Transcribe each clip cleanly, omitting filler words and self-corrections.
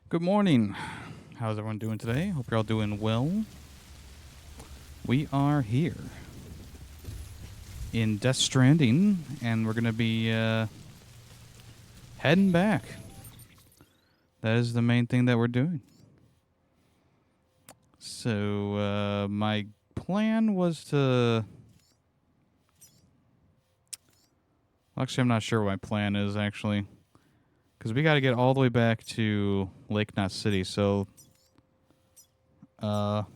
Good morning. How's everyone doing today? Hope you're all doing well. We are here in Death Stranding, and we're going to be heading back. That is the main thing that we're doing. So, my plan was to... Actually, I'm not sure what my plan is, actually. Because we got to get all the way back to Lake Knot City, so... the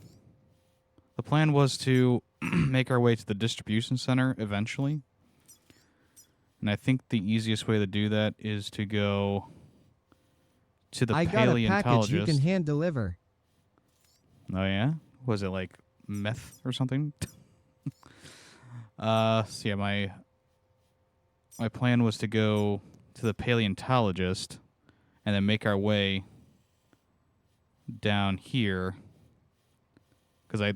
plan was to make our way to the distribution center eventually. And I think the easiest way to do that is to go to the I got a package you can paleontologist. hand deliver. Oh, yeah? Was it like meth or something? So yeah, my plan was to go to the paleontologist and then make our way down here. Because I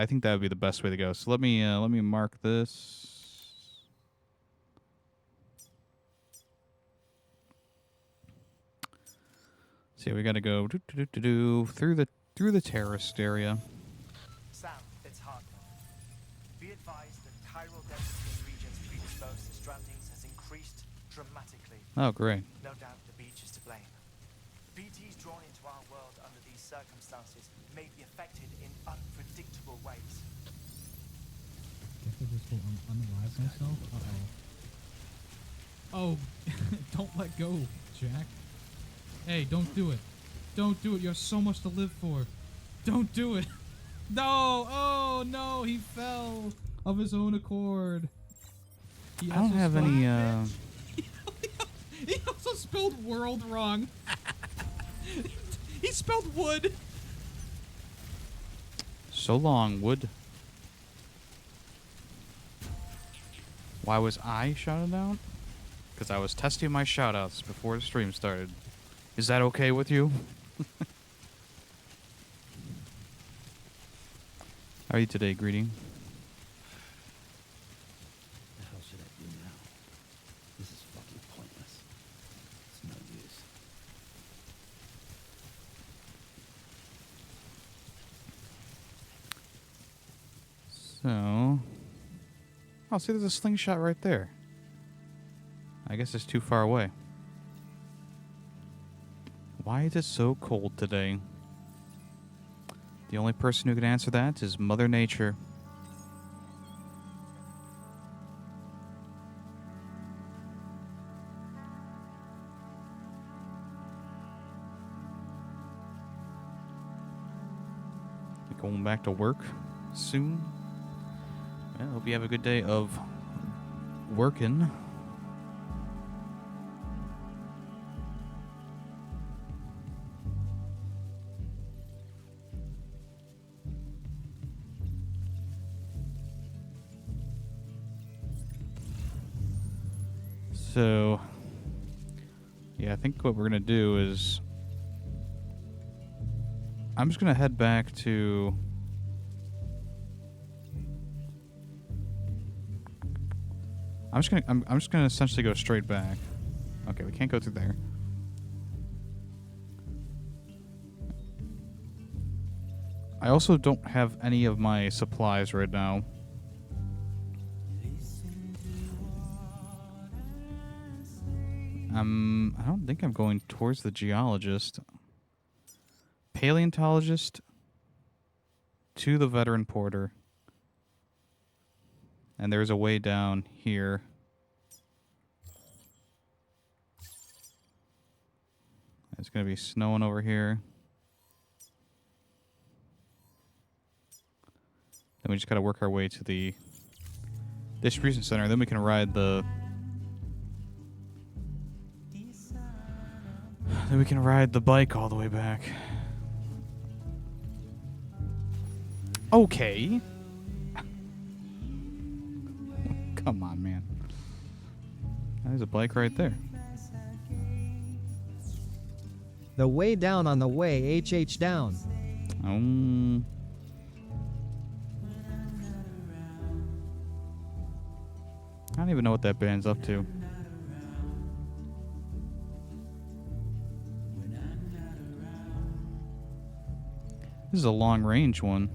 think that would be the best way to go. So let me mark this. So yeah, we got to go through the terrorist area. Sam, it's hard. Be advised that chiral density in regions predisposed to strandings has increased dramatically. Oh, great. No doubt the beach is to blame. BTs drawn into our world under these circumstances may be affected in unpredictable ways. I guess I just will unalive myself. Oh, don't let go, Jack. Hey, don't do it. Don't do it. You have so much to live for. Don't do it. No. Oh, no. He fell of his own accord. He I don't also have spelled- any. He also spelled world wrong. He spelled wood. So long, Wood. Why was I shouted out? Because I was testing my shoutouts before the stream started. Is that okay with you? How are you today, Greeting? The hell should I do now? This is fucking pointless. It's no use. So... Oh, see, there's a slingshot right there. I guess it's too far away. Why is it so cold today? The only person who can answer that is Mother Nature. You going back to work soon? Well, hope you have a good day of working. So, yeah, I think what we're going to do is... I'm just going to head back to... I'm just gonna essentially go straight back. Okay, we can't go through there. I also don't have any of my supplies right now. I don't think I'm going towards the geologist. Paleontologist to the veteran porter. And there's a way down here. It's going to be snowing over here. Then we just got to work our way to the distribution center. Then we can ride the... Then we can ride the bike all the way back. Okay. Come on, man. There's a bike right there. The way down on the way, HH down. I don't even know what that band's up to. This is a long range one.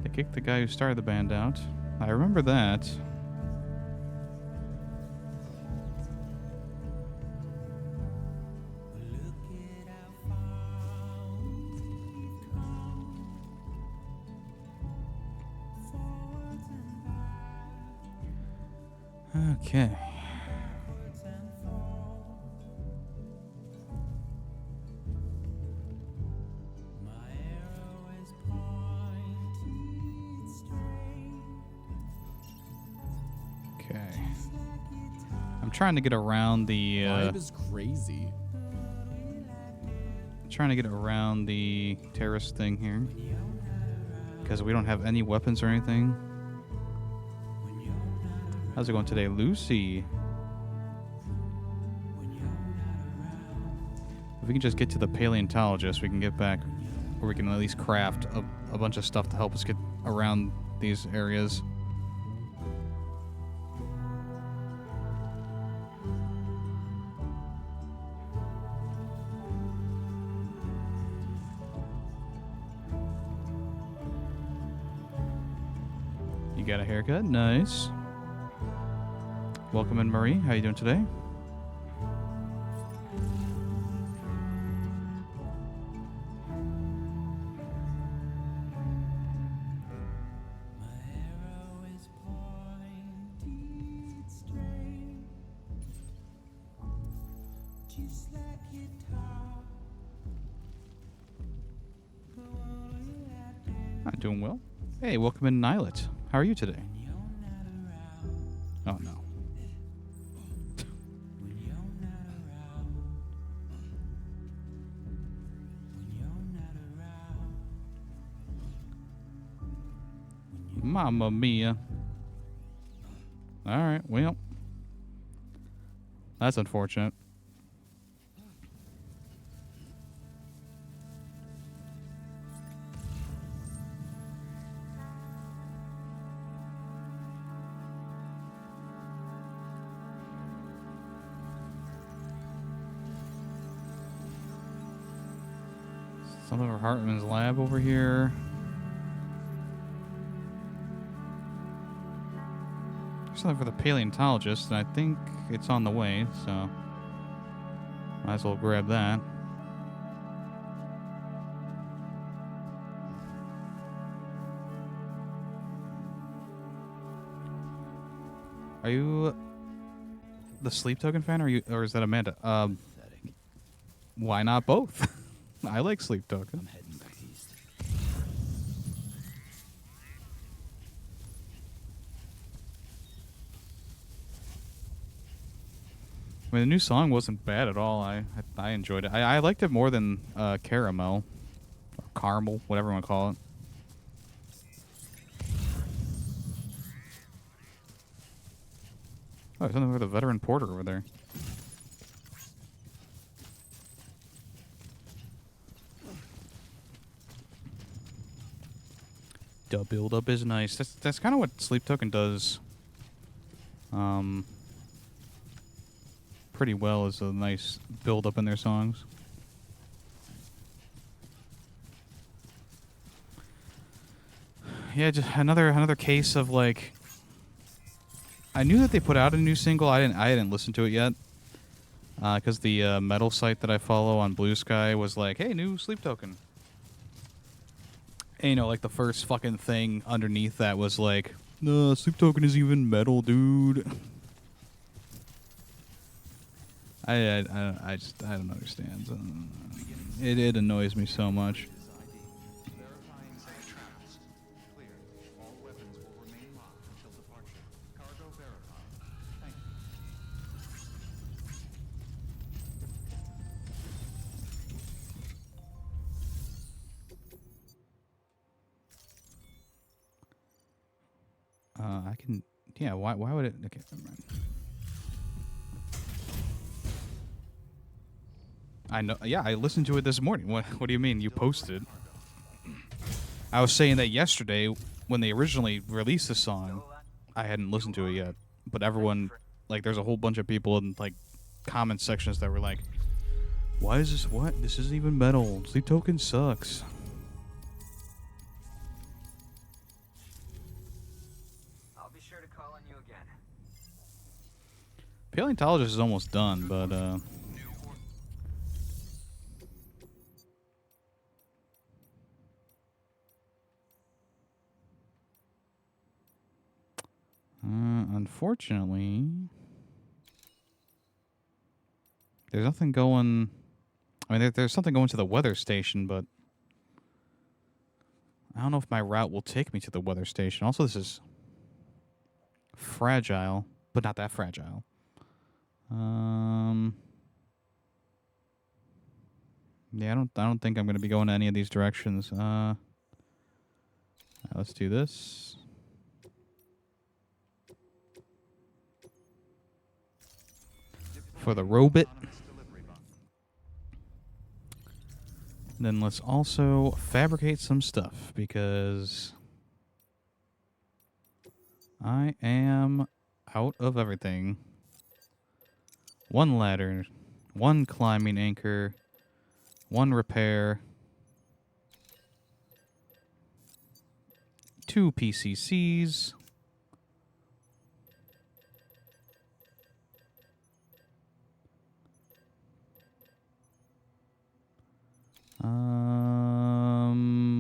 They kicked the guy who started the band out. I remember that. Okay. Okay. I'm trying to get around the Vibe is crazy. trying to get around the terrorist thing here because we don't have any weapons or anything. How's it going today, Lucy? If we can just get to the paleontologist, we can get back, or we can at least craft a bunch of stuff to help us get around these areas. You got a haircut? Nice. Welcome in, Marie. How you doing today? I'm doing well. Hey, welcome in, Nilet. How are you today? Oh, no. Mamma mia. Alright, well. That's unfortunate. Some of Hartman's lab over here. There's something for the paleontologist, and I think it's on the way, so might as well grab that. Are you the Sleep Token fan, or is that Amanda? Pathetic. Why not both? I like Sleep Token. I'm heading back east. I mean, the new song wasn't bad at all. I enjoyed it. I liked it more than Caramel, or Caramel, whatever you want to call it. Oh, there's something for the veteran porter over there. The build up is nice. That's kind of what Sleep Token does. Pretty well is a nice build up in their songs. Yeah, just another case of like. I knew that they put out a new single. I didn't listen to it yet, because the metal site that I follow on Blue Sky was like, "Hey, new Sleep Token." And, you know, like the first fucking thing underneath that was like, "No, Sleep Token isn't even metal, dude." I don't understand. It annoys me so much. Verifying safe traps. Clear. All weapons will remain locked until departure. Cargo verified. Thank you. I can. Yeah. Why would it? Okay. Never mind. I know. Yeah, I listened to it this morning. What do you mean? You posted? I was saying that yesterday when they originally released the song. I hadn't listened to it yet, but everyone, like, there's a whole bunch of people in like comment sections that were like, "Why is this? What? This isn't even metal. Sleep Token sucks." I'll be sure to call on you again. Paleontologist is almost done, but unfortunately, there's nothing going. I mean, there's something going to the weather station, but I don't know if my route will take me to the weather station. Also, this is fragile, but not that fragile. Yeah, I don't think I'm going to be going to any of these directions. Let's do this. For the robot. Then let's also fabricate some stuff, because I am out of everything. 1 ladder, 1 climbing anchor, 1 repair, 2 PCCs,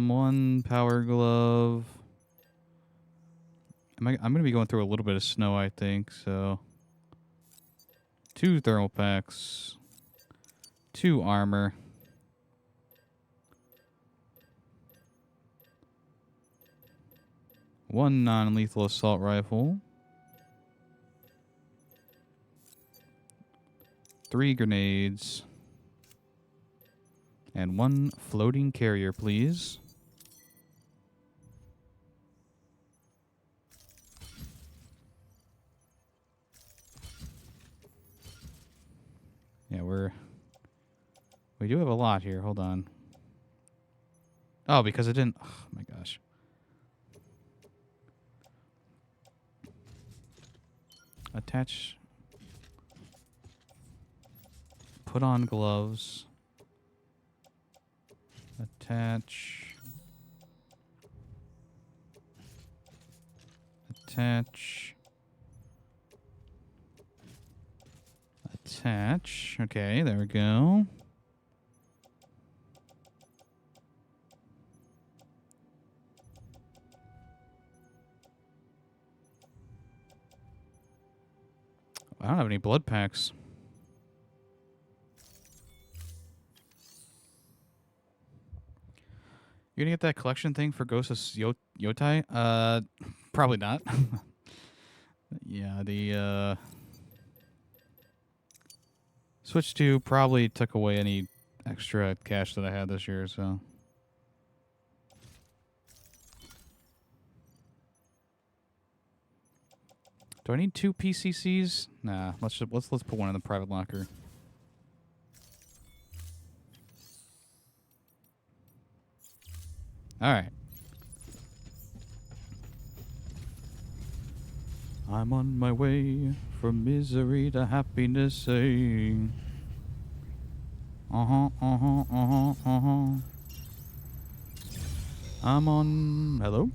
one power glove. I'm gonna be going through a little bit of snow, I think, so 2 thermal packs, 2 armor, 1 non-lethal assault rifle, 3 grenades, and 1 floating carrier, please. Yeah, we do have a lot here. Hold on. Oh, because it didn't. Oh my gosh. Attach. Put on gloves. Attach. Attach. Attach. Okay, there we go. I don't have any blood packs. You gonna get that collection thing for Ghost of Yotai? Probably not. Yeah, the Switch 2 probably took away any extra cash that I had this year, so. Do I need 2 PCCs? Nah, let's put one in the private locker. All right. I'm on my way from misery to happiness, saying, I'm on. Hello?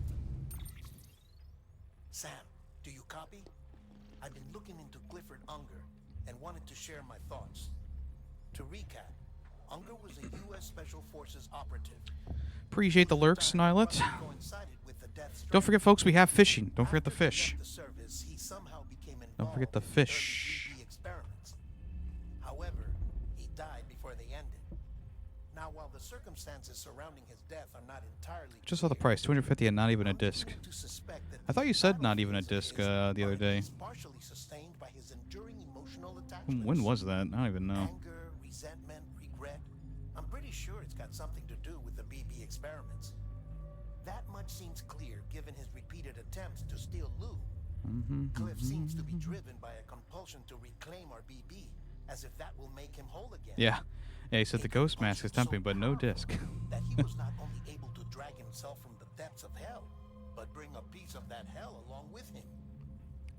Sam, do you copy? I've been looking into Clifford Unger and wanted to share my thoughts. To recap, Unger was a U.S. Special Forces operative. Appreciate the lurks, Nylet. Don't forget, folks, we have fishing. Don't forget the fish. Don't forget the fish. However, he died before they ended. Now, while the circumstances surrounding his death are not entirely Just saw the price, $250 and not even a disc. I thought you said not even a disc the other day. partially sustained by his enduring emotional attachments. When was that? I don't even know. Anger, resentment, regret. I'm pretty sure it's got something to do with the BB experiments. That much seems clear given his repeated attempts to steal loot. Cliff seems to be driven by a compulsion to reclaim our BB, as if that will make him whole again. Yeah. Yeah, he said the ghost mask is tempting, but no disc. That he was not only able to drag himself from the depths of hell, but bring a piece of that hell along with him.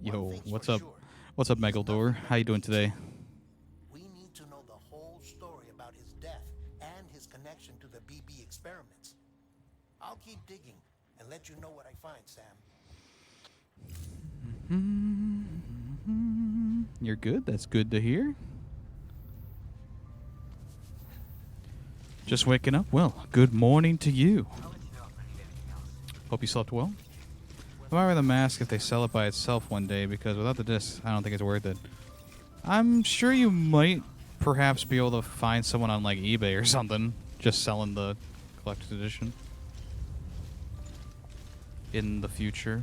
Yo, thing's what's for up? sure. What's up, Megaldoor? How you doing today? We need to know the whole story about his death and his connection to the BB experiments. I'll keep digging and let you know what I find, Sam. You're good? That's good to hear. Just waking up? Well, good morning to you. I'll let you know if I need anything else. Hope you slept well. I might wear the mask if they sell it by itself one day, because without the disc, I don't think it's worth it. I'm sure you might perhaps be able to find someone on like eBay or something just selling the collector's edition in the future.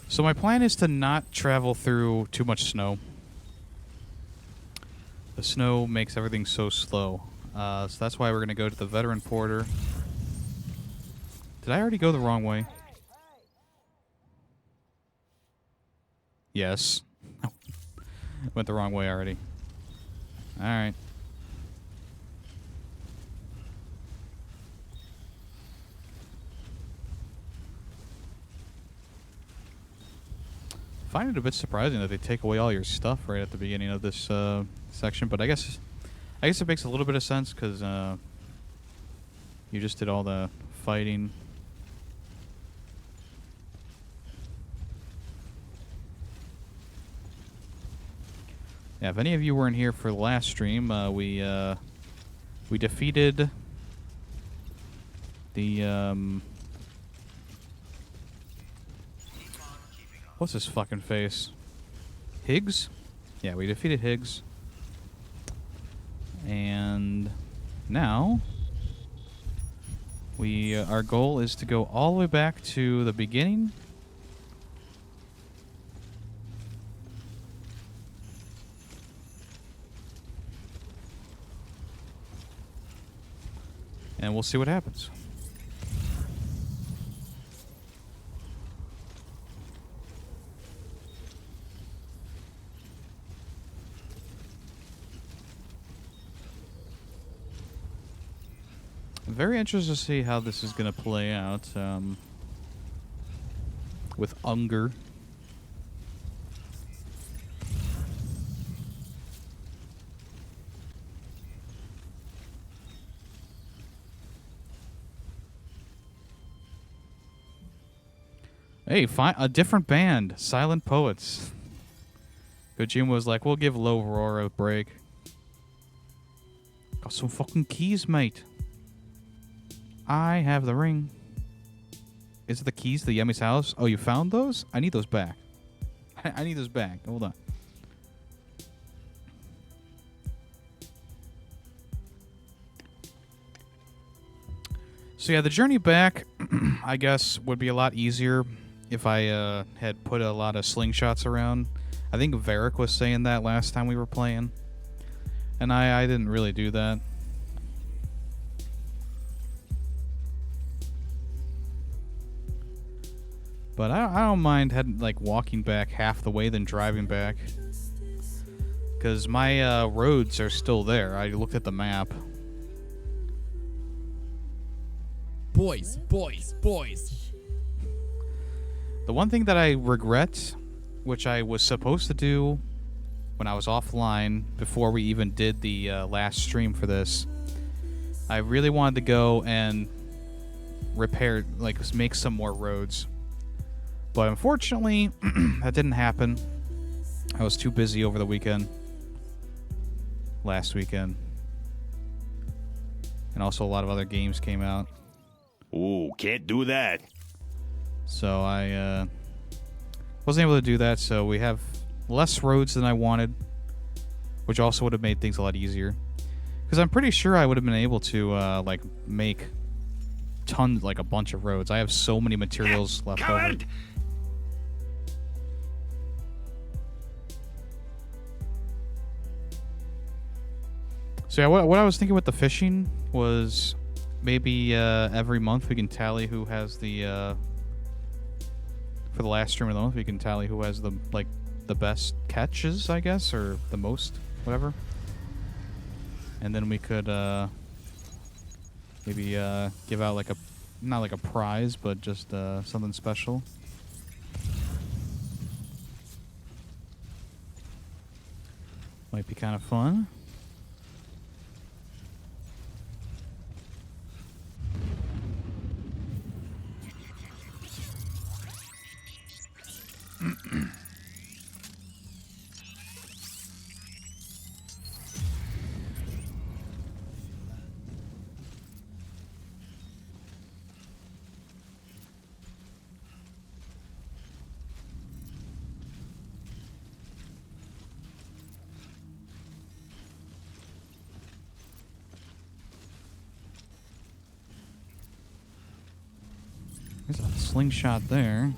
So my plan is to not travel through too much snow. The snow makes everything so slow. So that's why we're going to go to the veteran porter. Did I already go the wrong way? Yes. Went the wrong way already. Alright. I find it a bit surprising that they take away all your stuff right at the beginning of this section, but I guess it makes a little bit of sense because you just did all the fighting. Yeah, if any of you weren't here for the last stream, we defeated the what's his fucking face? Higgs? Yeah, we defeated Higgs. And now our goal is to go all the way back to the beginning. And we'll see what happens. Very interested to see how this is going to play out with Unger. Hey, a different band, Silent Poets. Kojima was like, we'll give Low Roar a break. Got some fucking keys, mate. I have the ring. Is it the keys to the Yemmy's house? Oh, you found those? I need those back. I need those back. Hold on. So yeah, the journey back, I guess, would be a lot easier if I had put a lot of slingshots around. I think Varric was saying that last time we were playing. And I didn't really do that. But I don't mind like walking back half the way than driving back. Because my roads are still there. I looked at the map. Boys, boys, boys. The one thing that I regret, which I was supposed to do when I was offline before we even did the last stream for this, I really wanted to go and repair, like make some more roads. But unfortunately, that didn't happen. I was too busy over the weekend. Last weekend. And also a lot of other games came out. Ooh, can't do that. So I wasn't able to do that, so we have less roads than I wanted, which also would have made things a lot easier. Because I'm pretty sure I would have been able to like make tons, like a bunch of roads. I have so many materials left over. So yeah, what I was thinking with the fishing was maybe every month we can tally who has the for the last stream of the month. We can tally who has the best catches, I guess, or the most, whatever. And then we could maybe give out like not like a prize, but just something special. Might be kind of fun. There's a slingshot there.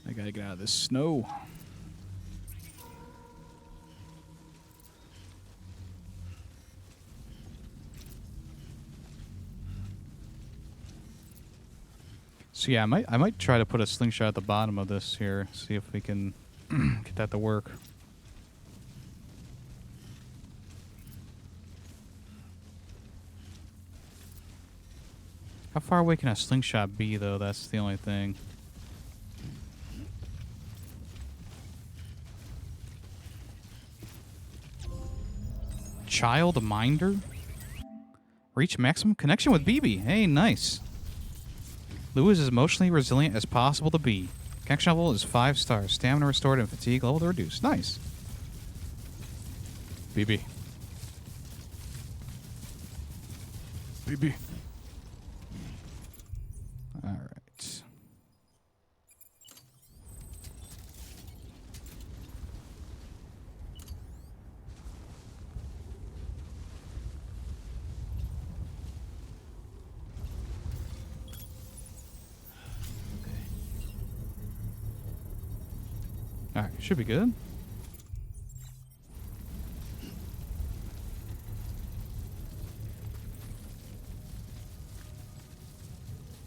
I gotta get out of this snow. So yeah, I might try to put a slingshot at the bottom of this here, see if we can get that to work. How far away can a slingshot be, though? That's the only thing. Child Minder? Reach maximum connection with BB. Hey, nice. Lou is as emotionally resilient as possible to be. Connection level is 5 stars. Stamina restored and fatigue level reduced. Nice. BB. BB. Alright. Alright, should be good.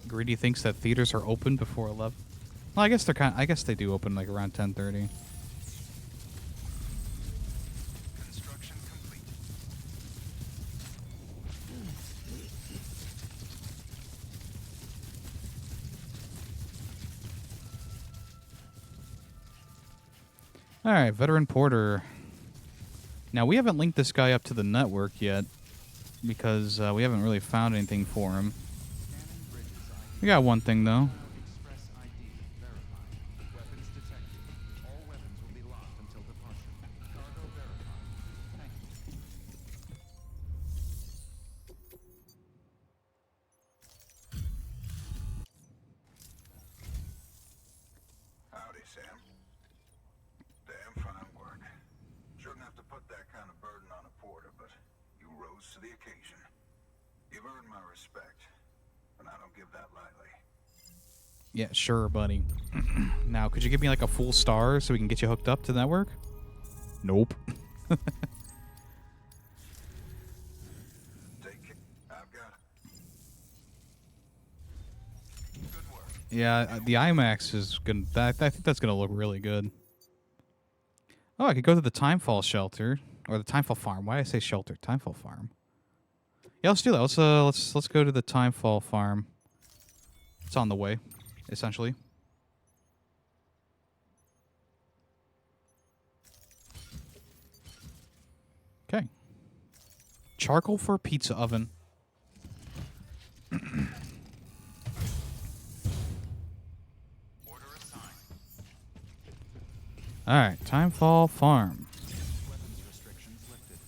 Greedy thinks that theaters are open before 11. Well, I guess they do open like around 10:30. Construction complete. All right, Veteran Porter. Now, we haven't linked this guy up to the network yet because we haven't really found anything for him. We got one thing, though. Express ID verified. Weapons detected. All weapons will be locked until departure. Cargo verified. Thank you. Howdy, Sam. Damn fine work. Shouldn't have to put that kind of burden on a porter, but you rose to the occasion. You've earned my respect, and I don't give that lightly. Yeah, sure, buddy. Now, could you give me like a full star so we can get you hooked up to the network? Nope. Take it. I've got it. Good work. Yeah, the IMAX is gonna. I think that's gonna look really good. Oh, I could go to the Timefall shelter or the Timefall farm. Why did I say shelter? Timefall farm. Yeah, let's do that. Let's go to the Timefall farm. It's on the way, essentially. Okay. Charcoal for a pizza oven. Order assigned. Alright, Timefall Farm. Weapons restrictions lifted.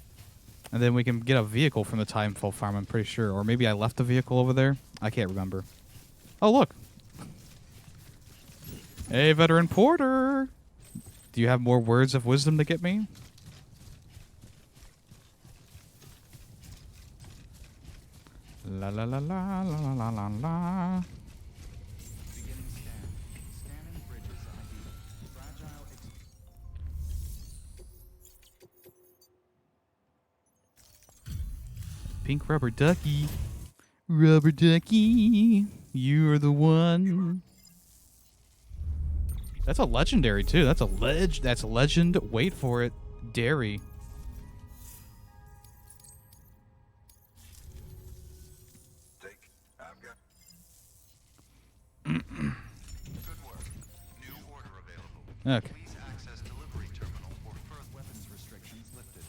And then we can get a vehicle from the Timefall Farm, I'm pretty sure. Or maybe I left a vehicle over there. I can't remember. Oh, look. Hey, Veteran Porter. Do you have more words of wisdom to get me? La la la la la la la la. Beginning scan. Scanning bridges ID. Fragile pink rubber ducky. Rubber ducky, you're the one. That's a legendary too. That's a That's legend. Wait for it. Dairy. Good work. New order available. Okay. Please access delivery terminal for further weapons restrictions lifted.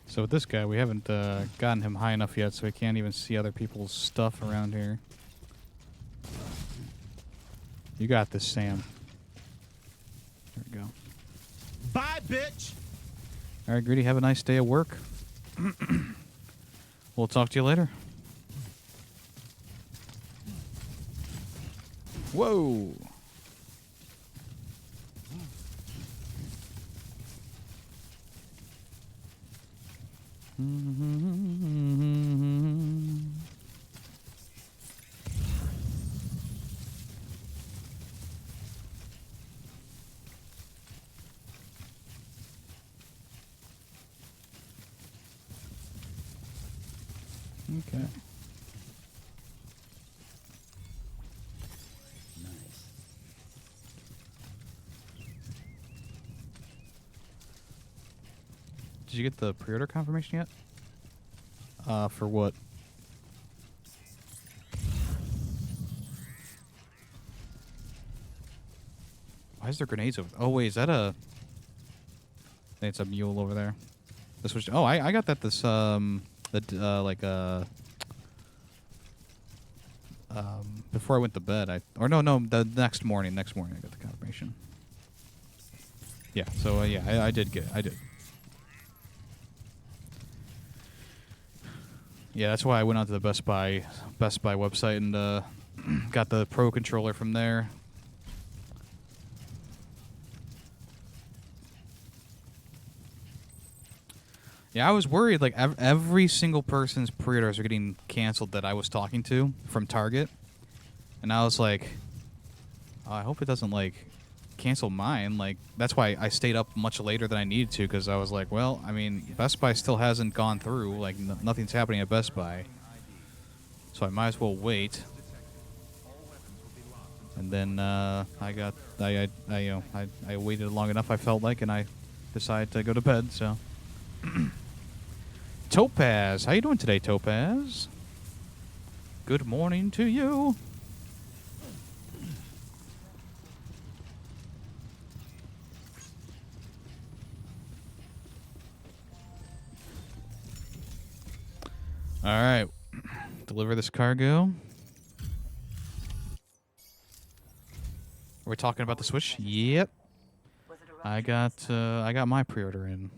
So with this guy, we haven't gotten him high enough yet, so we can't even see other people's stuff around here. You got this, Sam. There we go. Bye, bitch! All right, Greedy, have a nice day at work. We'll talk to you later. Whoa! Okay. Nice. Did you get the pre-order confirmation yet? For what? Why is there grenades over? Oh wait, is that a? I think it's a mule over there. This was. Oh, I got that. This before I went to bed. The next morning. Next morning, I got the confirmation. Yeah. So yeah, I did get. I did. Yeah, that's why I went onto the Best Buy website and got the Pro controller from there. Yeah, I was worried. Like every single person's pre-orders are getting canceled that I was talking to from Target, and I was like, oh, I hope it doesn't like cancel mine. Like that's why I stayed up much later than I needed to, because I was like, well, I mean, Best Buy still hasn't gone through. Like nothing's happening at Best Buy, so I might as well wait. And then I waited long enough. I felt like, and I decided to go to bed. So. Topaz, how you doing today, Topaz? Good morning to you. All right, deliver this cargo. Are we talking about the Switch? Yep. I got my pre-order in.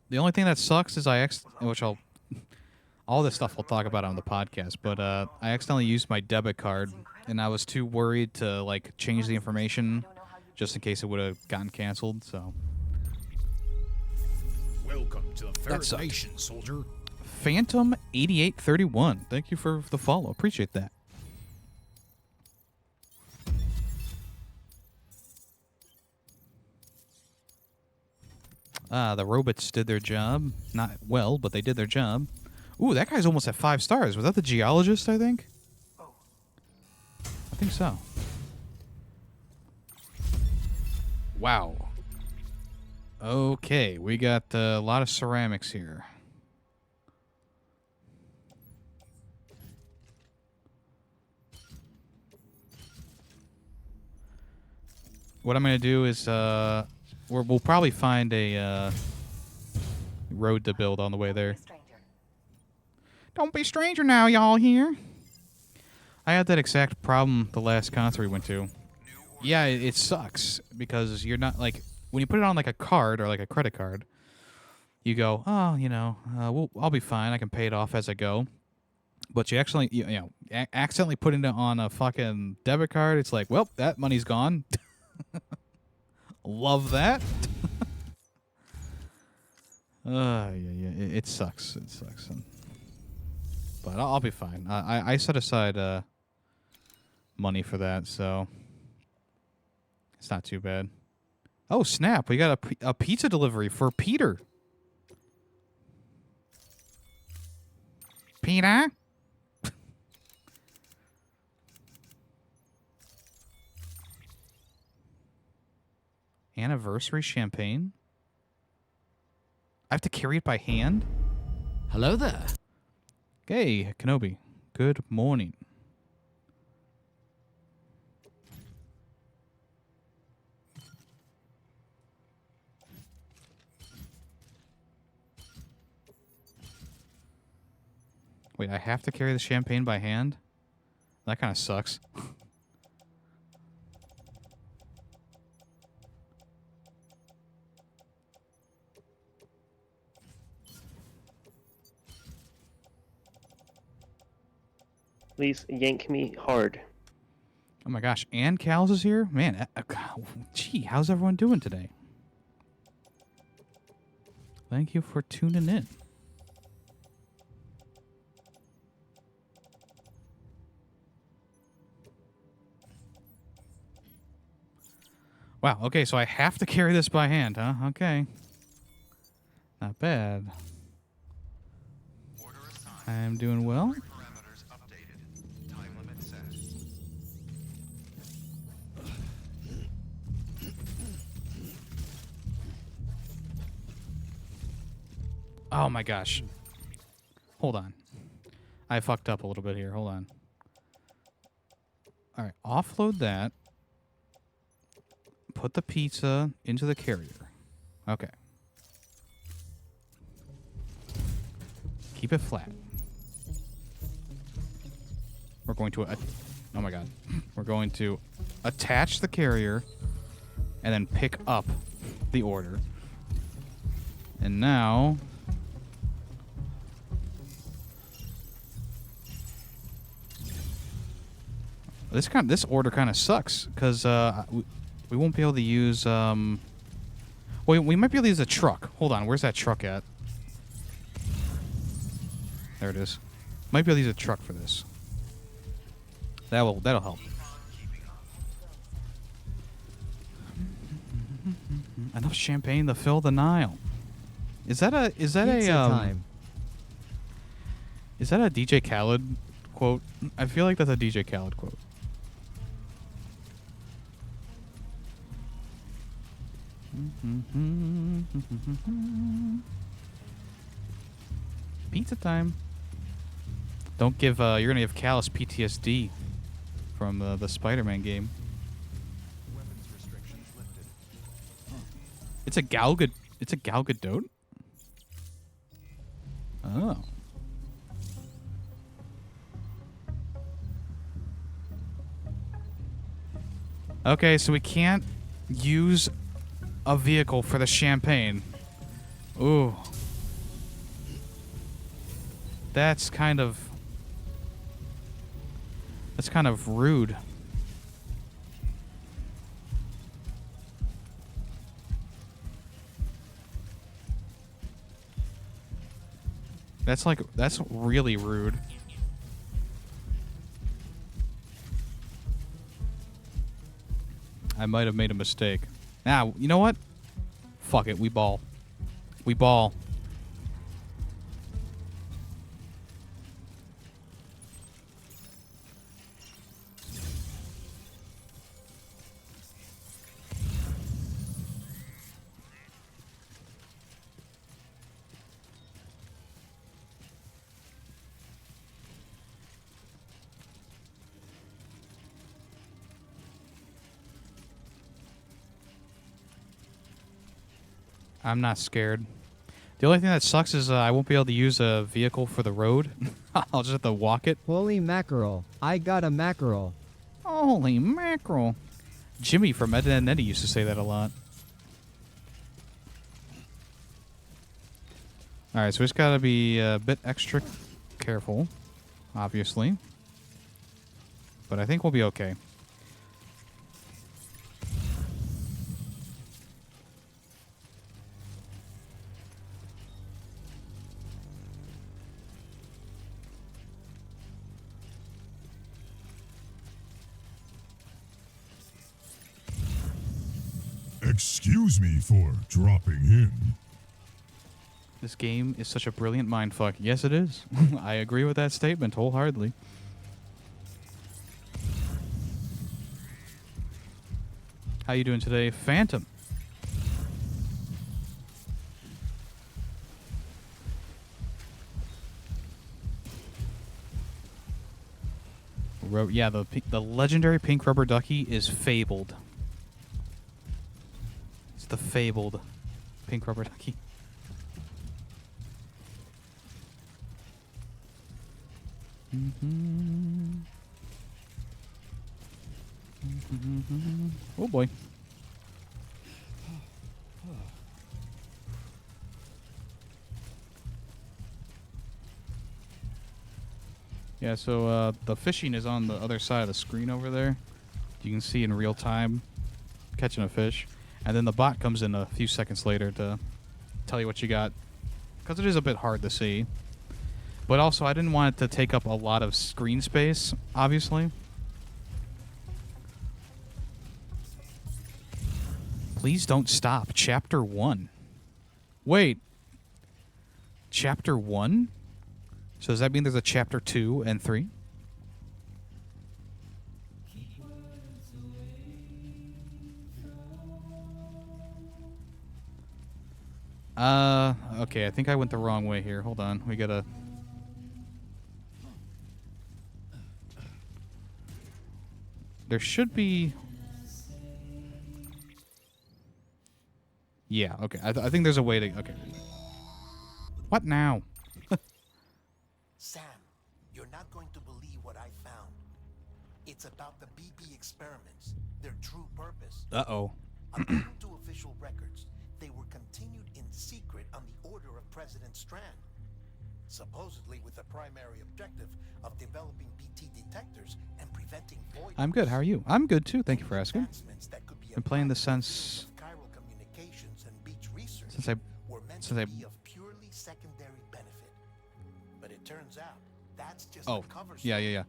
The only thing that sucks is all this stuff I'll talk about on the podcast, but I accidentally used my debit card, and I was too worried to like change the information just in case it would have gotten canceled. So. Welcome to the Ferret Nation, soldier. Phantom 8831. Thank you for the follow. Appreciate that. The robots did their job. Not well, but they did their job. Ooh, that guy's almost at 5 stars. Was that the geologist, I think? I think so. Wow. Okay, we got a lot of ceramics here. What I'm going to do is... we'll probably find a road to build on the way there. Don't be a stranger now, y'all here. I had that exact problem the last concert we went to. Yeah, it sucks because you're not like when you put it on like a card or like a credit card. You go, oh, I'll be fine. I can pay it off as I go. But you actually, accidentally putting it on a fucking debit card. It's like, well, that money's gone. Love that. Yeah. It sucks. It sucks. But I'll be fine. I set aside money for that, so It's not too bad. Oh, snap. We got a pizza delivery for Peter. Peter? Anniversary champagne? I have to carry it by hand? Hello there. Hey, Kenobi. Good morning. Wait, I have to carry the champagne by hand? That kind of sucks. Please yank me hard. Oh my gosh, and Cal's is here? Man, gee, how's everyone doing today? Thank you for tuning in. Wow, okay, so I have to carry this by hand, huh? Okay. Not bad. I'm doing well. Parameters updated. Time limit set. Oh my gosh. Hold on. I fucked up a little bit here. Hold on. All right, offload that. Put the pizza into the carrier. Okay. Keep it flat. We're going to... oh my god. We're going to attach the carrier and then pick up the order. And now... This order kind of sucks because we won't be able to use well, we might be able to use a truck. Hold on, where's that truck at? There it is. Might be able to use a truck for this. That'll help. Enough champagne to fill the Nile. Is that a time. Is that a DJ Khaled quote? I feel like that's a DJ Khaled quote. Pizza time. Don't give you're gonna give Callus PTSD from the Spider-Man game. Weapons restrictions lifted. It's a Gal Gadot? Oh. Okay, so we can't use a vehicle for the champagne. Ooh. That's kind of rude. That's really rude. I might have made a mistake. Now, you know what? Fuck it, we ball. We ball. I'm not scared. The only thing that sucks is I won't be able to use a vehicle for the road. I'll just have to walk it. Holy mackerel. I got a mackerel. Holy mackerel. Jimmy from Ed and Eddie used to say that a lot. Alright, so we just gotta be a bit extra careful, obviously. But I think we'll be okay. Excuse me for dropping in. This game is such a brilliant mindfuck. Yes, it is. I agree with that statement wholeheartedly. How you doing today, Phantom? Yeah, the legendary pink rubber ducky is fabled. It's the fabled pink rubber ducky. Oh boy. Yeah, so the fishing is on the other side of the screen over there. You can see in real time catching a fish. And then the bot comes in a few seconds later to tell you what you got. Because it is a bit hard to see. But also, I didn't want it to take up a lot of screen space, obviously. Please don't stop. Chapter 1. Wait. Chapter 1? So does that mean there's a chapter 2 and 3? Okay, I think I went the wrong way here. Hold on. We gotta... There should be... Yeah, okay. I think there's a way to... Okay. What now? Sam, you're not going to believe what I found. It's about the BB experiments, their true purpose. Uh-oh. According to official records, they were continued in secret on the order of President Strand, supposedly with the primary objective of developing BT detectors and preventing void. I'm good. How are you? I'm good too. Thank you for asking. Been playing this since I of purely secondary benefit. But it turns out that's just Oh, the cover yeah, story. yeah, yeah.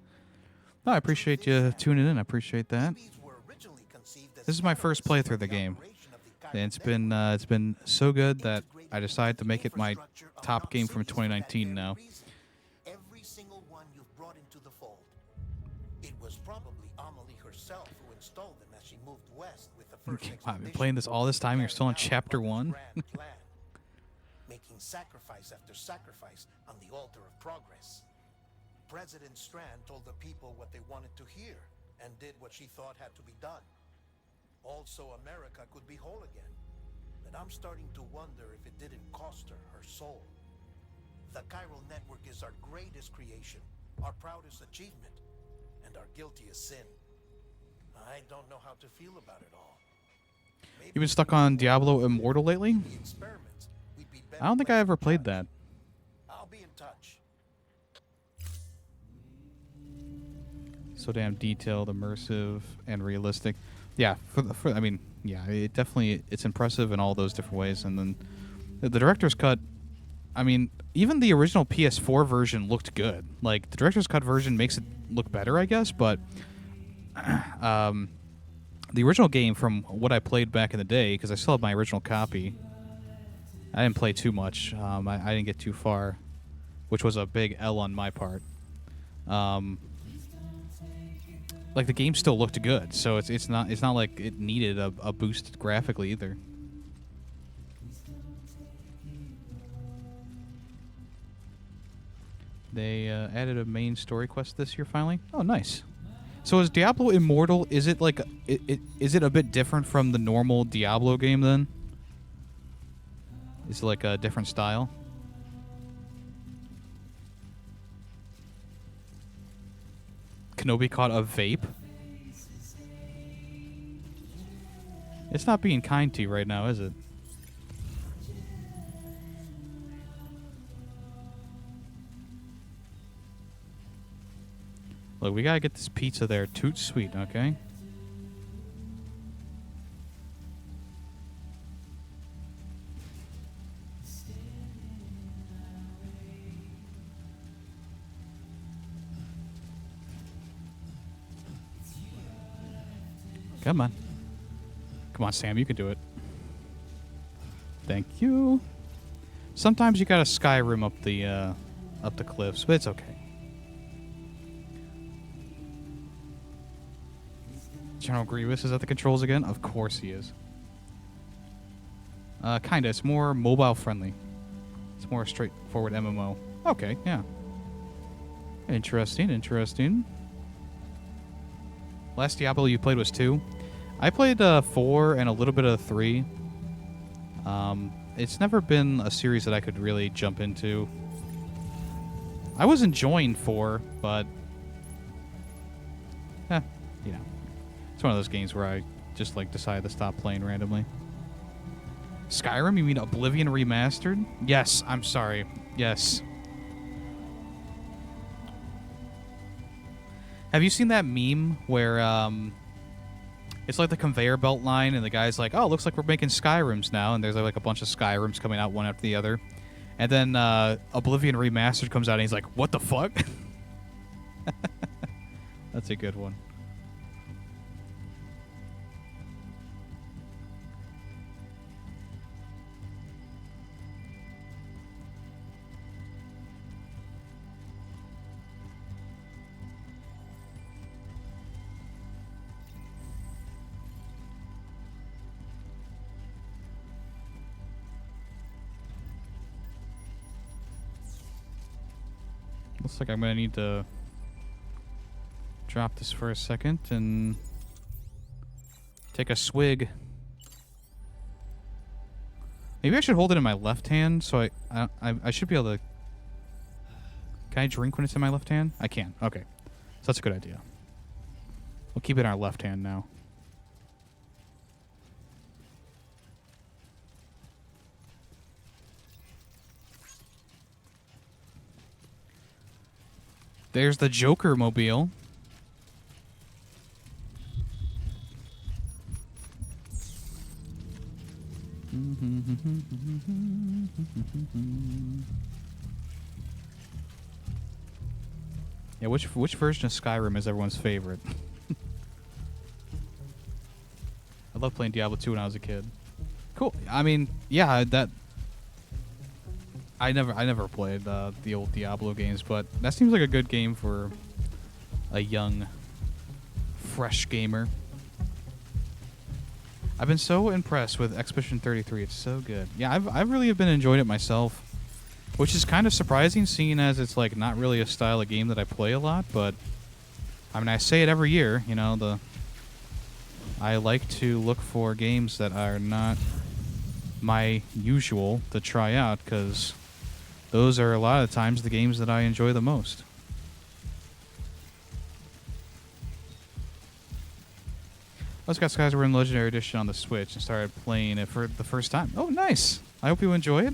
No, I appreciate you tuning in. I appreciate that. This is my first playthrough of the game, and it's been so good that I decided to make it my top game from 2019 now. Every single one you've brought into the fold. It was probably Amelie herself who installed them as she moved west with the first Wow, I've been playing this all this time. You're still on chapter 1. Making sacrifice after sacrifice on the altar of progress. President Strand told the people what they wanted to hear and did what she thought had to be done. Also, America could be whole again. But I'm starting to wonder if it didn't cost her soul. The chiral network is our greatest creation, our proudest achievement, and our guiltiest sin. I don't know how to feel about it all. You've been stuck on Diablo Immortal lately? I don't think I ever played that. I'll be in touch. So damn detailed, immersive, and realistic. Yeah, I mean, yeah, it's impressive in all those different ways. And then the director's cut, I mean, even the original PS4 version looked good. Like, the director's cut version makes it look better, I guess, but the original game, from what I played back in the day, because I still have my original copy, I didn't play too much. I didn't get too far, which was a big L on my part. Like, the game still looked good, so it's not like it needed a boost graphically either. They added a main story quest this year finally. Oh, nice. So is Diablo Immortal? Is it like is it a bit different from the normal Diablo game then? Is it like a different style? Kenobi caught a vape? It's not being kind to you right now, is it? Look, we gotta get this pizza there. Toot sweet, okay? Come on. Come on, Sam, you can do it. Thank you. Sometimes you gotta Skyrim up the cliffs, but it's okay. General Grievous is at the controls again? Of course he is. Kinda. It's more mobile friendly. It's more straightforward MMO. Okay, yeah. Interesting, interesting. Last Diablo you played was 2. I played 4 and a little bit of 3. It's never been a series that I could really jump into. I was enjoying 4, but you know, it's one of those games where I just like decide to stop playing randomly. Skyrim? You mean Oblivion Remastered? Yes, I'm sorry. Yes. Have you seen that meme where it's like the conveyor belt line and the guy's like, oh, looks like we're making Skyrims now, and there's like a bunch of Skyrims coming out one after the other. And then Oblivion Remastered comes out and he's like, what the fuck? That's a good one. Looks like I'm going to need to drop this for a second and take a swig. Maybe I should hold it in my left hand so I should be able to... Can I drink when it's in my left hand? I can. Okay. So that's a good idea. We'll keep it in our left hand now. There's the Joker mobile. Yeah, which version of Skyrim is everyone's favorite? I loved playing Diablo 2 when I was a kid. Cool. I mean, yeah, that I never played the old Diablo games, but that seems like a good game for a young, fresh gamer. I've been so impressed with Expedition 33. It's so good. Yeah, I've really been enjoying it myself, which is kind of surprising, seeing as it's like not really a style of game that I play a lot. But I mean, I say it every year. You know, I like to look for games that are not my usual to try out, because those are a lot of times the games that I enjoy the most. I just got Skyrim Legendary Edition on the Switch and started playing it for the first time. Oh, nice. I hope you enjoy it.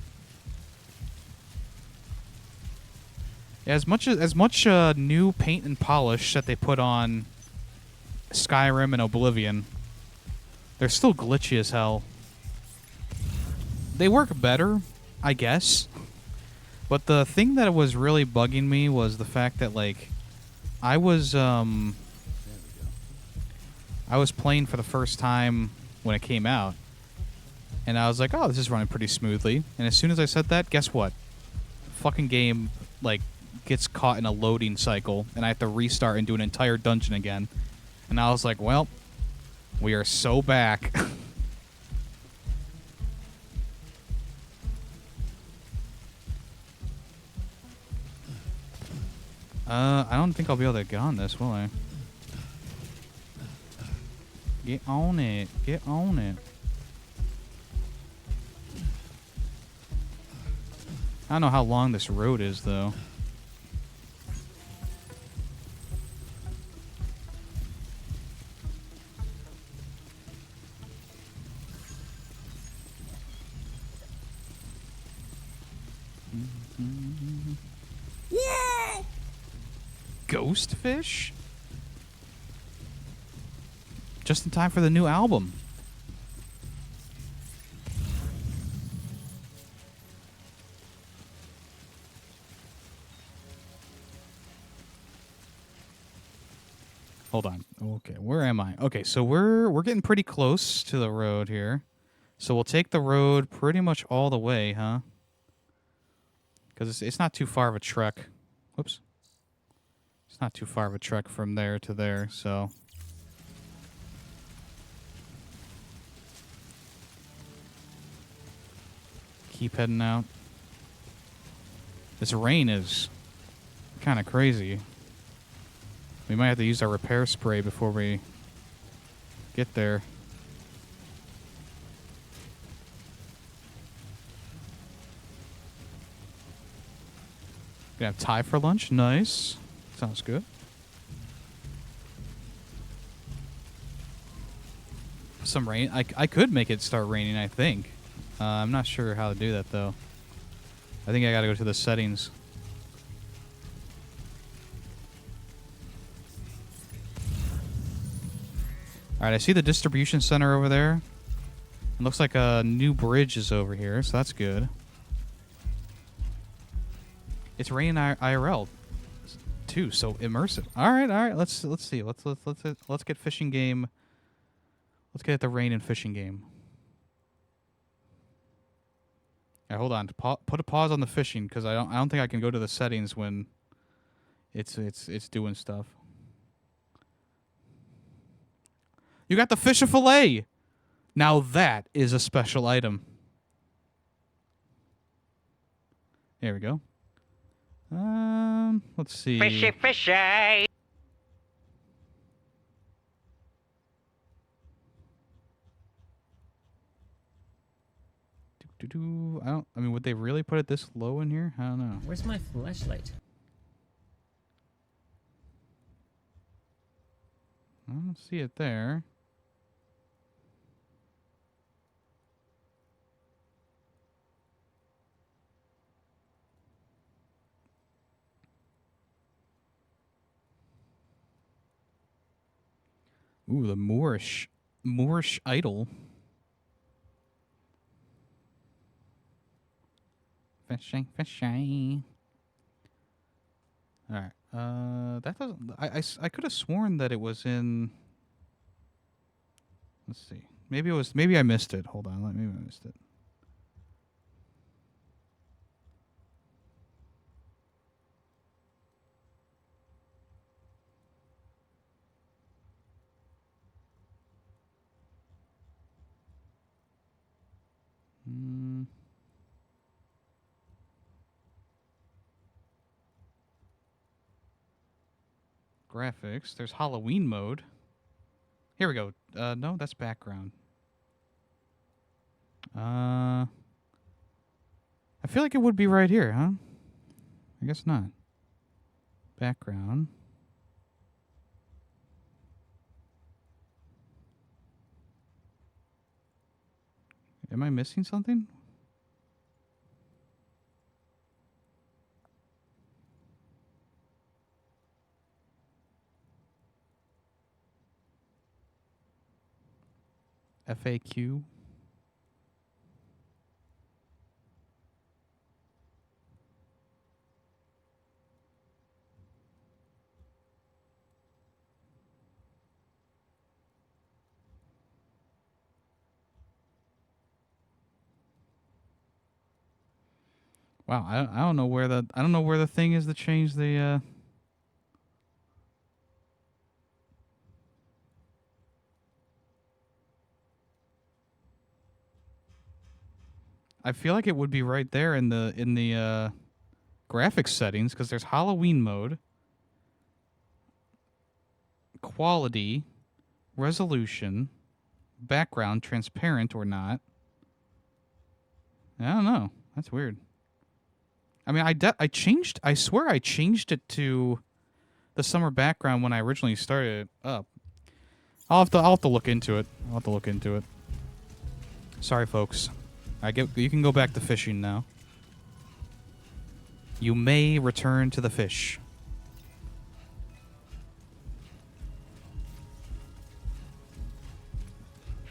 Yeah, as much new paint and polish that they put on Skyrim and Oblivion, they're still glitchy as hell. They work better, I guess. But the thing that was really bugging me was the fact that, like, I was playing for the first time when it came out, and I was like, oh, this is running pretty smoothly. And as soon as I said that, guess what? Fucking game, like, gets caught in a loading cycle, and I have to restart and do an entire dungeon again. And I was like, well, we are so back. I don't think I'll be able to get on this, will I? Get on it. Get on it. I don't know how long this road is, though. Yeah! Ghost fish? Just in time for the new album. Hold on. Okay, where am I? Okay, so we're getting pretty close to the road here. So we'll take the road pretty much all the way, huh? Because it's not too far of a trek. Whoops. It's not too far of a trek from there to there, so... Keep heading out. This rain is kind of crazy. We might have to use our repair spray before we get there. Gonna have Thai for lunch. Nice. Sounds good. Some rain. I could make it start raining, I think. I'm not sure how to do that, though. I think I gotta go to the settings. Alright, I see the distribution center over there. It looks like a new bridge is over here, so that's good. It's raining IRL too, so immersive. All right. Let's see. Let's get fishing game. Let's get the rain and fishing game. All right, hold on. Put a pause on the fishing because I don't think I can go to the settings when it's doing stuff. You got the fish and fillet. Now that is a special item. There we go. Let's see. Fishy, fishy. I mean, would they really put it this low in here? I don't know. Where's my flashlight? I don't see it there. Ooh, the Moorish idol. Fishy. All right. That doesn't. I could have sworn that it was in. Let's see. Maybe it was. Maybe I missed it. Hold on. Maybe I missed it. Graphics. There's Halloween mode. Here we go. No, that's background. I feel like it would be right here, huh? I guess not. Background. Am I missing something? FAQ. Wow, I don't know where the thing is to change the I feel like it would be right there in the graphics settings because there's Halloween mode, quality, resolution, background, transparent or not. I don't know. That's weird. I mean, I swear I changed it to the summer background when I originally started it up. I'll have to look into it. Sorry, folks. You can go back to fishing now. You may return to the fish.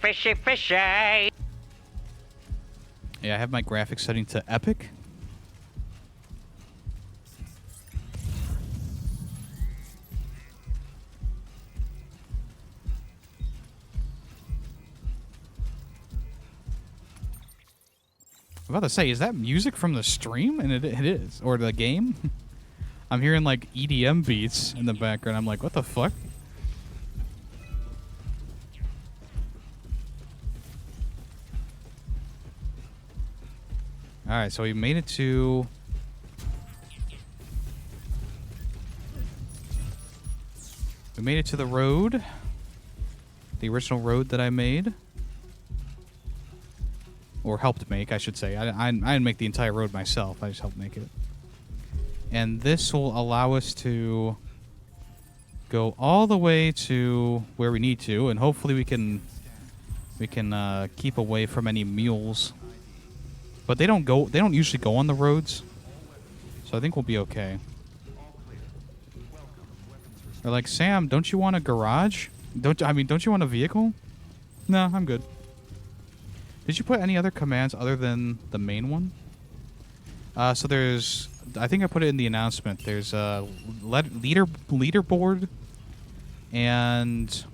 Fishy, fishy. Yeah, I have my graphics setting to epic. I'm about to say, is that music from the stream? And it is. Or the game? I'm hearing like EDM beats in the background. I'm like, what the fuck? Alright, so we made it to... We made it to the road. The original road that I made. Or helped make, I should say. I didn't make the entire road myself. I just helped make it. And this will allow us to go all the way to where we need to, and hopefully we can keep away from any mules. But they don't usually go on the roads, so I think we'll be okay. They're like, Sam, don't you want a garage? Don't you want a vehicle? No, I'm good. Did you put any other commands other than the main one? So there's, I think I put it in the announcement. There's a leaderboard and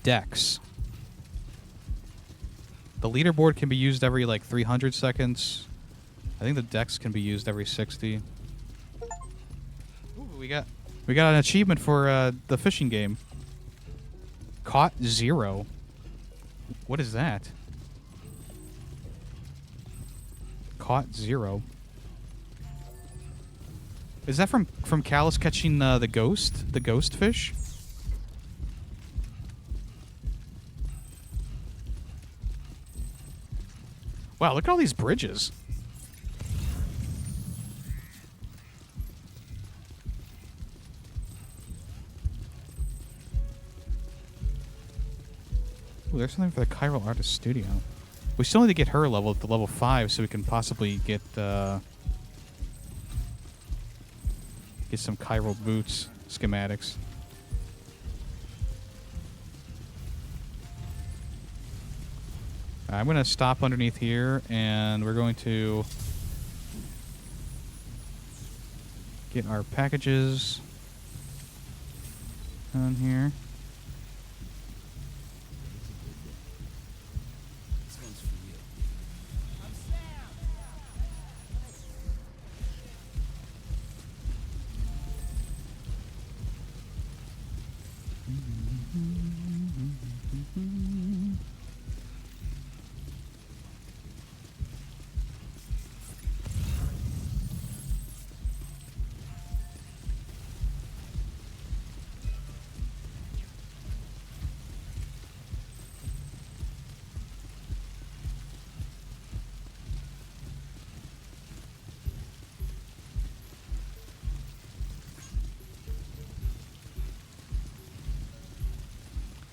Dex. The leaderboard can be used every like 300 seconds. I think the Dex can be used every 60. Ooh, we got an achievement for the fishing game. Caught 0. What is that? Caught 0. Is that from Callus catching the ghost fish? Wow, look at all these bridges. Ooh, there's something for the Chiral Artist Studio. We still need to get her level to level 5 so we can possibly get some chiral boots schematics. I'm going to stop underneath here, and we're going to get our packages on here.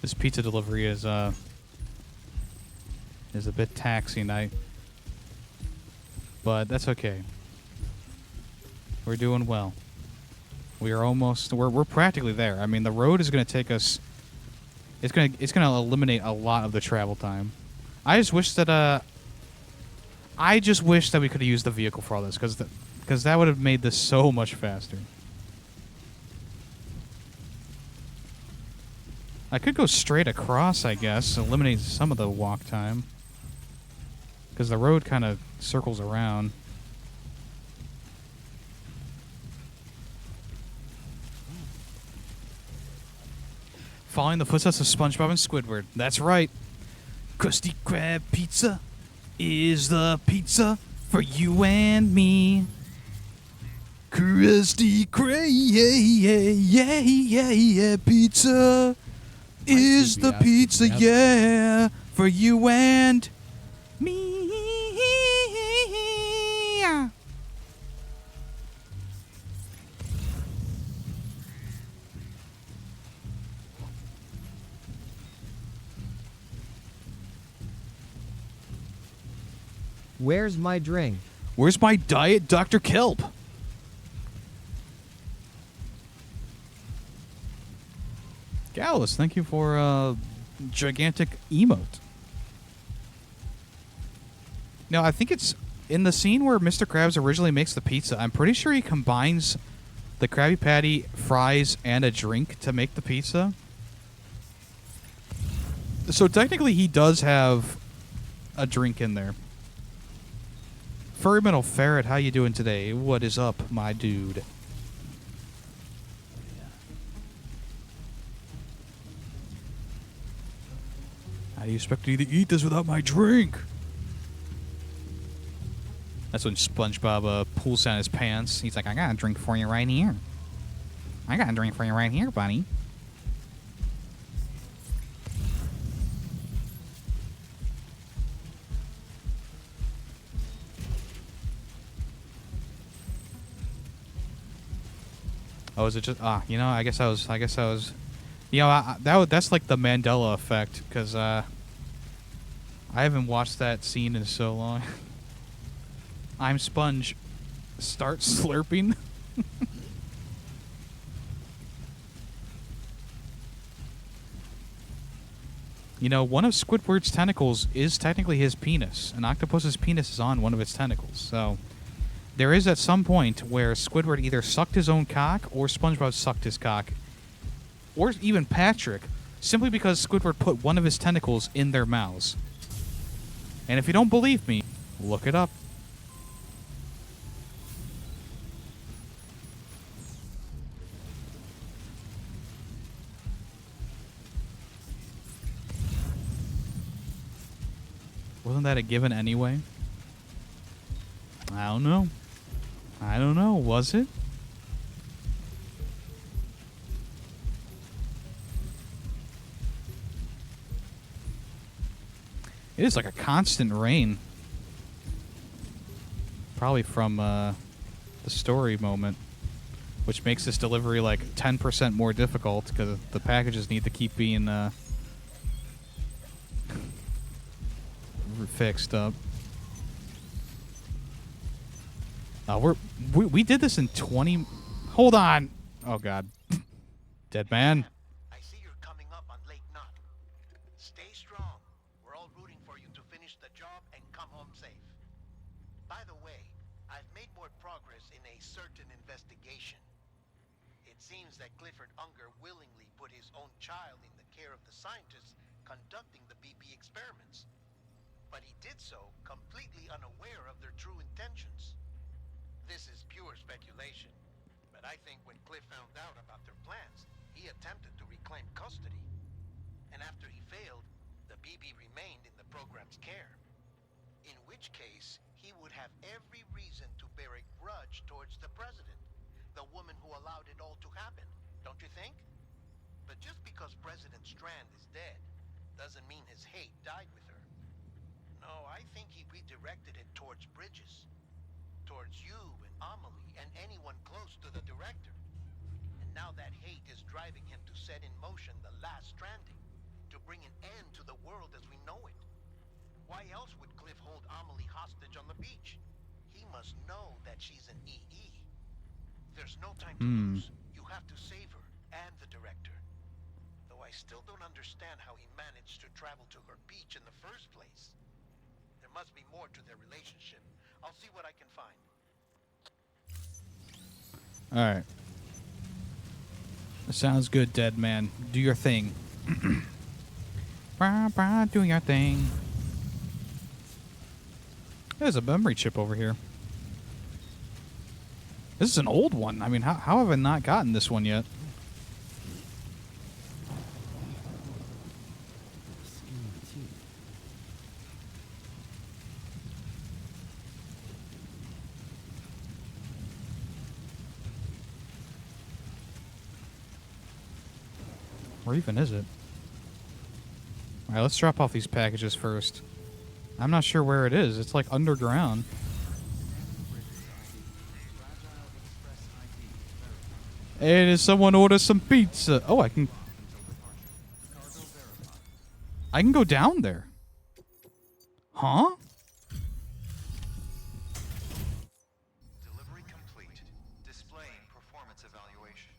This pizza delivery is a bit taxing, but that's okay. We're doing well. We're practically there. I mean, the road is going to take us. It's going to eliminate a lot of the travel time. I just wish that we could have used the vehicle for all this, because that would have made this so much faster. I could go straight across, I guess, eliminate some of the walk time. Because the road kind of circles around. Following the footsteps of SpongeBob and Squidward. That's right. Krusty Krab pizza is the pizza for you and me. Krusty Krab pizza is the pizza, yeah, for you and me. Where's my drink? Where's my Diet Dr. Kelp? Gallus, thank you for a gigantic emote. Now, I think it's in the scene where Mr. Krabs originally makes the pizza. I'm pretty sure he combines the Krabby Patty, fries, and a drink to make the pizza. So technically, he does have a drink in there. Furry Metal Ferret, how you doing today? What is up, my dude? How do you expect me to eat this without my drink? That's when SpongeBob pulls down his pants. He's like, I got a drink for you right here. I got a drink for you right here, buddy. Oh, is it just you know, I guess I was you know, that's like the Mandela effect, because I haven't watched that scene in so long. I'm Sponge. Start slurping. You know, one of Squidward's tentacles is technically his penis. An octopus's penis is on one of its tentacles, so there is at some point where Squidward either sucked his own cock or SpongeBob sucked his cock. Or even Patrick, simply because Squidward put one of his tentacles in their mouths. And if you don't believe me, look it up. Wasn't that a given anyway? I don't know. I don't know. Was it? It is like a constant rain. Probably from the story moment, which makes this delivery like 10% more difficult because the packages need to keep being fixed up. We did this in 20. Hold on. Oh God. Dead man. I see you're coming up on Lake Knot. Stay strong. We're all rooting for you to finish the job and come home safe. By the way, I've made more progress in a certain investigation. It seems that Clifford Unger willingly put his own child in the care of the scientists conducting the BB experiments. But he did so completely unaware of their true intentions. This is pure speculation, but I think when Cliff found out about their plans, he attempted to reclaim custody. And after he failed, the BB remained in the program's care. In which case, he would have every reason to bear a grudge towards the president, the woman who allowed it all to happen, don't you think? But just because President Strand is dead, doesn't mean his hate died with her. No, I think he redirected it towards Bridges. Towards you and Amelie and anyone close to the director. And now that hate is driving him to set in motion the last Stranding, to bring an end to the world as we know it. Why else would Cliff hold Amelie hostage on the beach? He must know that she's an EE. There's no time to lose. You have to save her and the director. Though I still don't understand how he managed to travel to her beach in the first place. There must be more to their relationship. I'll see what I can find. All right. Sounds good, dead man. Do your thing. Do your thing. There's a memory chip over here. This is an old one. I mean, how have I not gotten this one yet? Where even is it? Alright, let's drop off these packages first. I'm not sure where it is. It's like underground. Hey, did someone order some pizza? Oh, I can go down there. Huh? Delivery complete. Displaying performance evaluation.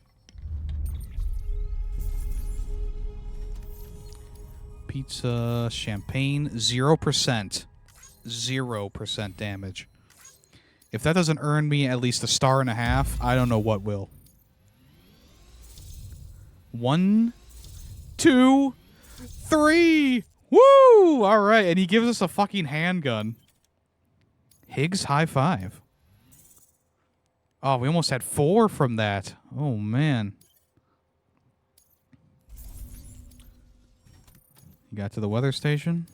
Pizza, champagne, 0%. 0% damage. If that doesn't earn me at least a 1.5 stars, I don't know what will. 1, 2, 3. Woo! All right, and he gives us a fucking handgun. Higgs high five. Oh, we almost had 4 from that. Oh, man. You got to the weather station?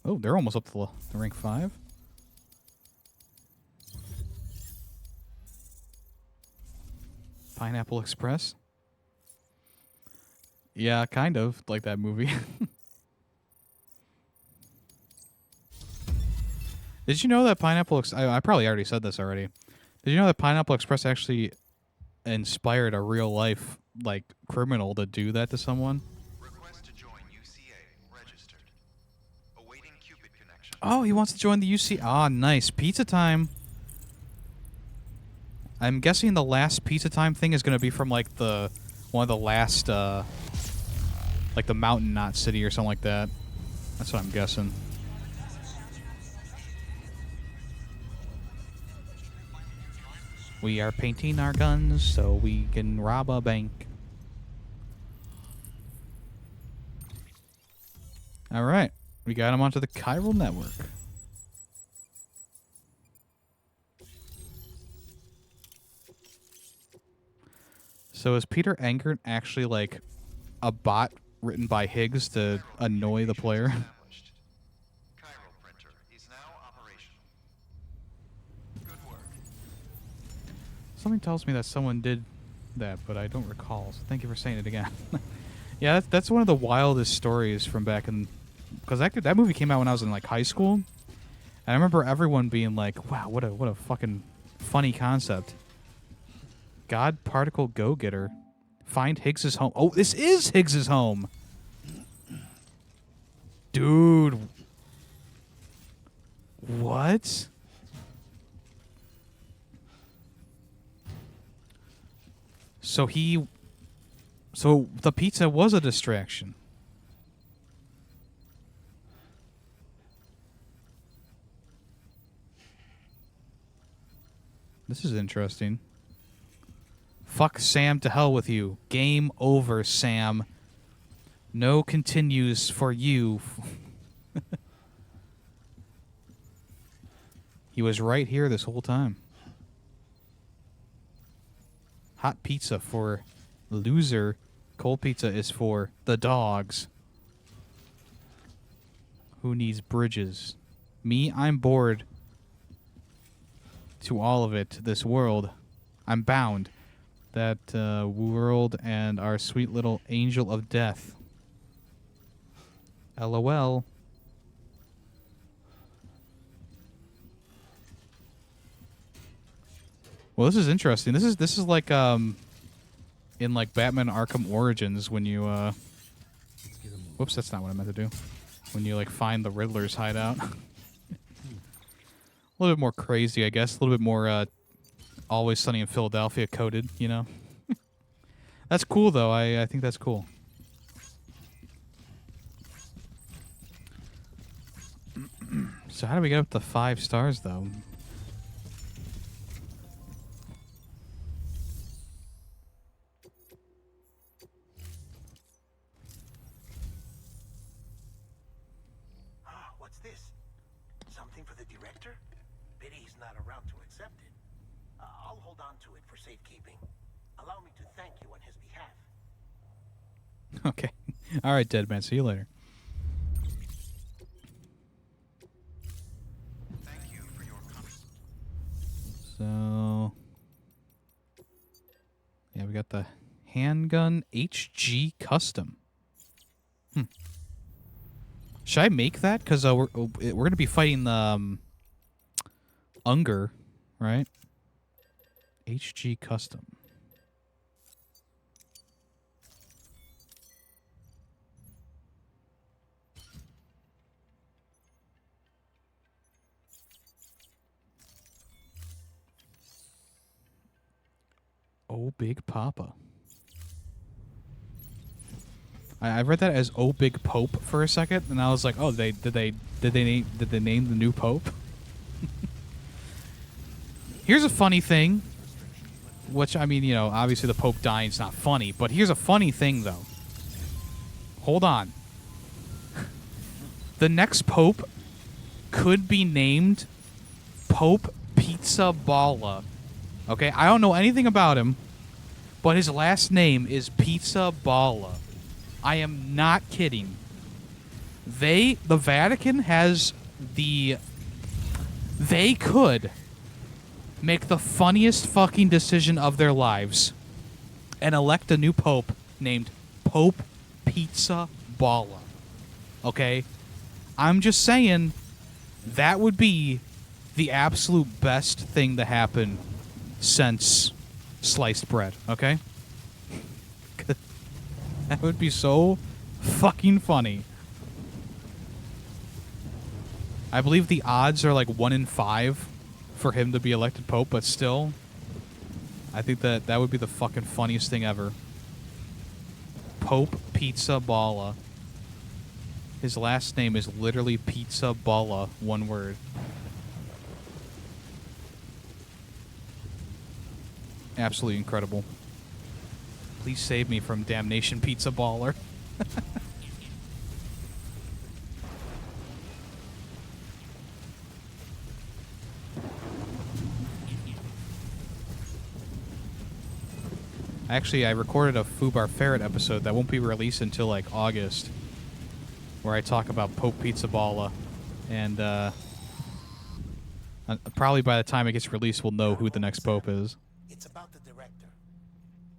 Oh, they're almost up to the rank 5. Pineapple Express? Yeah, kind of like that movie. Did you know that Pineapple I probably already said this already. Did you know that Pineapple Express actually inspired a real life like criminal to do that to someone? Request to join UCA. Registered. Awaiting Cupid connection. Oh, he wants to join the UC. Ah, nice. Pizza time. I'm guessing the last pizza time thing is going to be from like one of the last like the Mountain Knot City or something like that. That's what I'm guessing. We are painting our guns so we can rob a bank. All right. We got him onto the chiral network. So is Peter Engert actually like a bot written by Higgs to annoy the player? Chiral printer is now operational. Good work. Something tells me that someone did that, but I don't recall. So thank you for saying it again. Yeah, that's one of the wildest stories from back in, because that movie came out when I was in like high school, and I remember everyone being like, "Wow, what a fucking funny concept." God particle go-getter, find Higgs's home. Oh, this is Higgs's home, dude. What? So the pizza was a distraction. This is interesting. Fuck Sam, to hell with you. Game over, Sam. No continues for you. He was right here this whole time. Hot pizza for loser. Cold pizza is for the dogs. Who needs bridges? Me, I'm bored. To all of it, this world. I'm bound. That world and our sweet little angel of death. LOL. Well, this is interesting. This is like in like Batman Arkham Origins when you whoops, that's not what I meant to do. When you like find the Riddler's hideout. A little bit more crazy, I guess. A little bit more Always Sunny in Philadelphia coded, you know. That's cool though. I think that's cool. So how do we get up to 5 stars though? What's this? Something for the director? Pity he's not around to accept it. I'll hold on to it for safekeeping. Allow me to thank you on his behalf. Okay. All right, dead man. See you later. Thank you for your So yeah, we got the handgun HG custom. Should I make that? Because we're going to be fighting the Unger, right? HG custom. Oh, Big Papa. I read that as "Oh Big Pope" for a second, and I was like, "Oh, did they name the new Pope?" Here's a funny thing: Which, I mean, you know, obviously the Pope dying is not funny, but here's a funny thing, though. Hold on. The next Pope could be named Pope Pizza Balla. Okay, I don't know anything about him, but his last name is Pizza Balla. I am not kidding. The Vatican has they could make the funniest fucking decision of their lives and elect a new pope named Pope Pizza Balla. Okay? I'm just saying that would be the absolute best thing to happen since sliced bread, okay? That would be so fucking funny. I believe the odds are like 1 in 5 for him to be elected pope, but still, I think that would be the fucking funniest thing ever. Pope Pizza Balla. His last name is literally Pizza Balla, one word. Absolutely incredible. Please save me from damnation, Pizza Baller. Actually, I recorded a YemmytheFerret episode that won't be released until like August, where I talk about Pope Pizza Balla, and probably by the time it gets released, we'll know who the next pope is. It's about the director.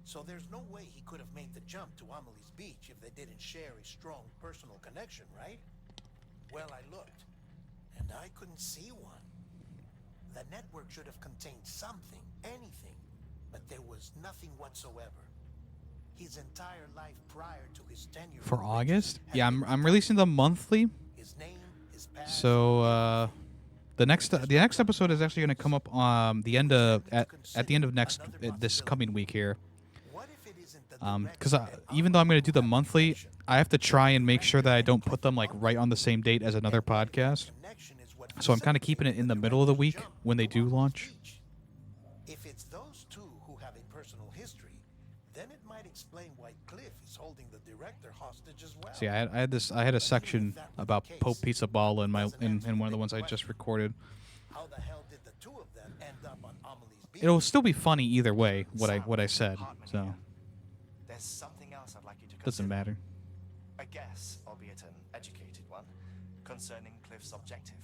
So there's no way he could have made the jump to Amelie's Beach if they didn't share a strong personal connection, right? Well, I looked, and I couldn't see one. The network should have contained something, anything, but there was nothing whatsoever. His entire life prior to his tenure For August? Yeah, I'm releasing them monthly. His name, his past, So the next episode is actually going to come up at the end of this coming week here. Because even though I'm going to do them monthly, I have to try and make sure that I don't put them like right on the same date as another podcast. So I'm kind of keeping it in the middle of the week when they do launch. If it's those two who have a personal history, then it might explain why Cliff is holding the director hostage as well. See, I had a section about Pope Pizza Balla in one of the ones I just recorded. How the hell did the two of them end up on Amelie's Beach? It'll still be funny either way. What I said. So There's something else I'd like you to consider. doesn't matter. A guess, albeit an educated one, concerning Cliff's objective.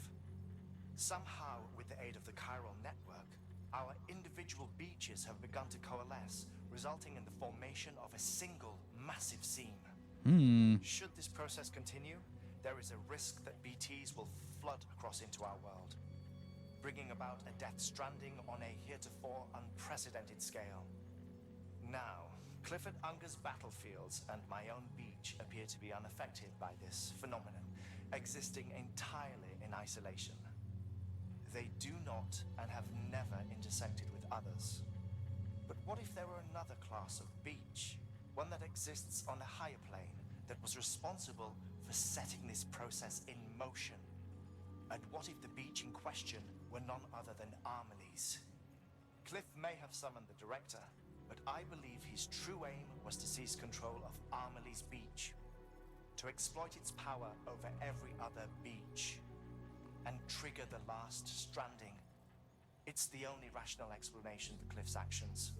Somehow, with the aid of the chiral network, our individual beaches have begun to coalesce, resulting in the formation of a single massive seam. Should this process continue, there is a risk that BTs will flood across into our world, bringing about a death stranding on a heretofore unprecedented scale. Now, Clifford Unger's battlefields and my own beach appear to be unaffected by this phenomenon, existing entirely in isolation. They do not and have never intersected with others. But what if there were another class of beach, one that exists on a higher plane, that was responsible for setting this process in motion? And what if the beach in question were none other than Amelie's? Cliff may have summoned the director, but I believe his true aim was to seize control of Amelie's Beach, to exploit its power over every other beach, and trigger the last stranding. It's the only rational explanation for Cliff's actions,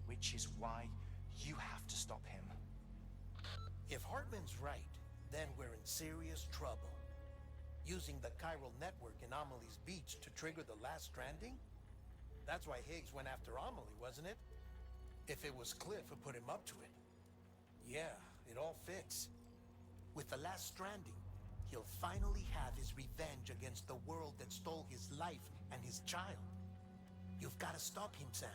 which is why you have to stop him. If Hartman's right, then we're in serious trouble. Using the chiral network in Amelie's Beach to trigger the last stranding? That's why Higgs went after Amelie, wasn't it? If it was Cliff who put him up to it. Yeah, it all fits. With the last stranding, he'll finally have his revenge against the world that stole his life and his child. You've got to stop him, Sam.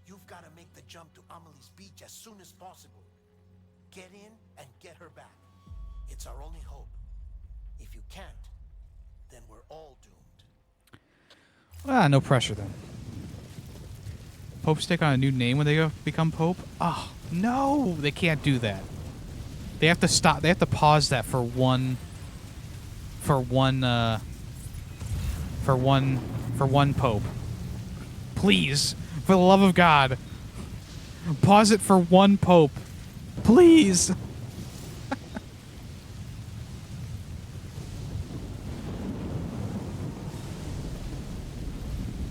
You've got to make the jump to Amelie's Beach as soon as possible. Get in and get her back. It's our only hope. If you can't, then we're all doomed. No pressure then. Popes take on a new name when they become pope? Oh, no, they can't do that. They have to stop. They have to pause that for one pope. Please, For the love of God. Pause it for one pope. Please.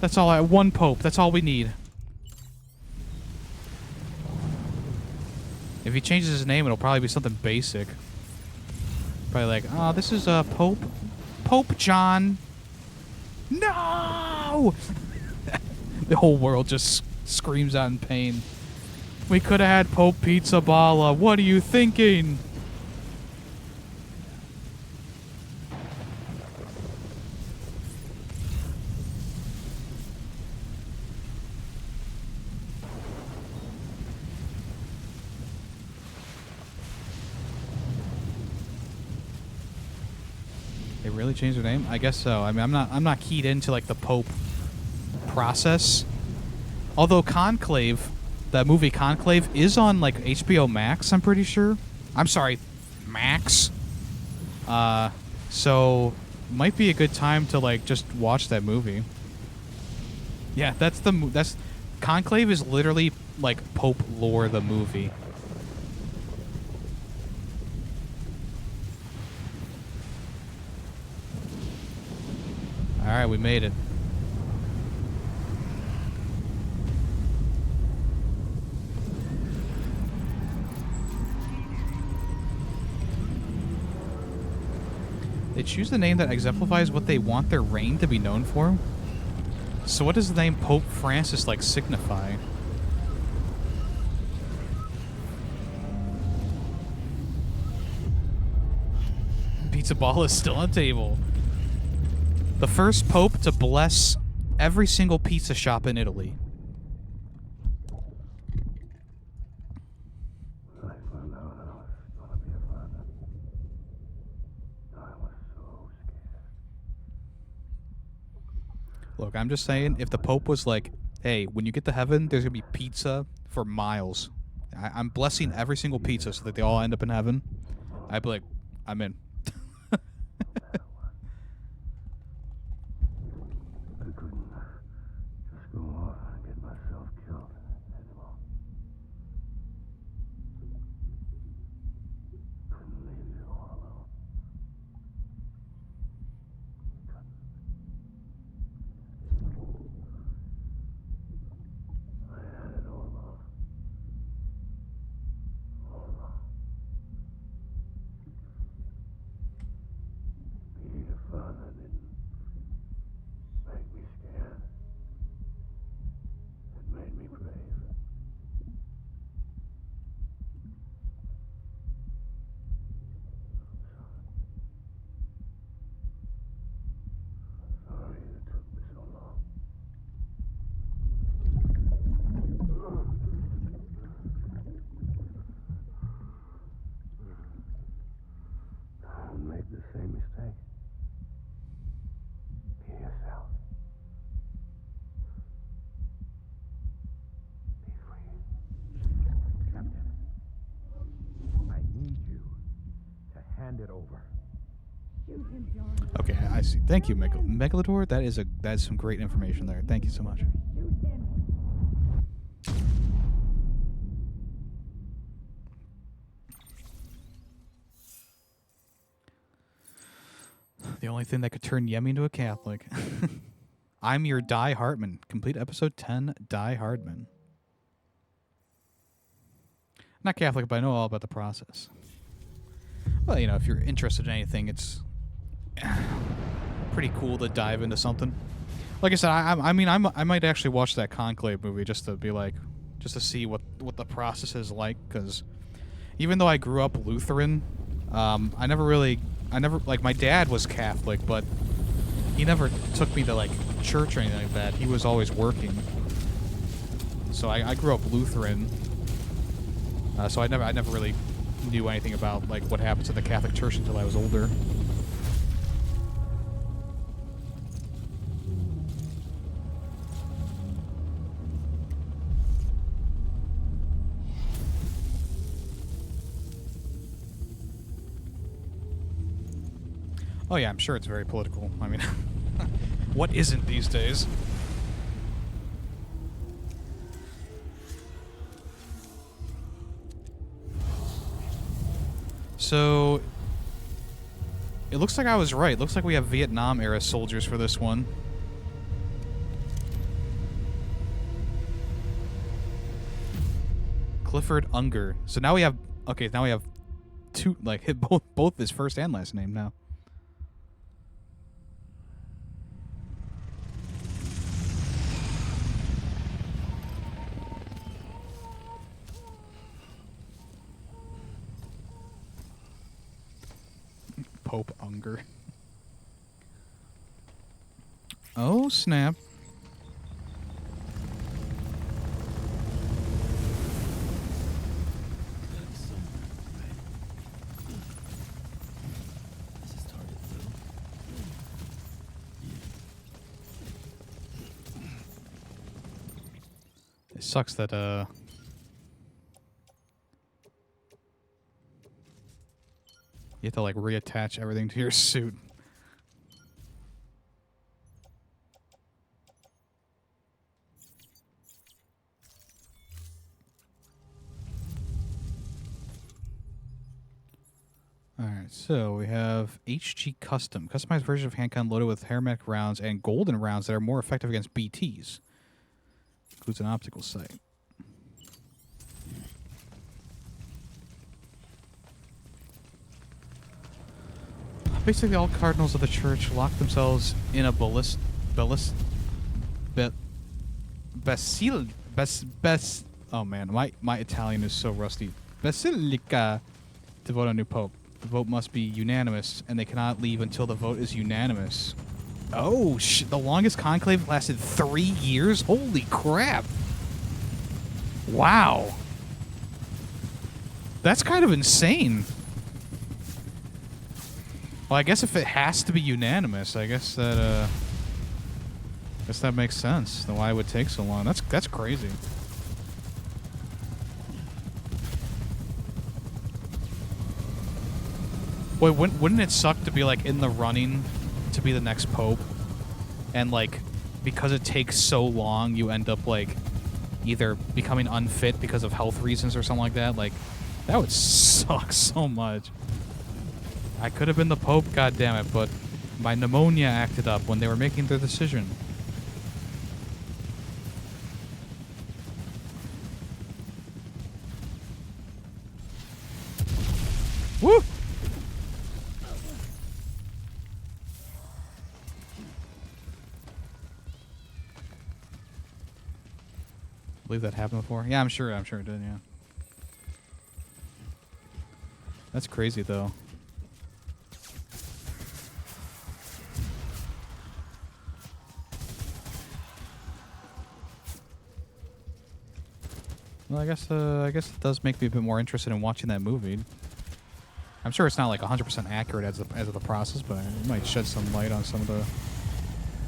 That's all one pope. That's all we need. If he changes his name, it'll probably be something basic. Probably like, oh, this is Pope John. No! The whole world just screams out in pain. We could have had Pope Pizza Balla. What are you thinking? They really changed their name? I guess so. I mean, I'm not keyed into like the Pope process. Although Conclave, that movie Conclave, is on like HBO Max, I'm pretty sure. I'm sorry, Max. So might be a good time to like just watch that movie. Yeah, that's Conclave is literally like Pope lore, the movie. All right, we made it. They choose the name that exemplifies what they want their reign to be known for. So what does the name Pope Francis like signify? Pizza Ball is still on the table. The first pope to bless every single pizza shop in Italy. Look, I'm just saying, if the Pope was like, hey, when you get to heaven, there's going to be pizza for miles. I'm blessing every single pizza so that they all end up in heaven. I'd be like, I'm in. Okay, I see. Thank you, Megalodor. That's some great information there. Thank you so much. The only thing that could turn Yemmy into a Catholic. I'm your Die Hartman. Complete episode 10, Die Hardman. Not Catholic, but I know all about the process. Well, you know, if you're interested in anything, it's pretty cool to dive into something. Like I said, I might actually watch that Conclave movie just to see what the process is like. Because even though I grew up Lutheran, I never like, my dad was Catholic, but he never took me to like church or anything like that. He was always working. So I grew up Lutheran. So I never really knew anything about like what happens in the Catholic Church until I was older. Oh yeah, I'm sure it's very political. I mean, what isn't these days? so it looks like I was right. It looks like we have Vietnam era soldiers for this one. Clifford Unger. So now we have now we have two, like, hit both his first and last name now. Pope Unger. Oh, snap. It sucks that, you have to, like, reattach everything to your suit. Alright, so we have HG Custom. Customized version of handgun loaded with hermetic rounds and golden rounds that are more effective against BTs. Includes an optical sight. Basically, all cardinals of the church lock themselves in a oh man, my Italian is so rusty. Basilica to vote on new pope. The vote must be unanimous, and they cannot leave until the vote is unanimous. Oh, the longest conclave lasted 3 years? Holy crap. Wow. That's kind of insane. Well, I guess if it has to be unanimous, I guess that makes sense. Then why it would take so long? That's crazy. Wait, wouldn't it suck to be, like, in the running to be the next pope, and, like, because it takes so long, you end up, like, either becoming unfit because of health reasons or something like that? Like, that would suck so much. I could have been the pope, goddammit, but my pneumonia acted up when they were making their decision. Woo! I believe that happened before. Yeah, I'm sure it did, yeah. That's crazy, though. Well, I guess it does make me a bit more interested in watching that movie. I'm sure it's not like 100% accurate as of the process, but it might shed some light on some of the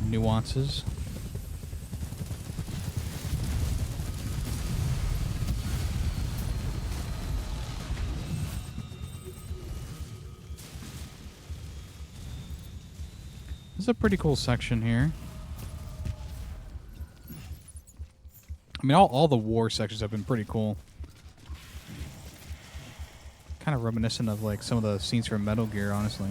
nuances. This is a pretty cool section here. I mean, all the war sections have been pretty cool. Kind of reminiscent of, like, some of the scenes from Metal Gear, honestly.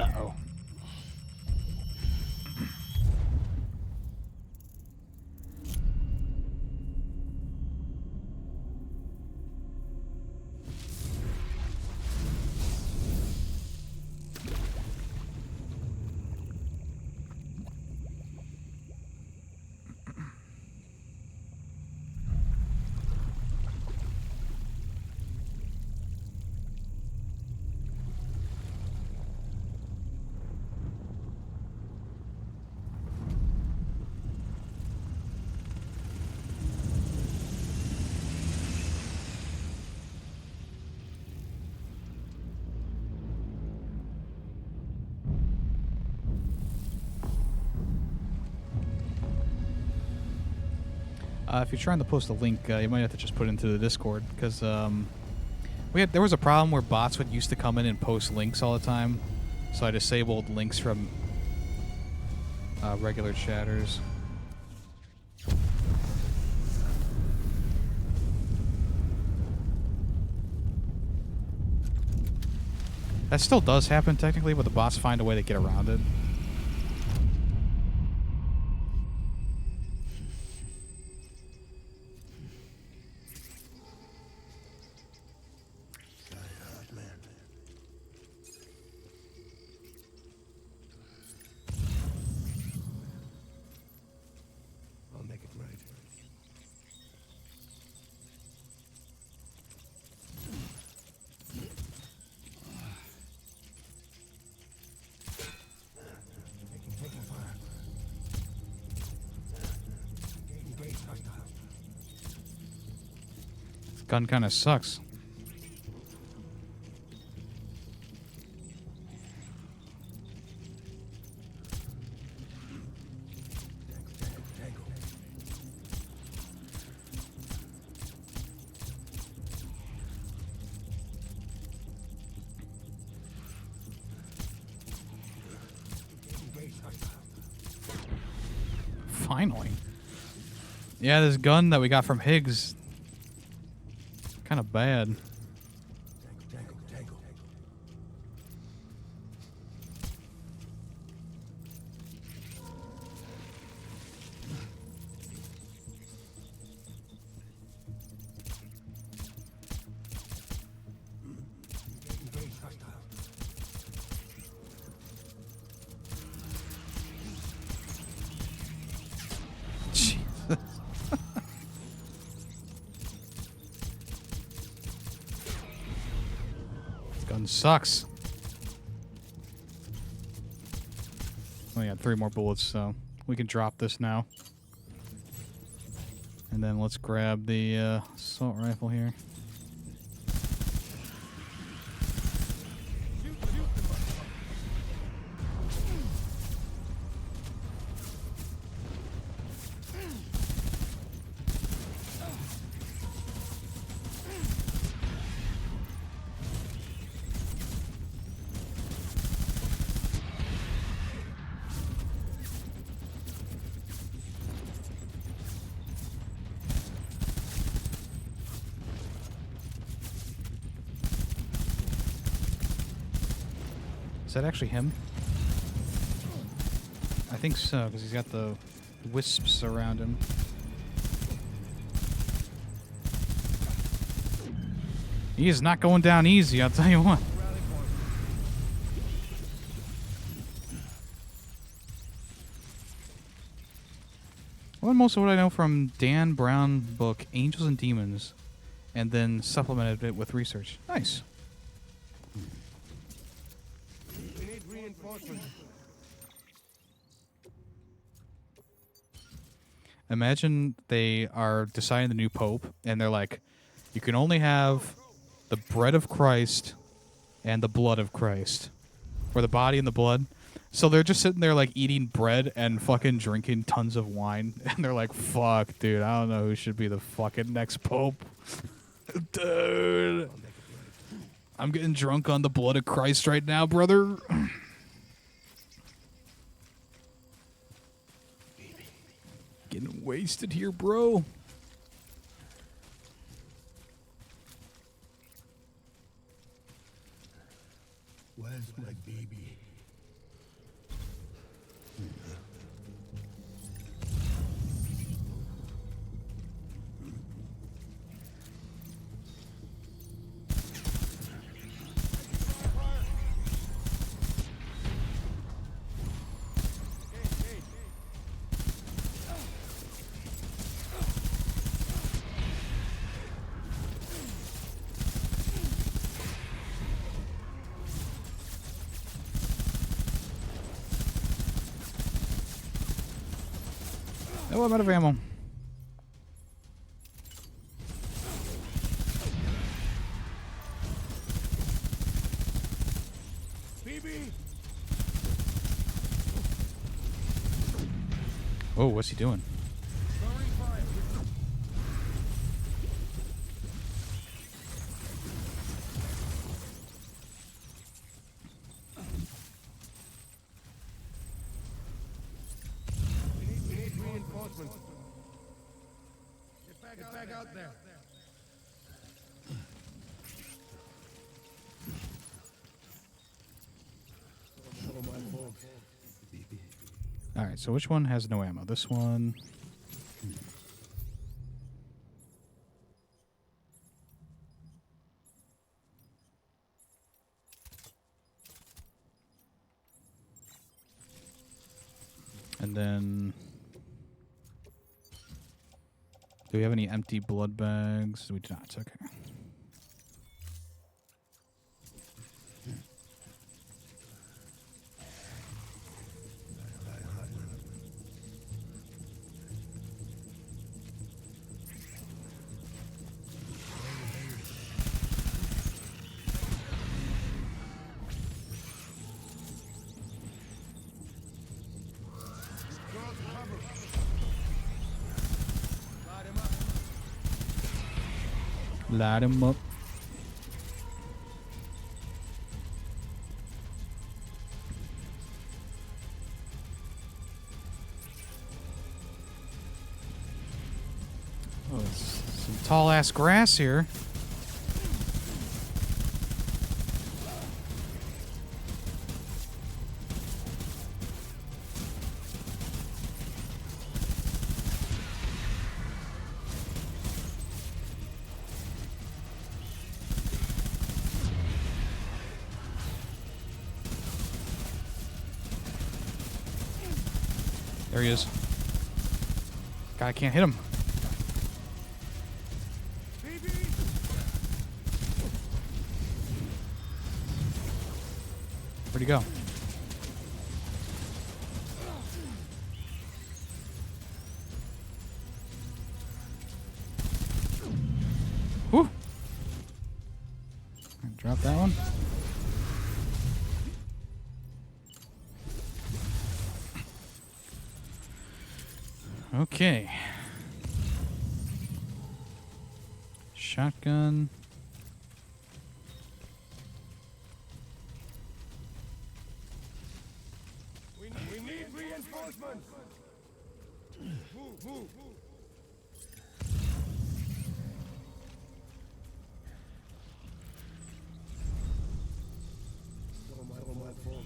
Uh-oh. If you're trying to post a link, you might have to just put it into the Discord, because there was a problem where bots used to come in and post links all the time, So I disabled links from regular chatters. That still does happen technically, but the bots find a way to get around it. I'll make it right. Taking fire. Engage hostile. This gun kind of sucks. Tango. Engage hostile. Finally. Yeah, this gun that we got from Higgs, kind of bad. Tango. Engage hostile. Jesus. This gun sucks. Only got 3 more bullets, so we can drop this now. And then let's grab the assault rifle here. Is that actually him? I think so, because he's got the wisps around him. He is not going down easy, I'll tell you what. Well, most of what I know from Dan Brown book, Angels and Demons, and then supplemented it with research. Nice. We need reinforcements. Imagine they are deciding the new pope, and they're like, you can only have the bread of Christ and the blood of Christ. Or the body and the blood. So they're just sitting there, like, eating bread and fucking drinking tons of wine. And they're like, fuck, dude, I don't know who should be the fucking next pope. Dude. I'm getting drunk on the blood of Christ right now, brother. Getting wasted here, bro. Where's my baby? Oh, I'm out of ammo. Oh, what's he doing? Get back out there. All right, so which one has no ammo? This one. And then, do we have any empty blood bags? We do not. Okay. Light him up. Oh, some tall ass grass here. There he is. Guy can't hit him. Where'd he go? Whew. Drop that one. Okay. Shotgun. We need reinforcements. Move. My fault.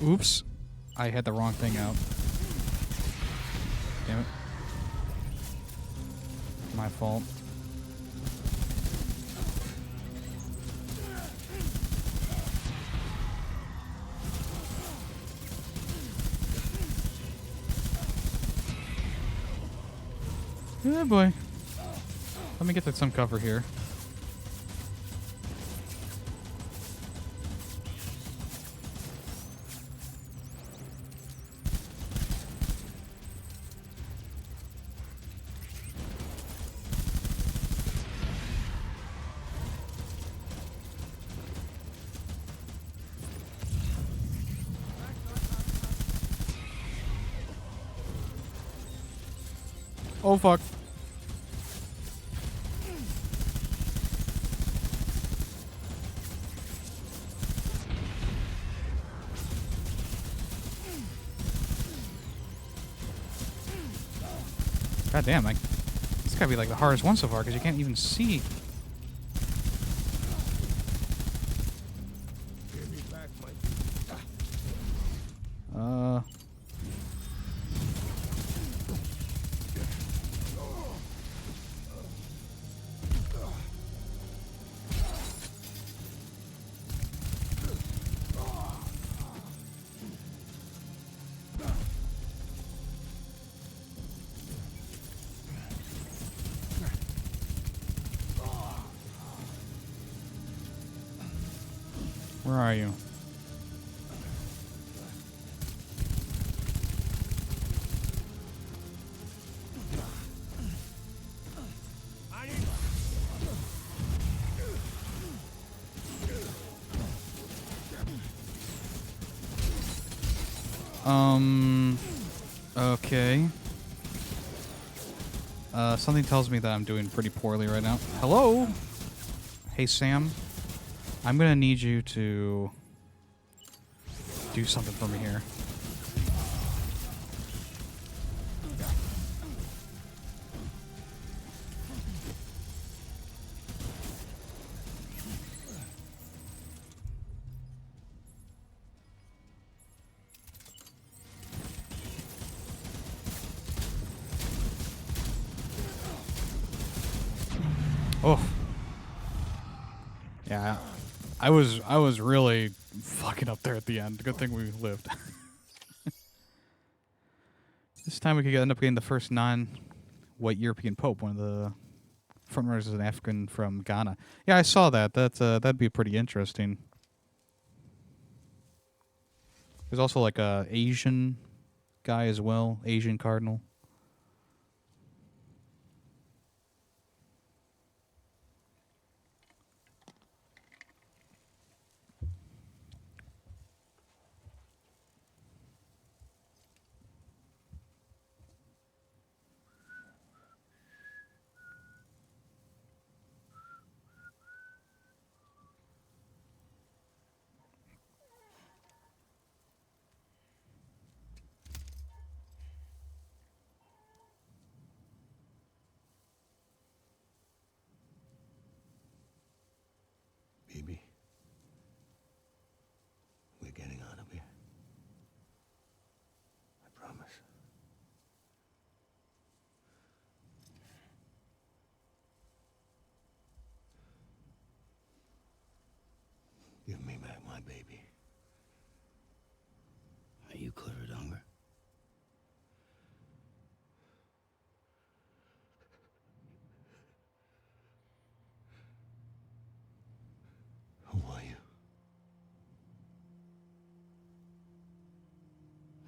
Oops. I had the wrong thing out. Damn it. My fault. Oh boy. Let me get some cover here. Oh fuck. God damn, this gotta be like the hardest one so far because you can't even see. Where are you? Okay. Something tells me that I'm doing pretty poorly right now. Hello? Hey, Sam. I'm gonna need you to do something for me here. Oh. Yeah. I was really fucking up there at the end. Good thing we lived. This time we could end up getting the first non-white European Pope. One of the frontrunners is an African from Ghana. Yeah, I saw that. That'd be pretty interesting. There's also like a Asian guy as well, Asian cardinal. Baby, we're getting out of here. I promise. Give me back my baby. Are you clear of hunger? Who are you?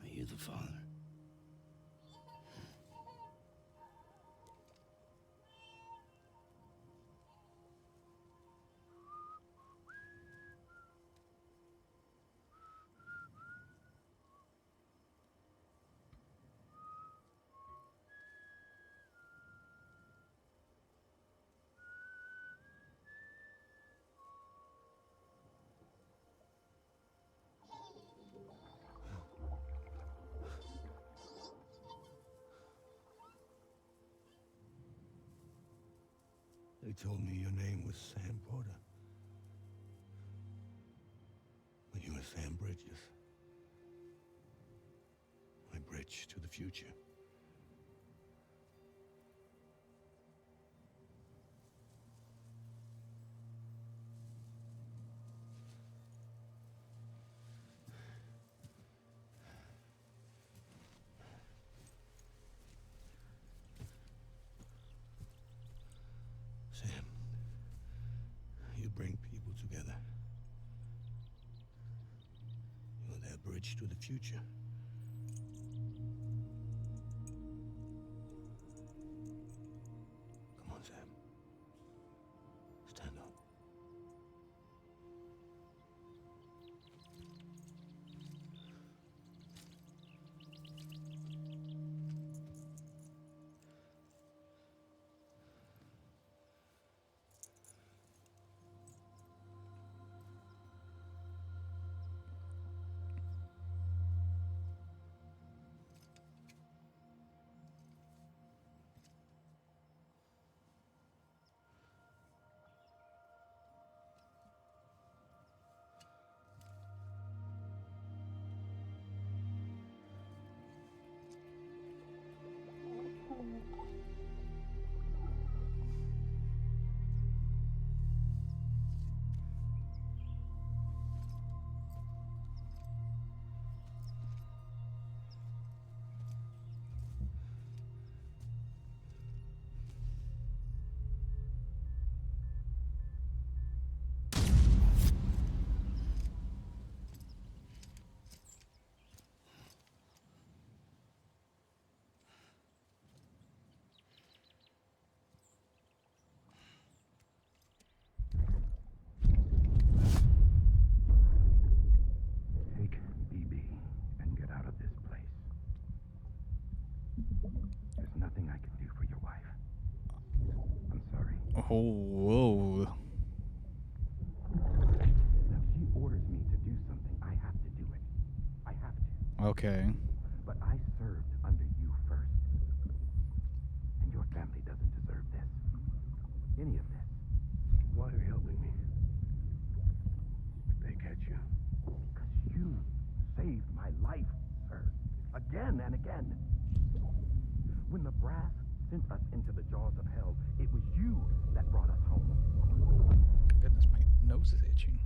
Are you the father? They told me your name was Sam Porter. But you were Sam Bridges. My bridge to the future. Sam, you bring people together. You're their bridge to the future. Come on, Sam. Stand up. whoa. Now, she orders me to do something. I have to do it. I have to. Okay. But I served under you first. And your family doesn't deserve this. Any of this. Why are you helping me? If they catch you. Because you saved my life, sir. Again and again. When the brass sent us into the jaws of hell, it was you that brought us home. Goodness, my nose is itching.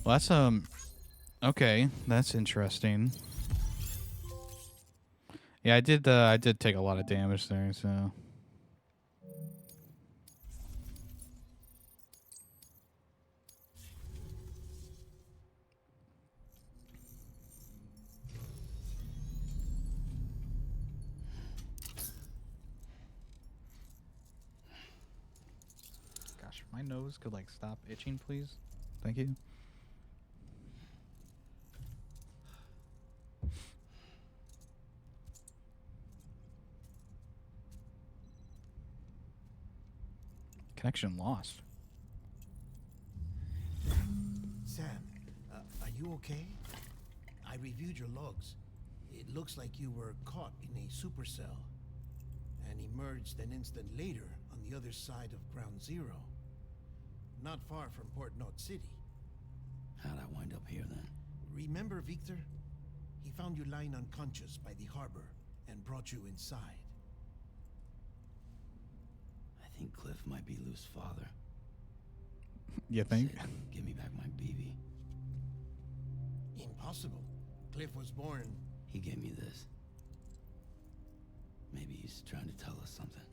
Well, that's okay. That's interesting. Yeah, I did take a lot of damage there, so. Gosh, if my nose could like stop itching, please. Thank you. Connection lost. Sam, are you okay? I reviewed your logs. It looks like you were caught in a supercell and emerged an instant later on the other side of Ground Zero. Not far from Port Knot City. How'd I wind up here then? Remember Victor? He found you lying unconscious by the harbor and brought you inside. I think Cliff might be Lou's father. You think? Said, give me back my BB. Impossible. Cliff was born. He gave me this. Maybe he's trying to tell us something.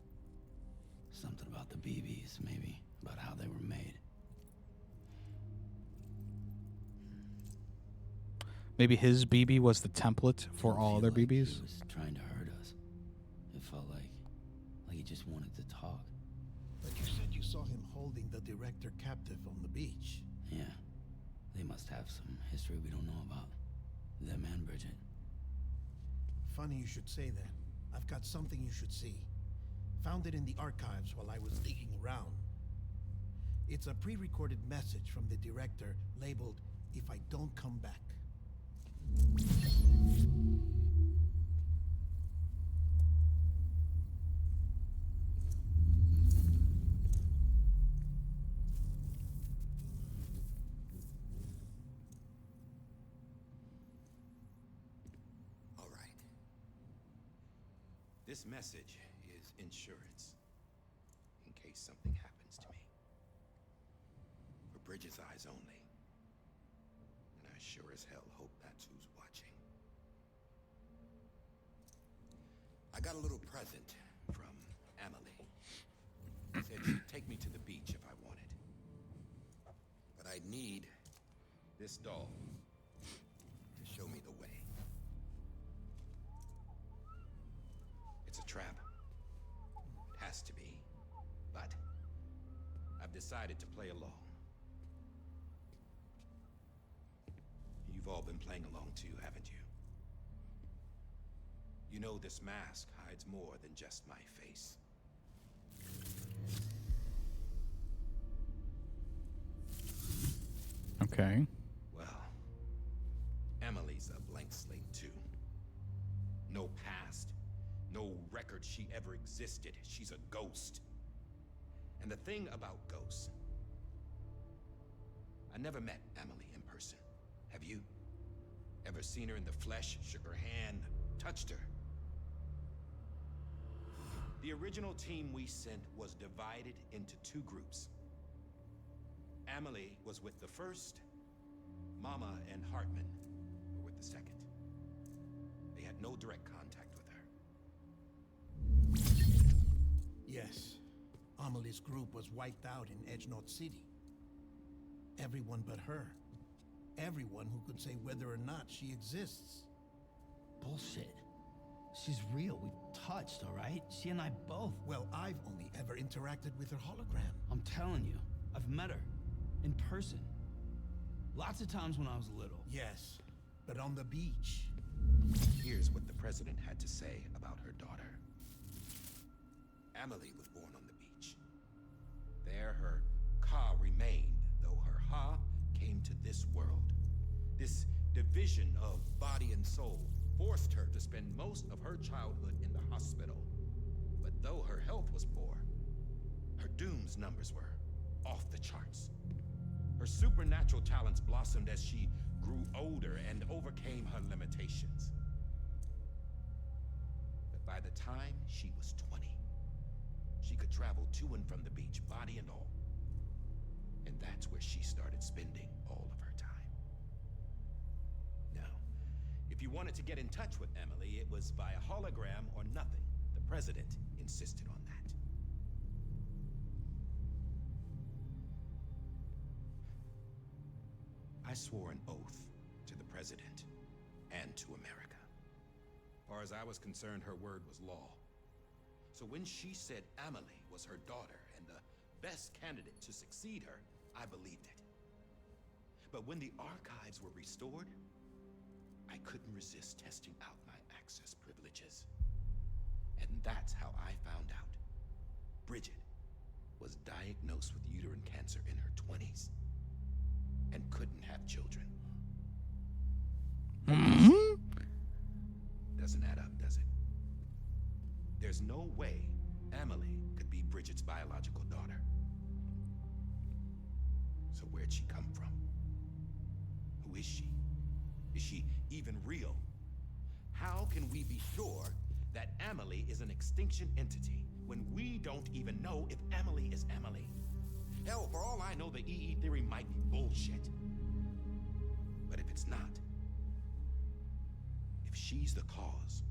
Something about the BBs, maybe. About how they were made. Maybe his BB was the template for all other Like BBs? he was trying to hurt us. It felt like he just wanted to talk. But you said you saw him holding the director captive on the beach. Yeah. They must have some history we don't know about. Them and Bridget. Funny you should say that. I've got something you should see. Found it in the archives while I was digging around. It's a pre-recorded message from the director labeled, "If I don't come back." All right. This message is insurance. In case something happens to me. For Bridget's eyes only. And I sure as hell hope that's who's watching. I got a little present from Emily. Said she'd take me to the beach if I wanted. But I'd need this doll to show me the way. It's a trap. It has to be. But I've decided to play along. You've all been playing along too, haven't you? You know this mask hides more than just my face. Okay. Well, Emily's a blank slate too. No past, no record she ever existed. She's a ghost. And the thing about ghosts, I never met Emily in person. Have you? Ever seen her in the flesh, shook her hand, touched her? The original team we sent was divided into two groups. Emily was with the first, Mama and Hartman were with the second. They had no direct contact with her. Yes. Amelie's group was wiped out in Edge Knot City. Everyone but her. Everyone who could say whether or not she exists. Bullshit. She's real. We've touched, all right? She and I both. Well, I've only ever interacted with her hologram. I'm telling you, I've met her. In person. Lots of times when I was little. Yes, but on the beach. Here's what the president had to say about her daughter. Emily was born on the beach. There her Ka remained, though her Ha came to this world. This division of body and soul forced her to spend most of her childhood in the hospital. But though her health was poor, her Doom's numbers were off the charts. Her supernatural talents blossomed as she grew older and overcame her limitations. But by the time she was 20, she could travel to and from the beach, body and all. And that's where she started spending all of her time. Now, if you wanted to get in touch with Emily, it was via hologram or nothing. The president insisted on that. I swore an oath to the president and to America. As far as I was concerned, her word was law. So when she said Amelie was her daughter and the best candidate to succeed her, I believed it. But when the archives were restored, I couldn't resist testing out my access privileges. And that's how I found out Bridget was diagnosed with uterine cancer in her 20s and couldn't have children. Doesn't add up, does it? There's no way Amelie could be Bridget's biological daughter. So where'd she come from? Who is she? Is she even real? How can we be sure that Amelie is an extinction entity when we don't even know if Amelie is Amelie? Hell, for all I know, the EE theory might be bullshit. But if it's not, if she's the cause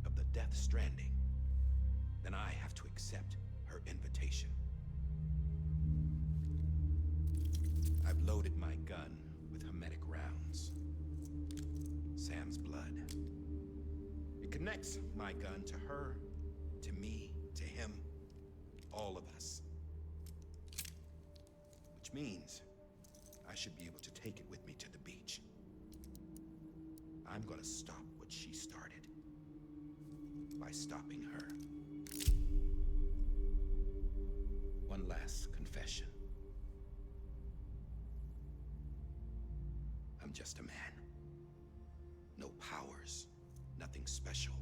of the death stranding, then I have to accept her invitation. I've loaded my gun with hermetic rounds. Sam's blood. It connects my gun to her, to me, to him, all of us. Which means I should be able to take it with me to the beach. I'm gonna stop what she started by stopping her. One last confession. I'm just a man. No powers, nothing special.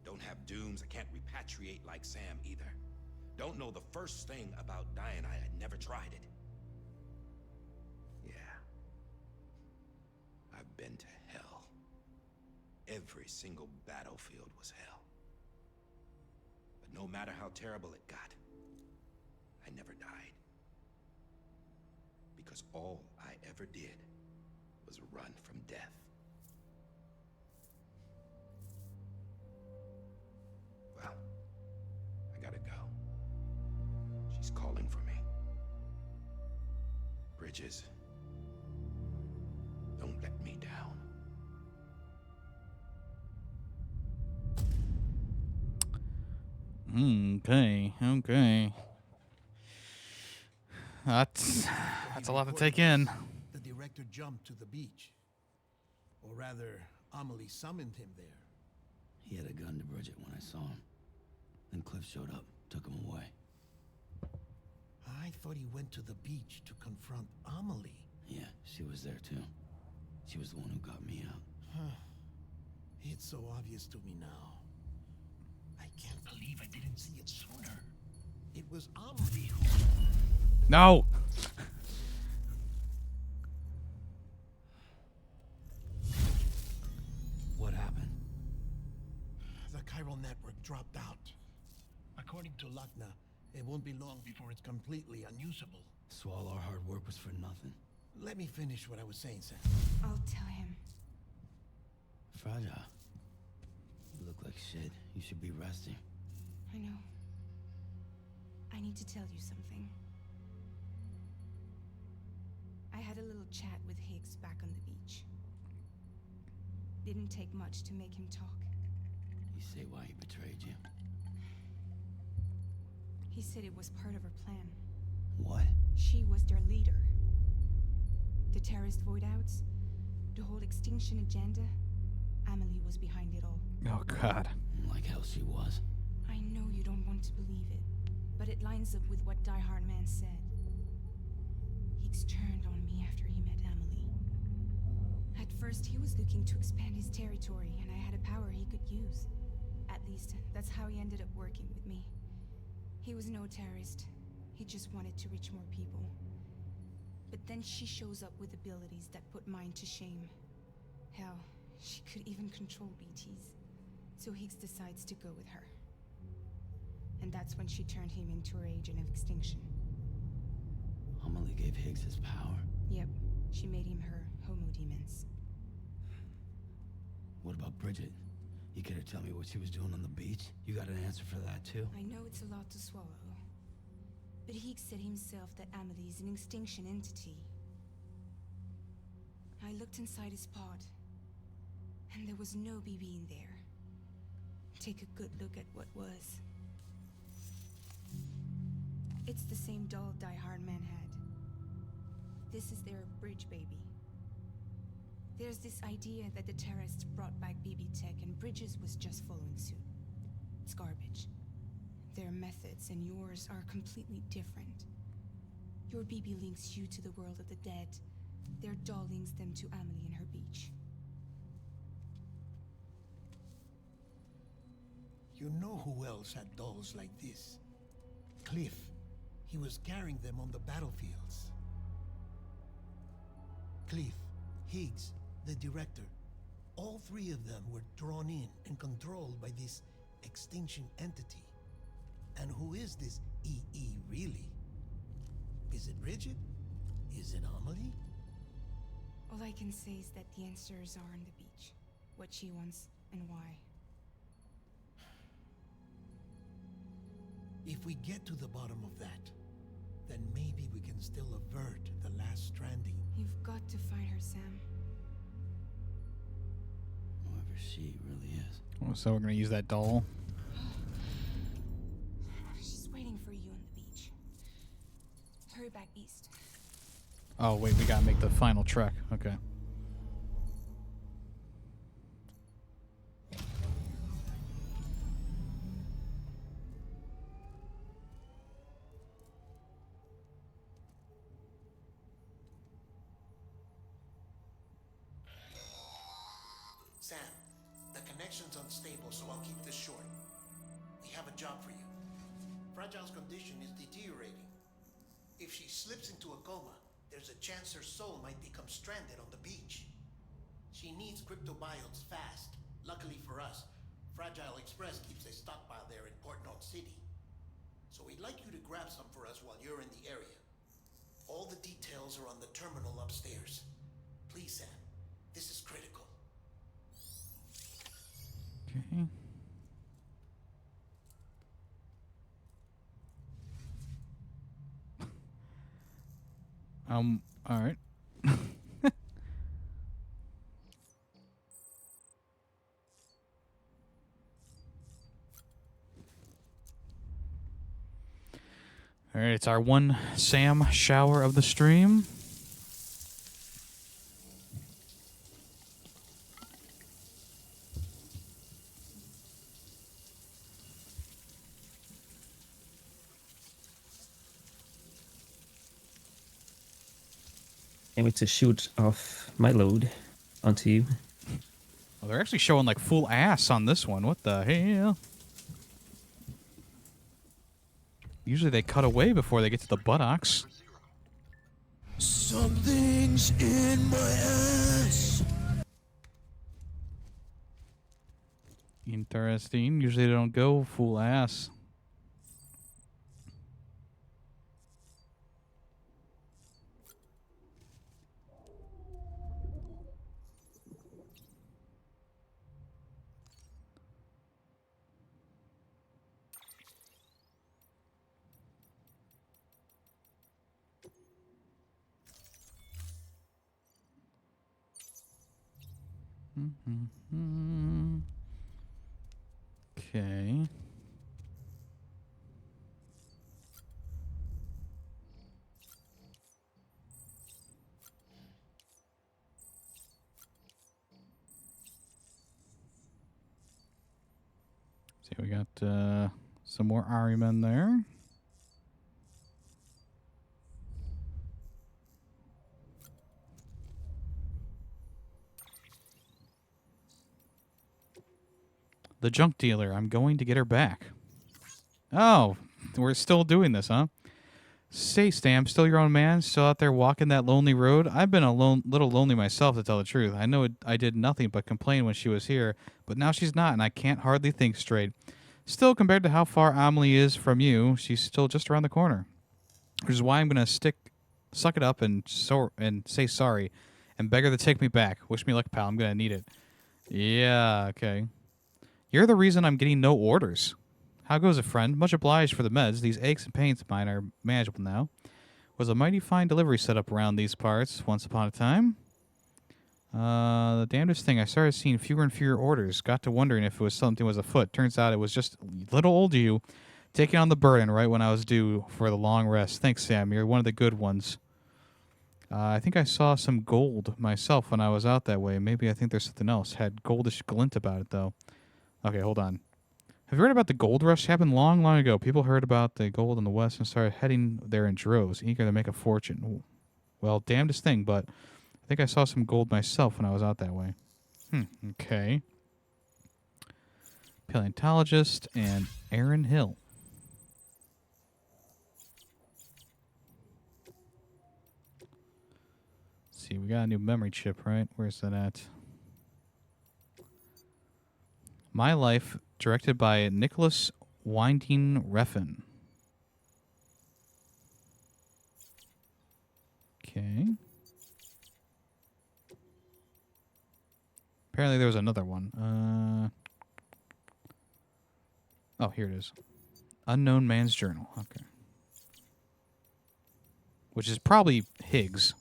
Don't have dooms, I can't repatriate like Sam either. Don't know the first thing about dying, I never tried it. Yeah. I've been to hell. Every single battlefield was hell. But no matter how terrible it got, I never died. Because all I ever did was run from death. Well, I gotta go. She's calling for me. Bridges, don't let me down. Okay. That's a lot to take in. The director jumped to the beach. Or rather, Amelie summoned him there. He had a gun to Bridget when I saw him. Then Cliff showed up, took him away. I thought he went to the beach to confront Amelie. Yeah, she was there too. She was the one who got me out. It's so obvious to me now. I can't believe I didn't see it sooner. It was Amelie who... No! What happened? The chiral network dropped out. According to Lakna, it won't be long before it's completely unusable. So all our hard work was for nothing. Let me finish what I was saying, Sam. I'll tell him. Fragile. You look like shit. You should be resting. I know. I need to tell you something. I had a little chat with Higgs back on the beach. Didn't take much to make him talk. You say why he betrayed you? He said it was part of her plan. What? She was their leader. The terrorist void outs, the whole extinction agenda, Amelie was behind it all. Oh, God. Like hell she was. I know you don't want to believe it. but it lines up with what Die Hard Man said. Higgs turned on me after he met Emily. At first, he was looking to expand his territory, and I had a power he could use. At least, that's how he ended up working with me. He was no terrorist. He just wanted to reach more people. But then she shows up with abilities that put mine to shame. Hell, she could even control BTs. So Higgs decides to go with her. And that's when she turned him into her agent of extinction. Amelie gave Higgs his power. Yep, she made him her homo demons. What about Bridget? You care to tell me what she was doing on the beach? You got an answer for that too? I know it's a lot to swallow. But Higgs said himself that Amelie is an extinction entity. I looked inside his pod, and there was no BB in there. Take a good look at what was. It's the same doll Die Hard Man had. This is their bridge baby. There's this idea that the terrorists brought back BB tech and Bridges was just following suit. It's garbage. Their methods and yours are completely different. Your BB links you to the world of the dead. Their doll links them to Amelie and her beach. You know who else had dolls like this? Cliff. He was carrying them on the battlefields. Cliff, Higgs, the director. All three of them were drawn in and controlled by this extinction entity. And who is this EE really? Is it Bridget? Is it Amelie? All I can say is that the answers are on the beach. What she wants and why. If we get to the bottom of that, then maybe we can still avert the last stranding. You've got to find her, Sam. Whoever she really is. Oh, so we're gonna use that doll. She's waiting for you on the beach. Hurry back east. Oh wait, we gotta make the final trek. Okay. Sam, the connection's unstable, so I'll keep this short. We have a job for you. Fragile's condition is deteriorating. If she slips into a coma, there's a chance her soul might become stranded on the beach. She needs cryptobiotes fast. Luckily for us, Fragile Express keeps a stockpile there in Port North City. So we'd like you to grab some for us while you're in the area. All the details are on the terminal upstairs. Please, Sam, this is critical. Okay. All right. All right, it's our one Sam shower of the stream. Can't wait to shoot off my load onto you. Oh, they're actually showing like full ass on this one. What the hell? Usually they cut away before they get to the buttocks. Something's in my ass. Interesting. Usually they don't go full ass. Okay. See, we got some more Ari men there. The junk dealer. I'm going to get her back. Oh, we're still doing this, huh? Say, Stam, still your own man? Still out there walking that lonely road? I've been a little lonely myself, to tell the truth. I know I did nothing but complain when she was here, but now she's not, and I can't hardly think straight. Still, compared to how far Amelie is from you, she's still just around the corner. Which is why I'm going to suck it up and say sorry and beg her to take me back. Wish me luck, pal. I'm going to need it. Yeah, okay. You're the reason I'm getting no orders. How goes it, friend? Much obliged for the meds. These aches and pains of mine are manageable now. Was a mighty fine delivery set up around these parts once upon a time. The damnedest thing, I started seeing fewer and fewer orders. Got to wondering if it was something was afoot. Turns out it was just little old you taking on the burden right when I was due for the long rest. Thanks, Sam. You're one of the good ones. I think I saw some gold myself when I was out that way. Maybe I think there's something else. Had goldish glint about it, though. Okay, hold on. Have you heard about the gold rush? It happened long, long ago. People heard about the gold in the West and started heading there in droves, eager to make a fortune. Ooh. Well, damnedest thing, but I think I saw some gold myself when I was out that way. Okay. Paleontologist and Aaron Hill. Let's see, we got a new memory chip, right? Where's that at? My Life, directed by Nicholas Winding Refn. Okay. Apparently there was another one. Oh, here it is. Unknown Man's Journal. Okay. Which is probably Higgs.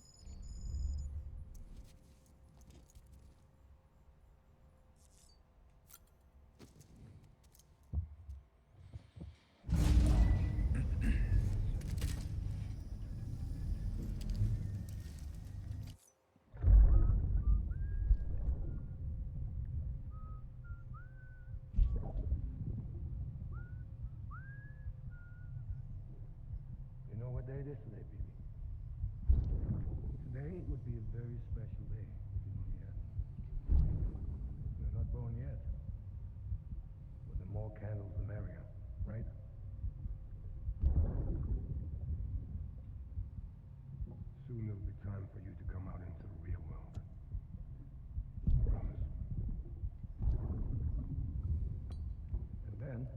You know what day it is today, baby? Today would be a very special day if you know me yet. You're not born yet. But the more candles, the merrier, right? Soon it'll be time for you to come out into the real world. Promise. And then...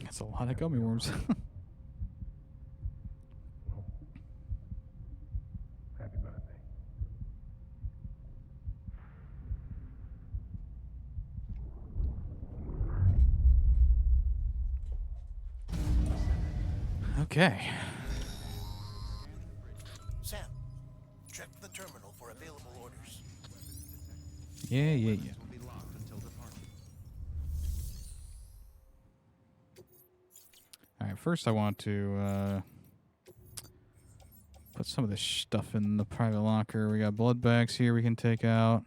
That's a lot of gummy worms. Happy birthday. Okay. Sam, check the terminal for available orders. Yeah. Alright, first I want to put some of this stuff in the private locker. We got blood bags here we can take out.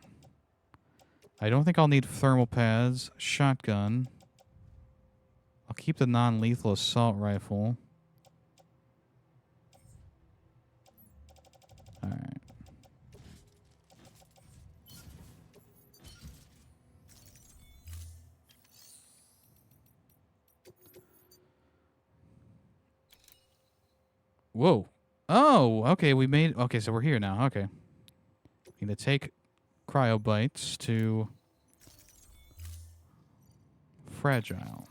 I don't think I'll need thermal pads. Shotgun. I'll keep the non-lethal assault rifle. Alright. Whoa. Oh, okay, we made... Okay, so we're here now. Okay. I'm going to take cryobites to fragile.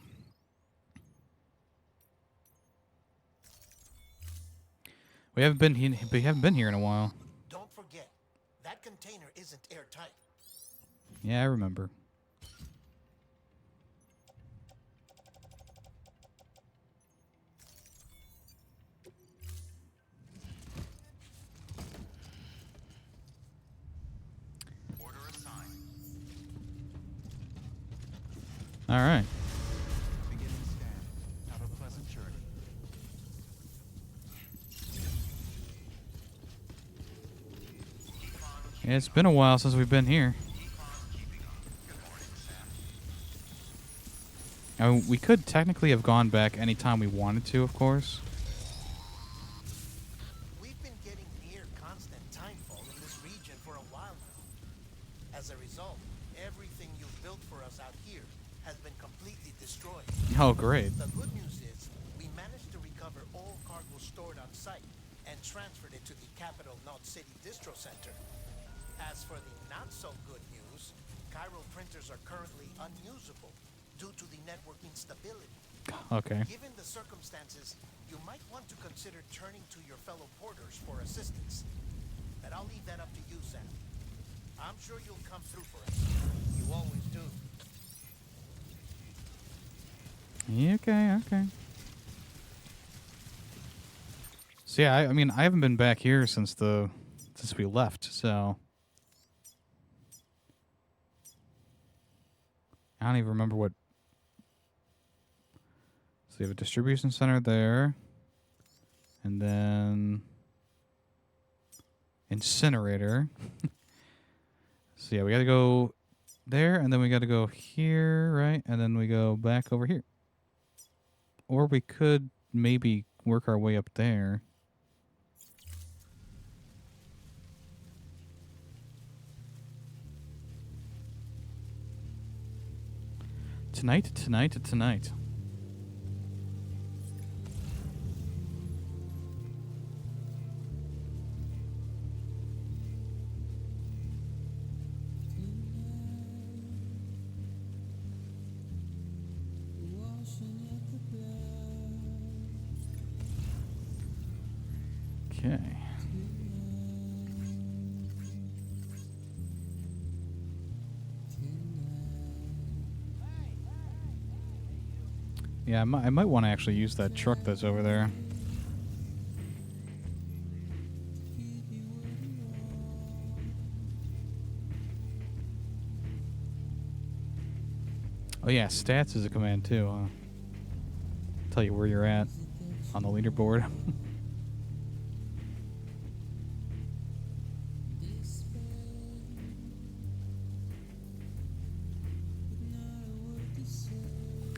We haven't been here in a while. Don't forget, that container isn't airtight. Yeah, I remember. Order assigned. All right. Beginning scan. Have a pleasant journey. Yeah, it's been a while since we've been here. I mean, we could technically have gone back anytime we wanted to, of course. We've been getting near constant timefall in this region for a while now. As a result, everything you've built for us out here destroyed. Oh, great. The good news is we managed to recover all cargo stored on site and transferred it to the capital Knot City Distro Center. As for the not so good news, Chiral printers are currently unusable due to the network instability. Okay. Given the circumstances, you might want to consider turning to your fellow porters for assistance. But I'll leave that up to you, Sam. I'm sure you'll come through for us. You always do. Yeah, okay. So yeah, I mean, I haven't been back here since we left, so I don't even remember what. So you have a distribution center there, and then incinerator. So yeah, we gotta go there, and then we gotta go here, right? And then we go back over here. Or we could maybe work our way up there. Tonight. Okay. Yeah, I might want to actually use that truck that's over there. Oh yeah, stats is a command too. Tell you where you're at on the leaderboard.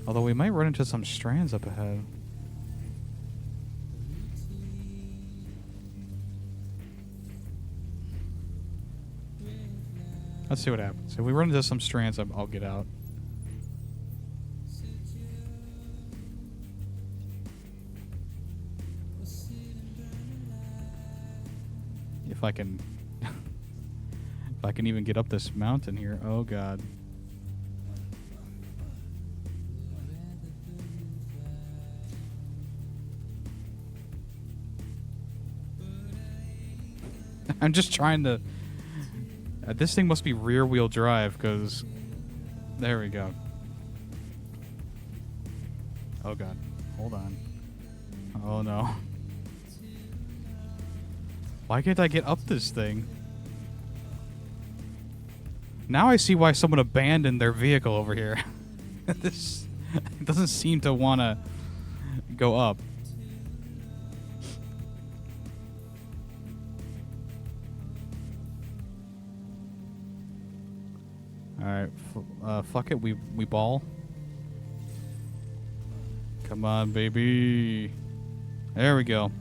Although we might run into some strands up ahead. Let's see what happens. If we run into some strands, I'll get out. If I can... if I can even get up this mountain here. Oh, God. I'm just trying to... this thing must be rear-wheel drive, because... There we go. Oh, God. Hold on. Oh, no. Why can't I get up this thing? Now I see why someone abandoned their vehicle over here. This doesn't seem to want to go up. Alright, fuck it, we ball. Come on, baby. There we go.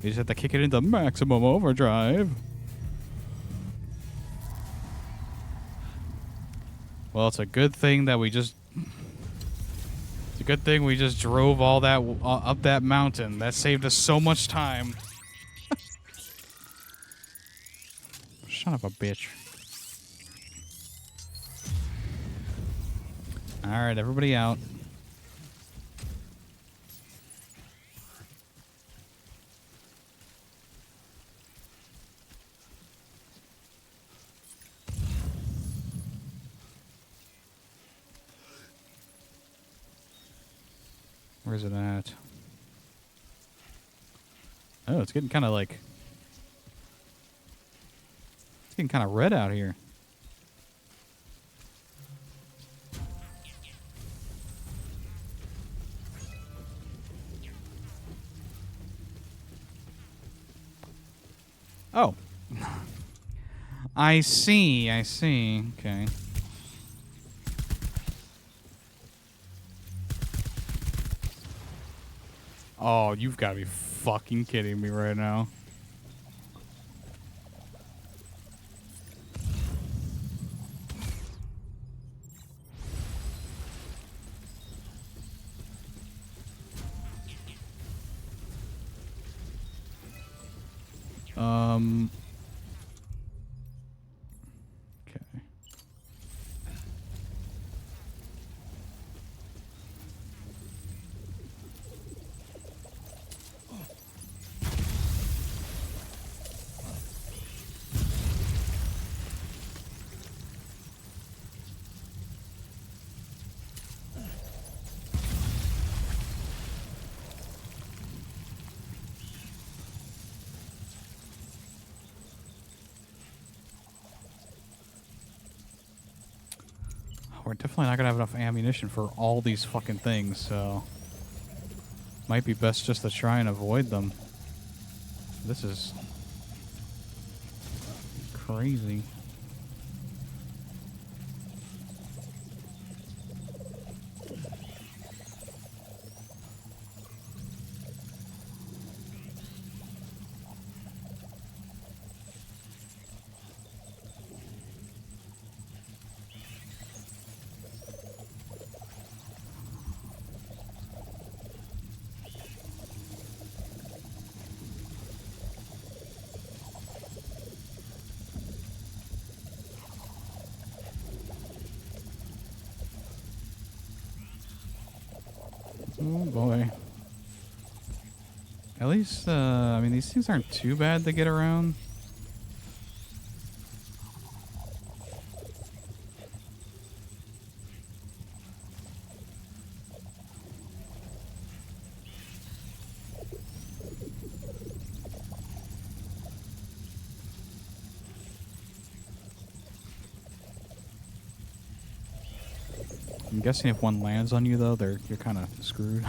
You just have to kick it into maximum overdrive. Well, it's a good thing that we just... It's a good thing we just drove all that up that mountain. That saved us so much time. Son of a bitch. Alright, everybody out. Where's it at? Oh, it's getting kind of like... It's getting kind of red out here. Oh. I see. Okay. Oh, you've got to be fucking kidding me right now. Okay. We're definitely not gonna have enough ammunition for all these fucking things, so might be best just to try and avoid them. This is crazy. Oh boy. At least, I mean, these things aren't too bad to get around. I'm guessing if one lands on you, though, you're kind of screwed.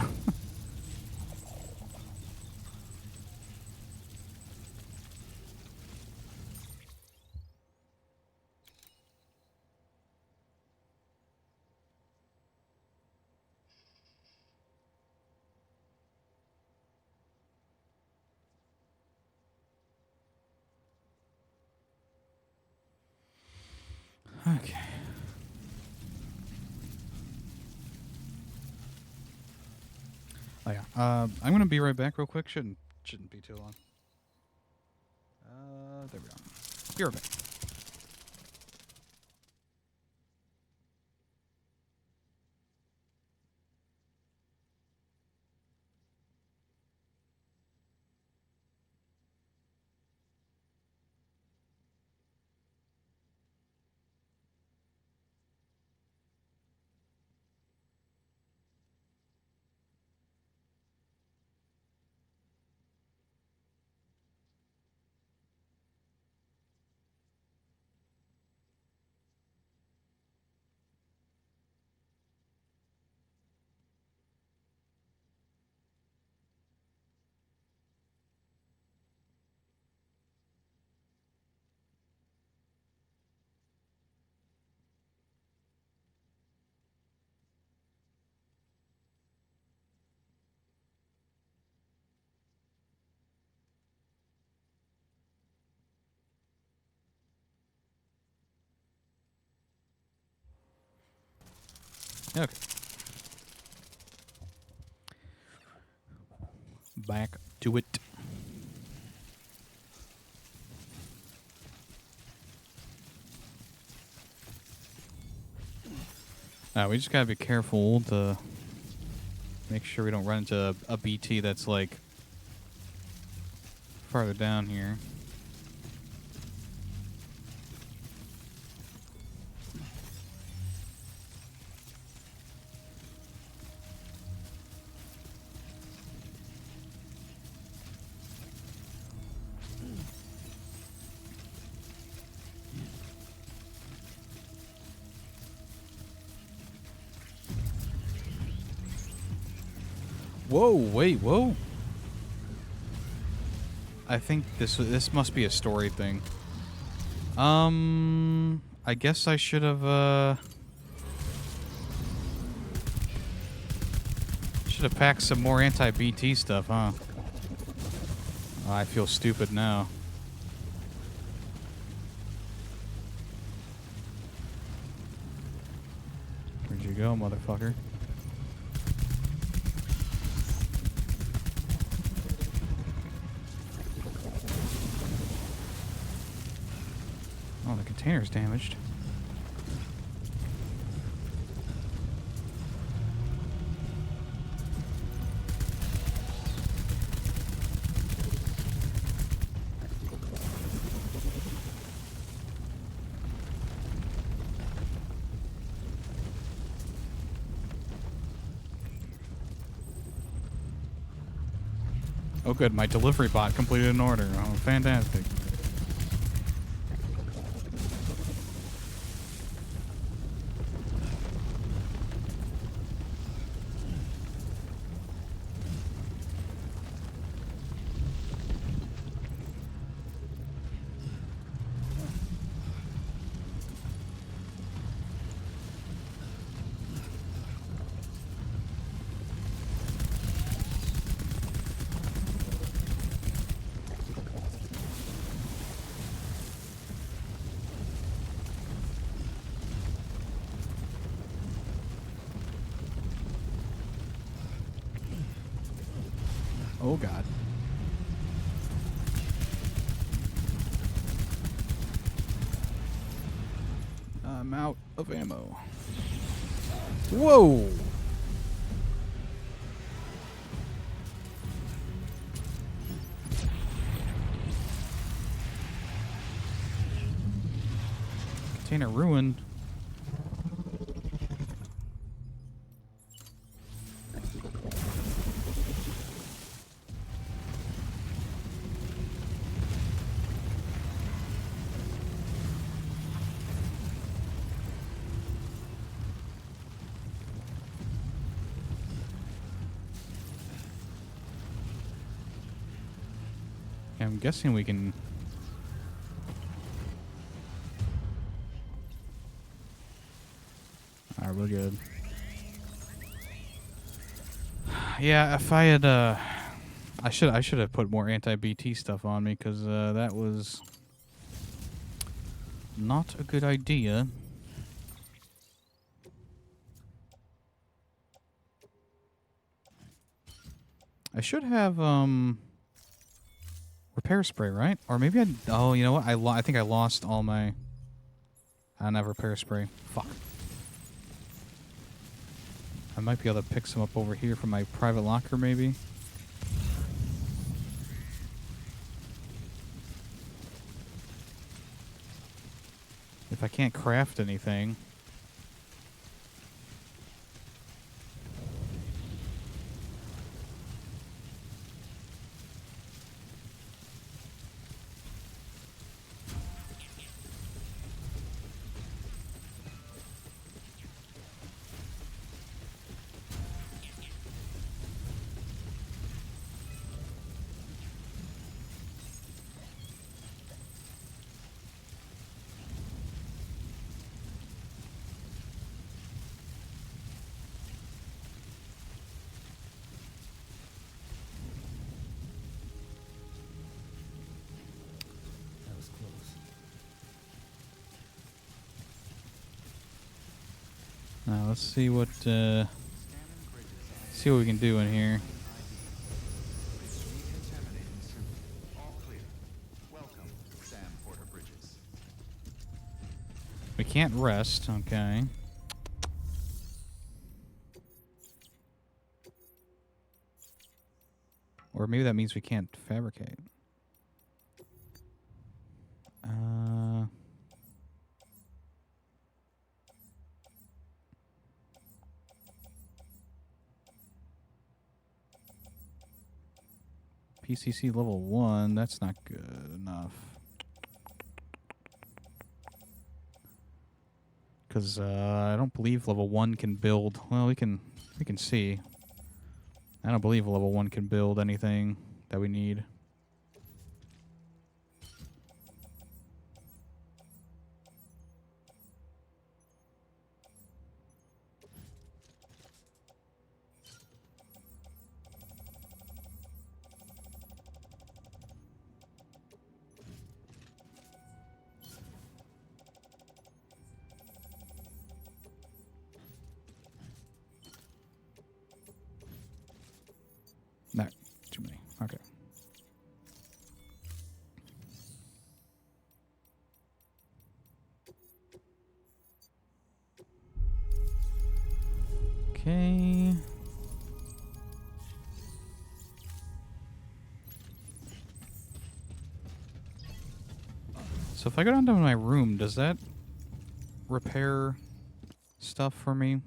Okay. Oh yeah. I'm gonna be right back real quick. Shouldn't be too long. There we go. Be right back. Okay. Back to it. We just gotta be careful to make sure we don't run into a BT that's like farther down here. Whoa, wait, whoa. I think this must be a story thing. I guess I should have packed some more anti-BT stuff, huh? Oh, I feel stupid now. Where'd you go, motherfucker? Oh, the container's damaged. Oh good, my delivery bot completed an order. Oh, fantastic. Oh god. I'm out of ammo. Whoa! Container ruined. I'm guessing we can... Alright, we're good. Yeah, if I had, I should have put more anti-BT stuff on me, because, that was... not a good idea. I should have, repair spray, right? Or maybe I... Oh, you know what? I think I lost all my... I don't have repair spray. Fuck. I might be able to pick some up over here from my private locker, maybe. If I can't craft anything... Now let's see what we can do in here. We can't rest, okay. Or maybe that means we can't fabricate. PCC level 1, that's not good enough. Because I don't believe level 1 can build. Well, we can see. I don't believe level 1 can build anything that we need. No, too many. Okay. Okay. So if I go down to my room, does that repair stuff for me?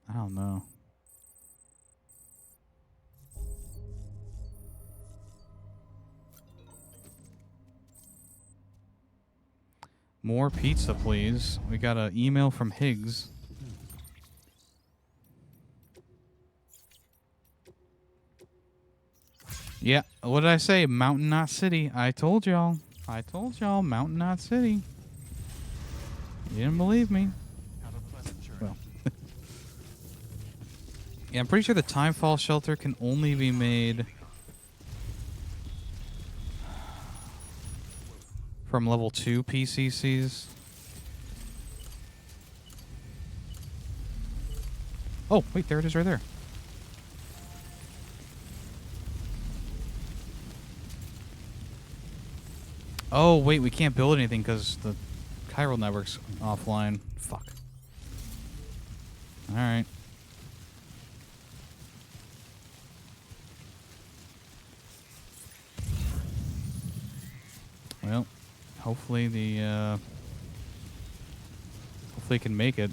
I don't know. More pizza, please. We got an email from Higgs. Yeah, what did I say? Mountain, not city. I told y'all. I told y'all, mountain, not city. You didn't believe me. Well. Yeah, I'm pretty sure the Timefall shelter can only be made from level 2 PCCs. Oh, wait, there it is right there. Oh, wait, we can't build anything because the chiral network's offline. Fuck. Alright. Well, hopefully the, hopefully it can make it.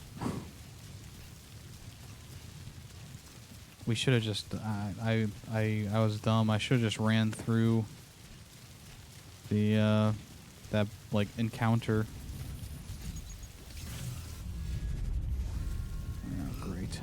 We should have just, I was dumb. I should have just ran through the, that, like, encounter. Oh, great.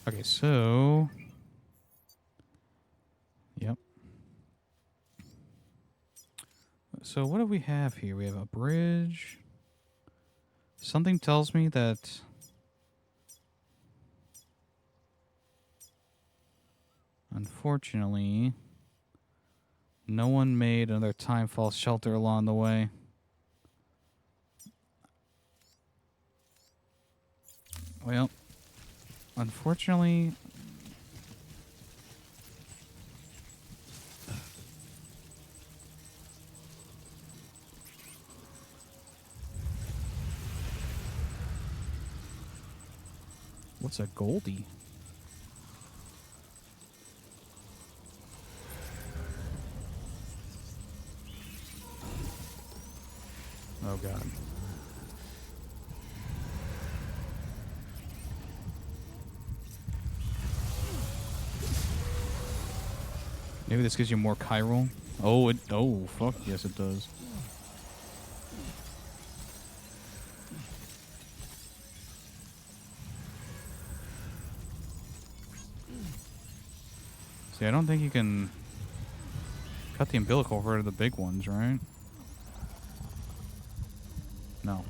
Okay, so... Yep. So what do we have here? We have a bridge. Something tells me that... Unfortunately, no one made another Timefall shelter along the way. Well, unfortunately... What's a Goldie? Oh, God. Maybe this gives you more chiral. Oh, oh, fuck. Yes, it does. See, I don't think you can cut the umbilical cord of the big ones, right? No.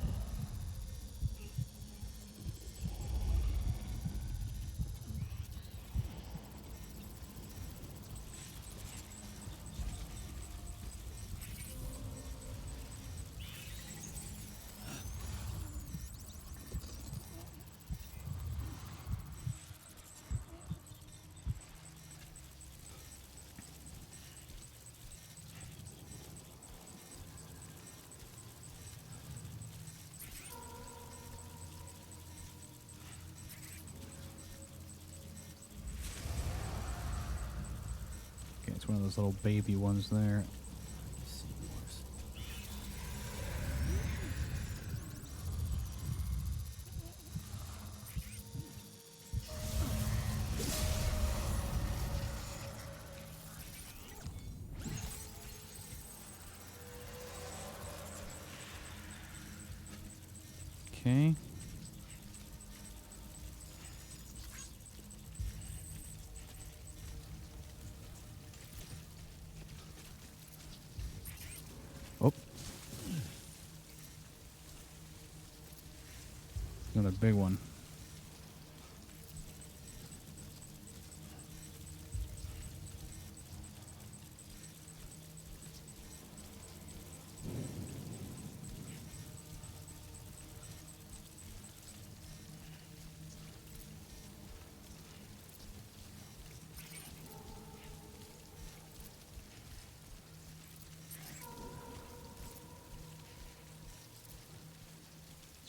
Okay, it's one of those little baby ones there. Okay. Oh. Another big one.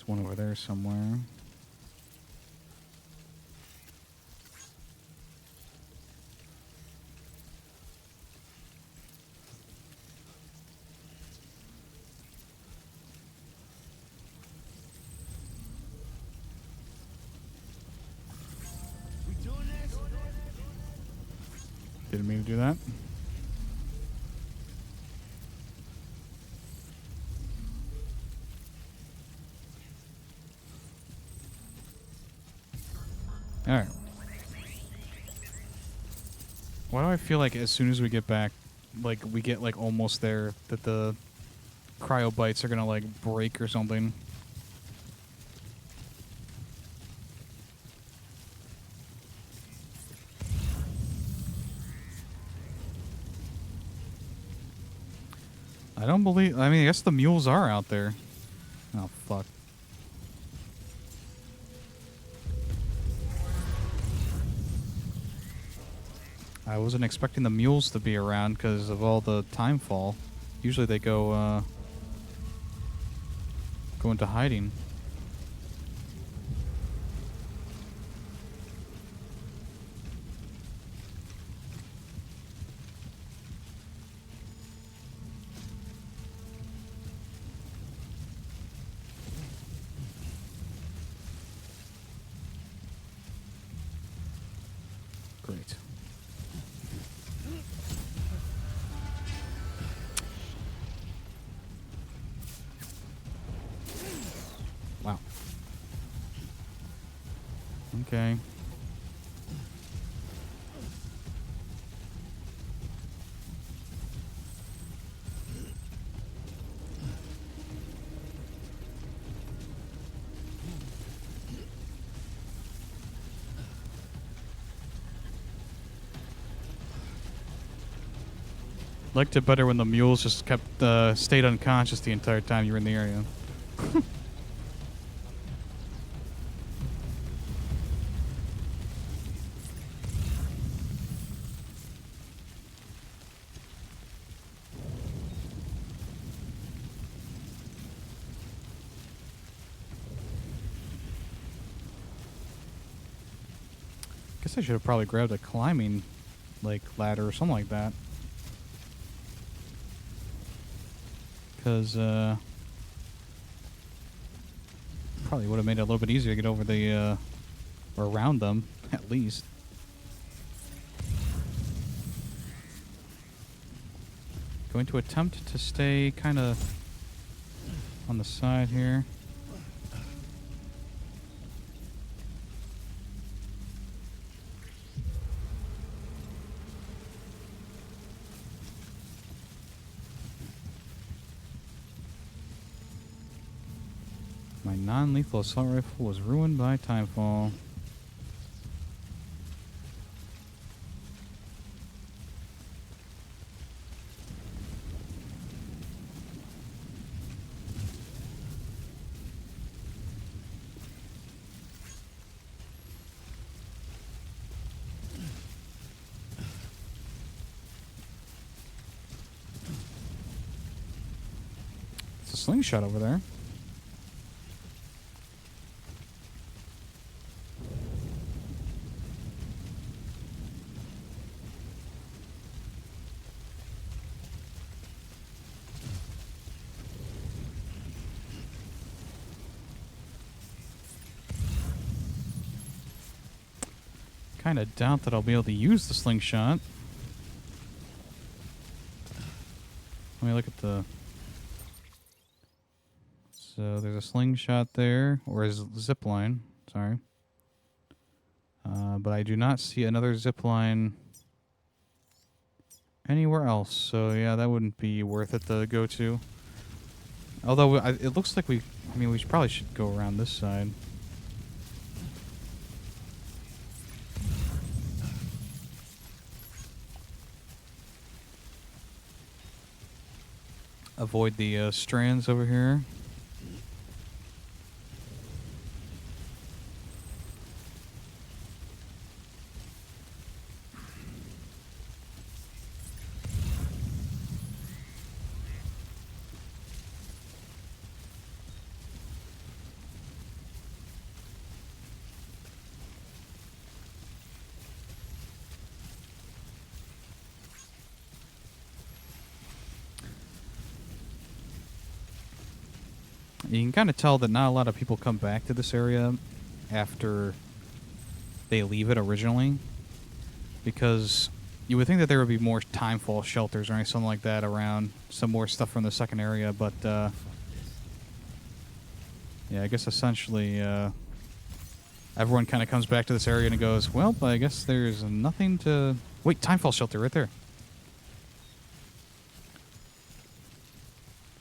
There's one over there somewhere. Didn't mean to do that. Alright. Why do I feel like as soon as we get back, like, we get, like, almost there, that the cryo bites are gonna, like, break or something? I don't believe... I mean, I guess the mules are out there. Oh, fuck. I wasn't expecting the mules to be around because of all the time fall. Usually they go into hiding. Great. Wow. Okay. Liked it better when the mules just kept stayed unconscious the entire time you were in the area. Guess I should have probably grabbed a climbing, like, ladder or something like that. Because, probably would have made it a little bit easier to get over the, or around them, at least. Going to attempt to stay kind of on the side here. My non-lethal assault rifle was ruined by timefall. It's a slingshot over there. Kind of doubt that I'll be able to use the slingshot. Let me look at the... So there's a slingshot there, or a zip line, sorry. But I do not see another zip line anywhere else. So yeah, that wouldn't be worth it to go to. Although it looks like we probably should go around this side. Avoid the strands over here. You can kind of tell that not a lot of people come back to this area after they leave it originally, because you would think that there would be more timefall shelters or something like that around, some more stuff from the second area, but yeah, I guess essentially everyone kind of comes back to this area and goes, well, I guess there's nothing to... Wait, timefall shelter right there.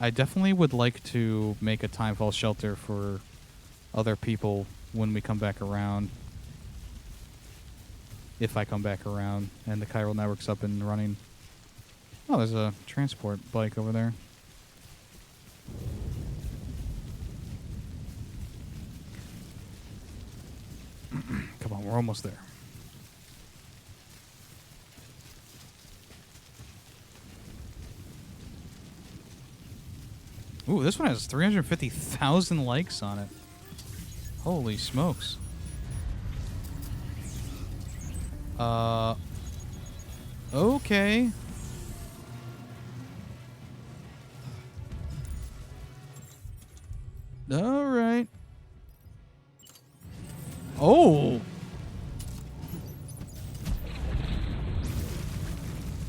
I definitely would like to make a timefall shelter for other people when we come back around. If I come back around and the chiral network's up and running. Oh, there's a transport bike over there. Come on, we're almost there. Ooh, this one has 350,000 likes on it. Holy smokes. Okay. All right. Oh.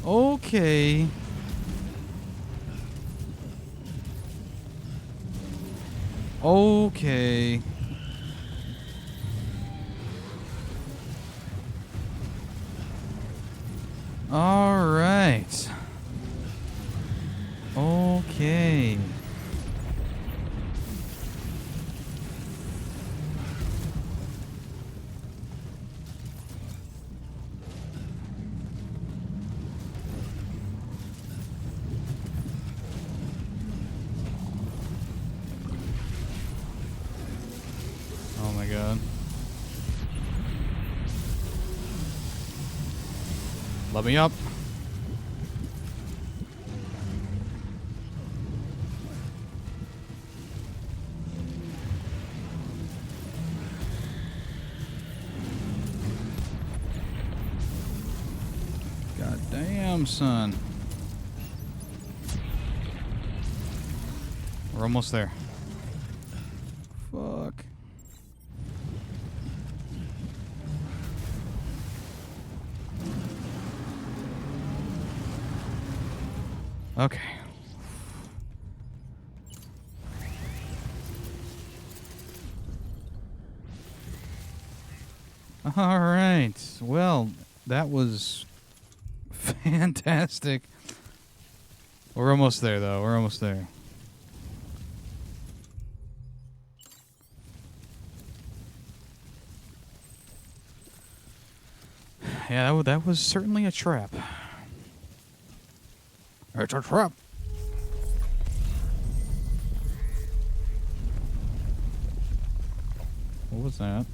Okay. Okay. All right. Okay. Oh my God. Let me up. God damn, son. We're almost there. Fuck. Okay. All right. Well, that was fantastic. We're almost there, though. We're almost there. Yeah, that was certainly a trap. It's a trap. What was that?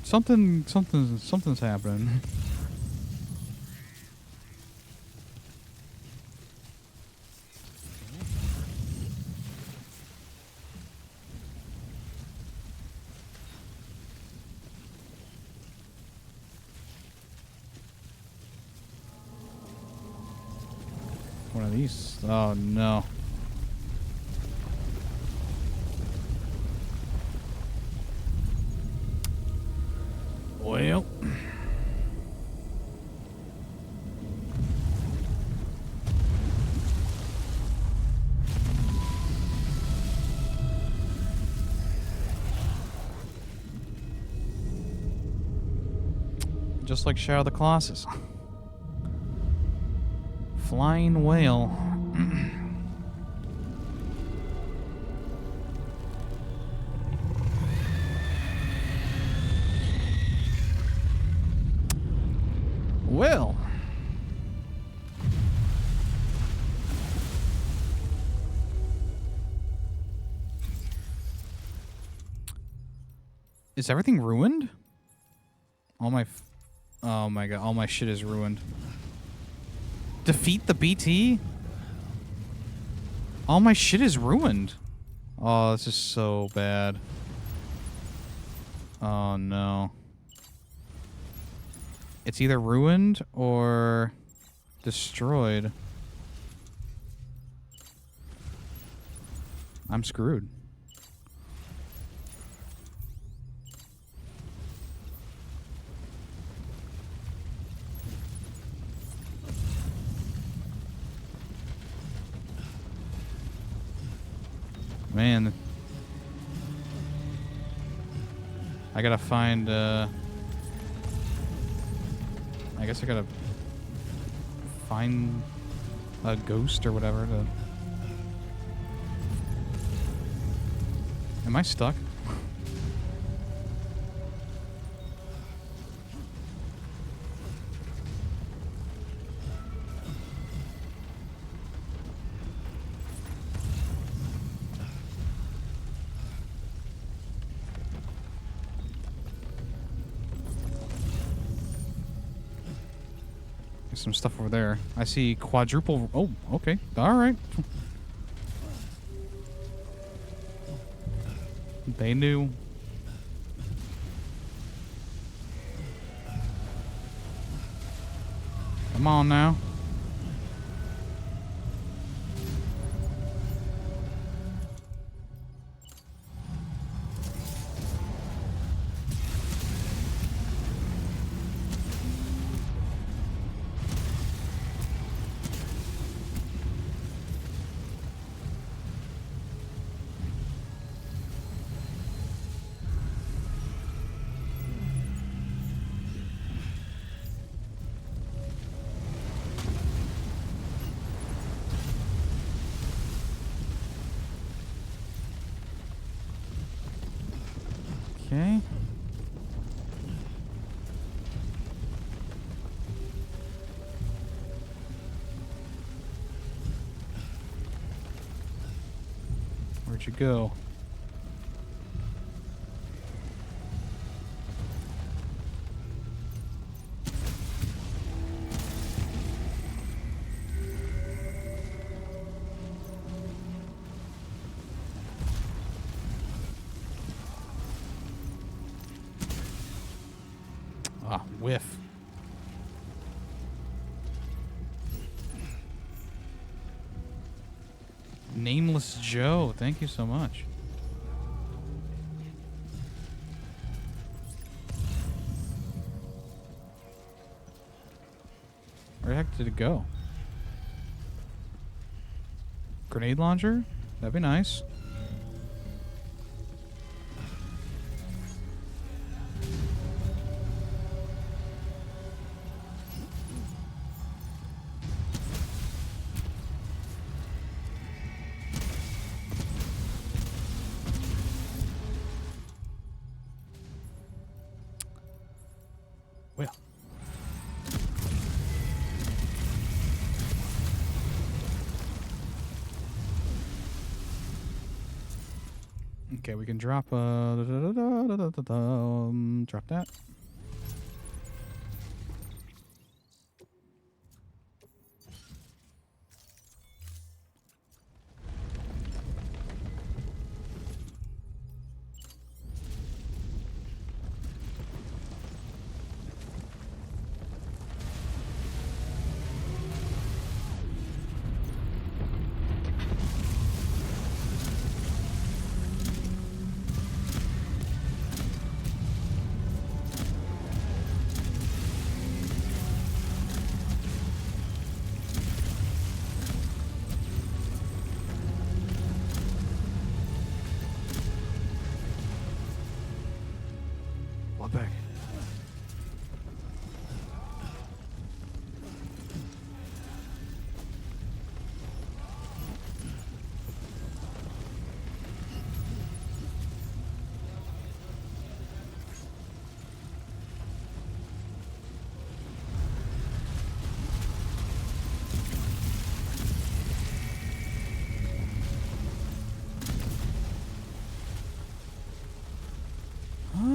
Something's happening. One of these. Oh no. Well. Just like Shadow of the Colossus. Flying whale. Is everything ruined? All my... oh my god, all my shit is ruined. Defeat the BT? All my shit is ruined. Oh, this is so bad. Oh no. It's either ruined or destroyed. I'm screwed. Man. I gotta find, I guess I gotta find a ghost or whatever to... Am I stuck? There's some stuff over there. I see quadruple... Oh, okay. All right. They knew. Come on now. Okay. Where'd you go? Ah, whiff. Nameless Joe, thank you so much. Where the heck did it go? Grenade launcher? That'd be nice. Well. Okay, we can drop drop that.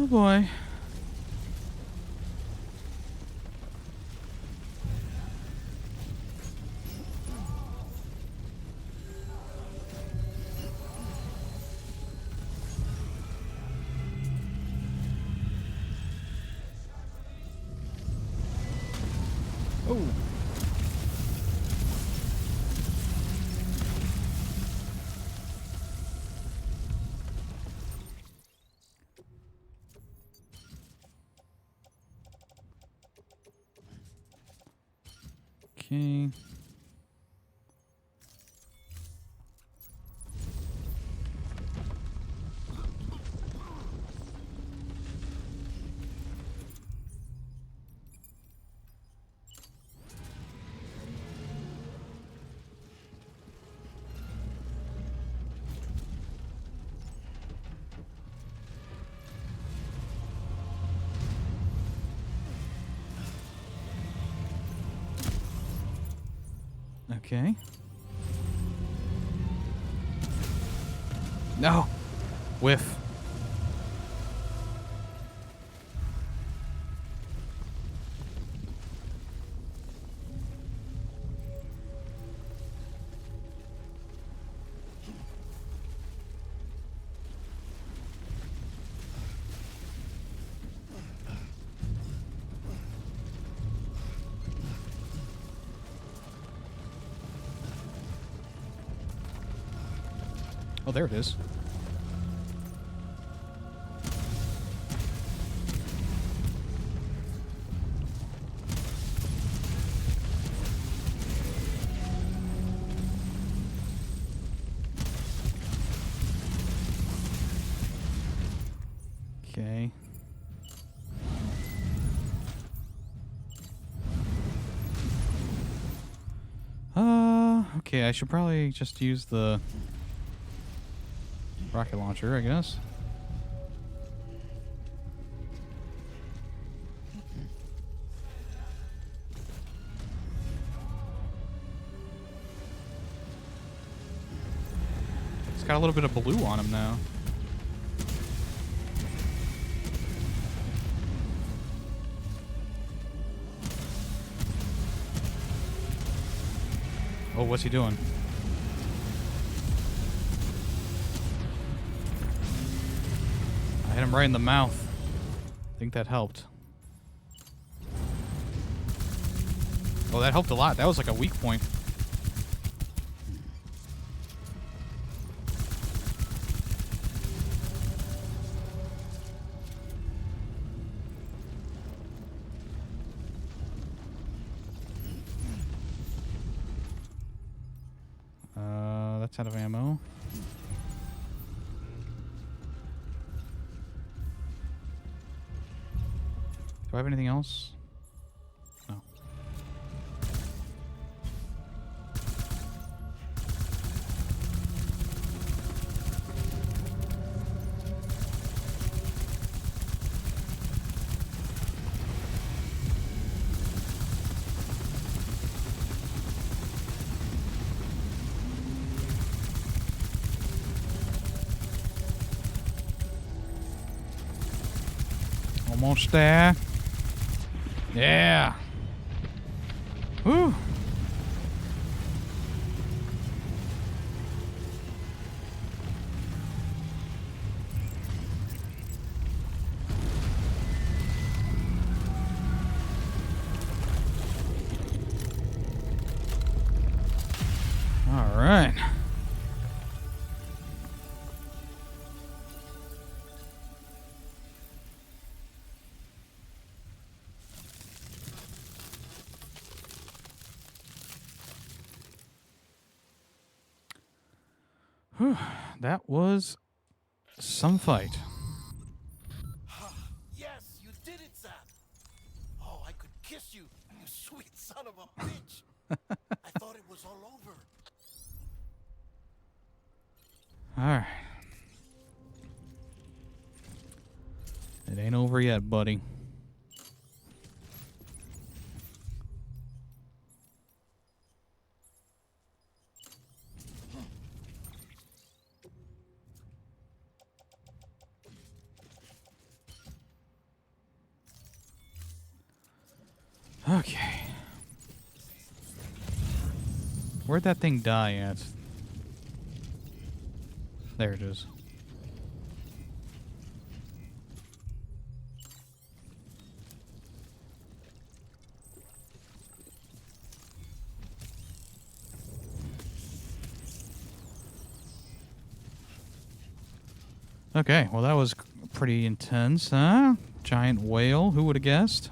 Oh boy. Oh. Okay. Okay. No. Whiff. Oh, there it is. Okay. Okay, I should probably just use the rocket launcher, I guess. It's got a little bit of blue on him now. Oh, what's he doing? I hit him right in the mouth. I think that helped. Oh, that helped a lot. That was like a weak point. That's out of ammo. Do I have anything else? No. Almost there. Yeah. Whew. All right. Whew, that was some fight. Yes, you did it, Sam. Oh, I could kiss you, you sweet son of a bitch. I thought it was all over. All right. It ain't over yet, buddy. Okay. Where'd that thing die at? There it is. Okay, well that was pretty intense, huh? Giant whale, who would have guessed?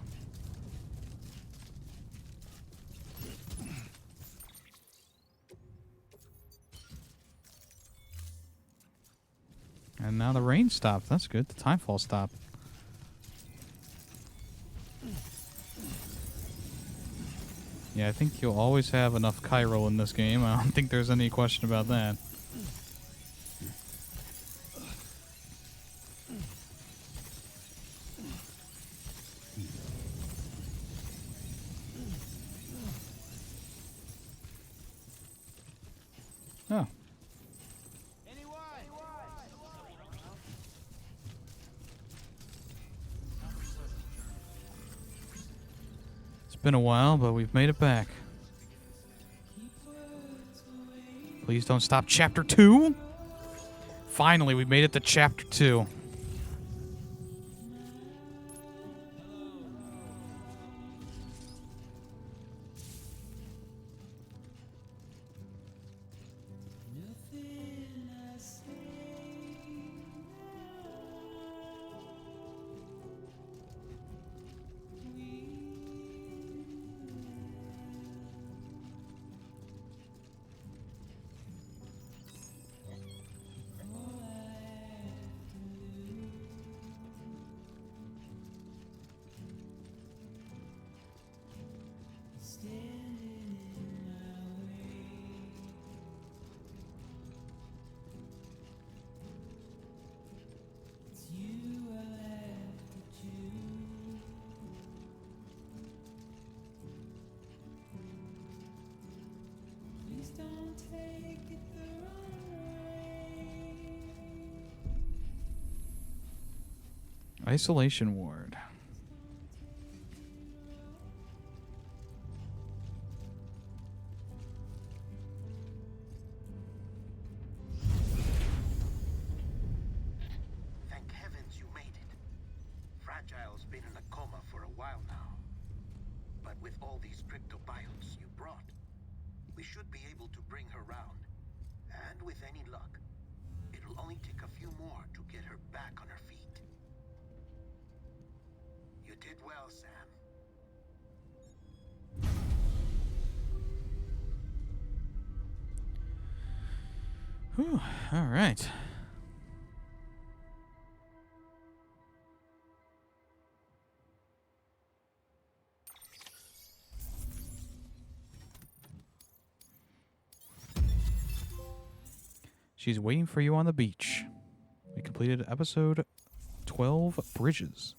And now the rain stopped. That's good. The timefall stopped. Yeah, I think you'll always have enough Chiral in this game. I don't think there's any question about that. Oh. It's been a while, but we've made it back. Please don't stop chapter 2. Finally, we made it to chapter 2. Isolation ward. Thank heavens you made it. Fragile's been in a coma for a while now. But with all these cryptobiotes you brought, we should be able to bring her round. And with any luck, it'll only take a few more to get her back on her feet. You did well, Sam. Whew, all right. She's waiting for you on the beach. We completed episode 12, Bridges.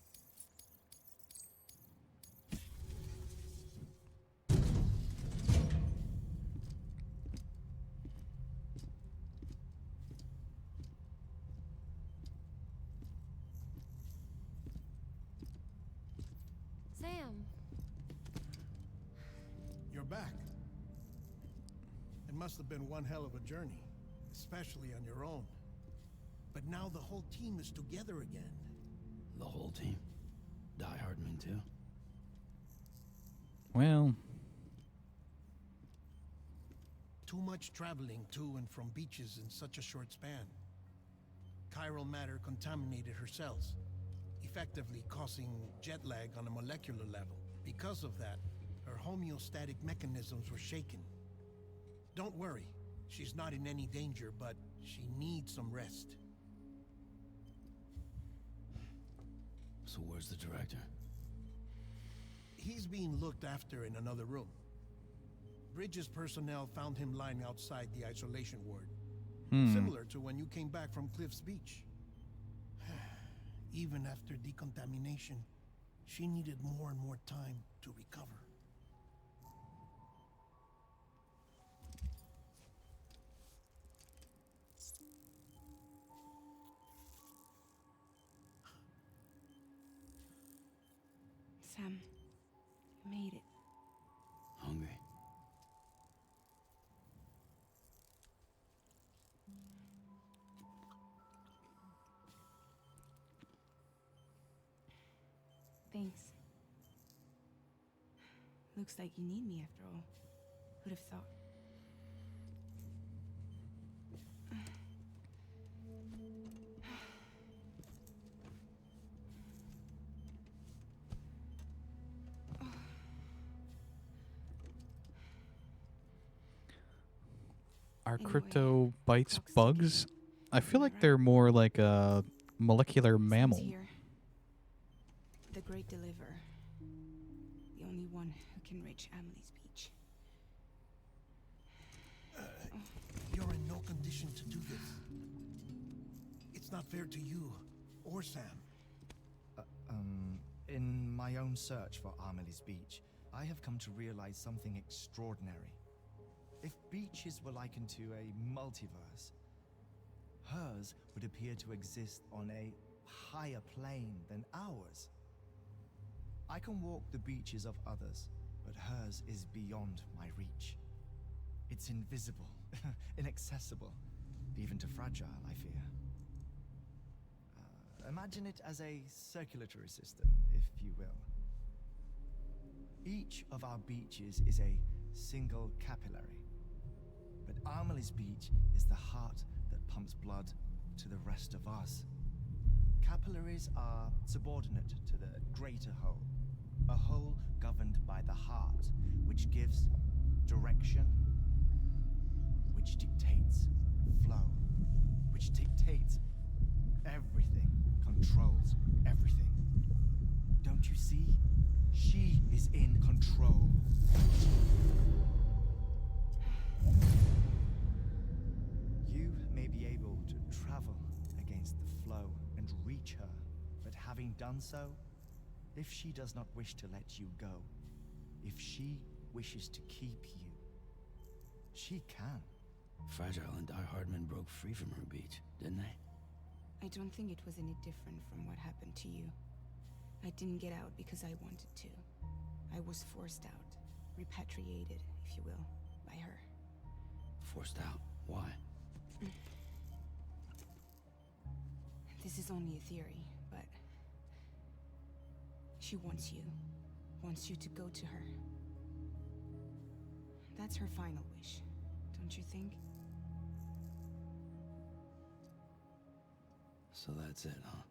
Sam. You're back. It must have been one hell of a journey, especially on your own. But now the whole team is together again. The whole team? Die Hardman too? Well... Too much traveling to and from beaches in such a short span. Chiral matter contaminated her cells, effectively causing jet lag on a molecular level. Because of that, her homeostatic mechanisms were shaken. Don't worry, she's not in any danger, but she needs some rest. So where's the director? He's being looked after in another room. Bridges personnel found him lying outside the isolation ward. Similar to when you came back from Cliff's Beach. Even after decontamination, she needed more and more time to recover. Sam, you made it. Looks like you need me after all. Who'd have thought? Are crypto bites bugs? I feel like they're more like a molecular mammal. Here. The Great Deliverer. The only one who can reach Amelie's beach. You're in no condition to do this. It's not fair to you or Sam. In my own search for Amelie's beach, I have come to realize something extraordinary. If beaches were likened to a multiverse, hers would appear to exist on a higher plane than ours. I can walk the beaches of others, but hers is beyond my reach. It's invisible, inaccessible, even to fragile, I fear. Imagine it as a circulatory system, if you will. Each of our beaches is a single capillary. But Amelie's beach is the heart that pumps blood to the rest of us. Capillaries are subordinate to the greater whole, a whole governed by the heart, which gives direction, which dictates flow, which dictates everything, controls everything. Don't you see? She is in control. You may be able to travel against the flow and reach her, but having done so, if she does not wish to let you go, if she wishes to keep you, she can. Fragile and Die Hardman broke free from her beach, didn't they? I don't think it was any different from what happened to you. I didn't get out because I wanted to. I was forced out, repatriated, if you will, by her. Forced out? Why? This is only a theory, but she wants you to go to her. That's her final wish, don't you think? So that's it, huh?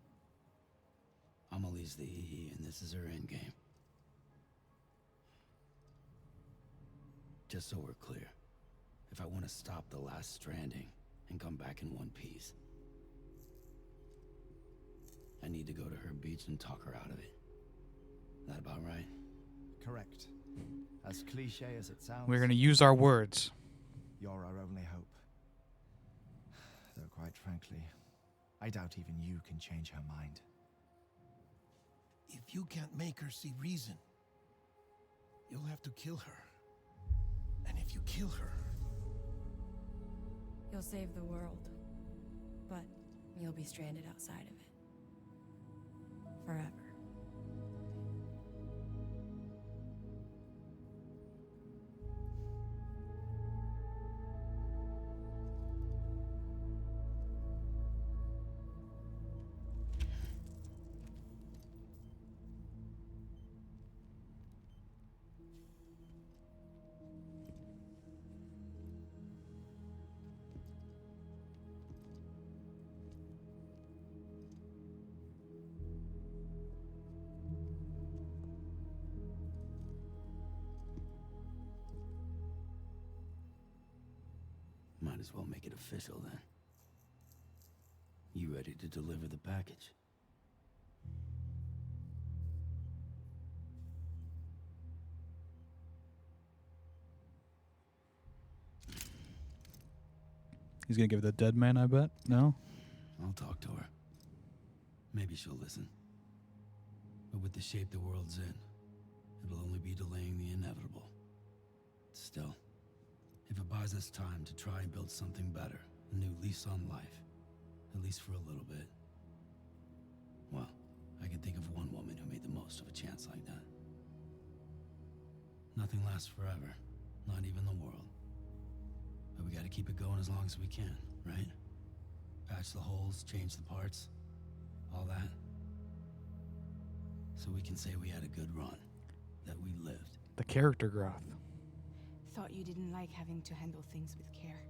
Amelie's the EE, and this is her endgame. Just so we're clear, if I want to stop the last Stranding and come back in one piece, I need to go to her beach and talk her out of it. That about right? Correct. As cliche as it sounds, We're gonna use our words. you're our only hope. Though quite frankly, I doubt even you can change her mind. If you can't make her see reason, you'll have to kill her. And if you kill her, You'll save the world, but you'll be stranded outside of it. Forever. Might as well make it official then. You ready to deliver the package? He's gonna give it the dead man, I bet. No? I'll talk to her. Maybe she'll listen. But with the shape the world's in, it'll only be delaying the inevitable. Still, if it buys us time to try and build something better, a new lease on life, at least for a little bit, well, I can think of one woman who made the most of a chance like that. Nothing lasts forever, not even the world. But we gotta keep it going as long as we can, right? Patch the holes, change the parts, all that. So we can say we had a good run, that we lived. The character growth. Thought you didn't like having to handle things with care.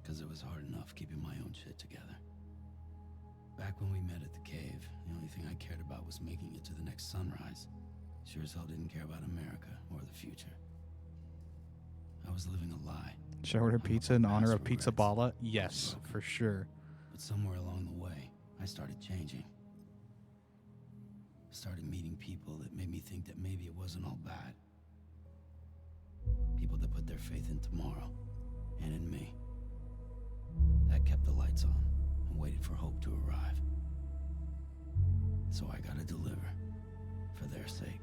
Because it was hard enough keeping my own shit together. Back when we met at the cave, the only thing I cared about was making it to the next sunrise. Sure as hell didn't care about America or the future. I was living a lie. Should I order pizza in honor of Pizza Balla? Yes, for sure. But somewhere along the way, I started changing. Started meeting people that made me think that maybe it wasn't all bad. People that put their faith in tomorrow, and in me. That kept the lights on, and waited for hope to arrive. So I gotta deliver, for their sake.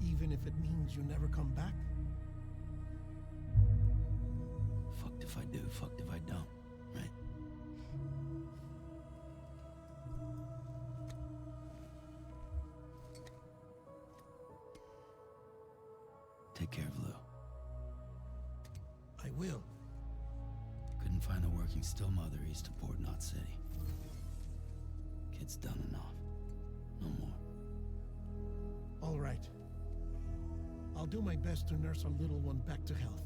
Even if it means you never come back? Fucked if I do, fucked if I don't, right? Take care of Lou. I will. Couldn't find a working still mother east of Port Knot City. Kid's done and off. No more. All right. I'll do my best to nurse our little one back to health.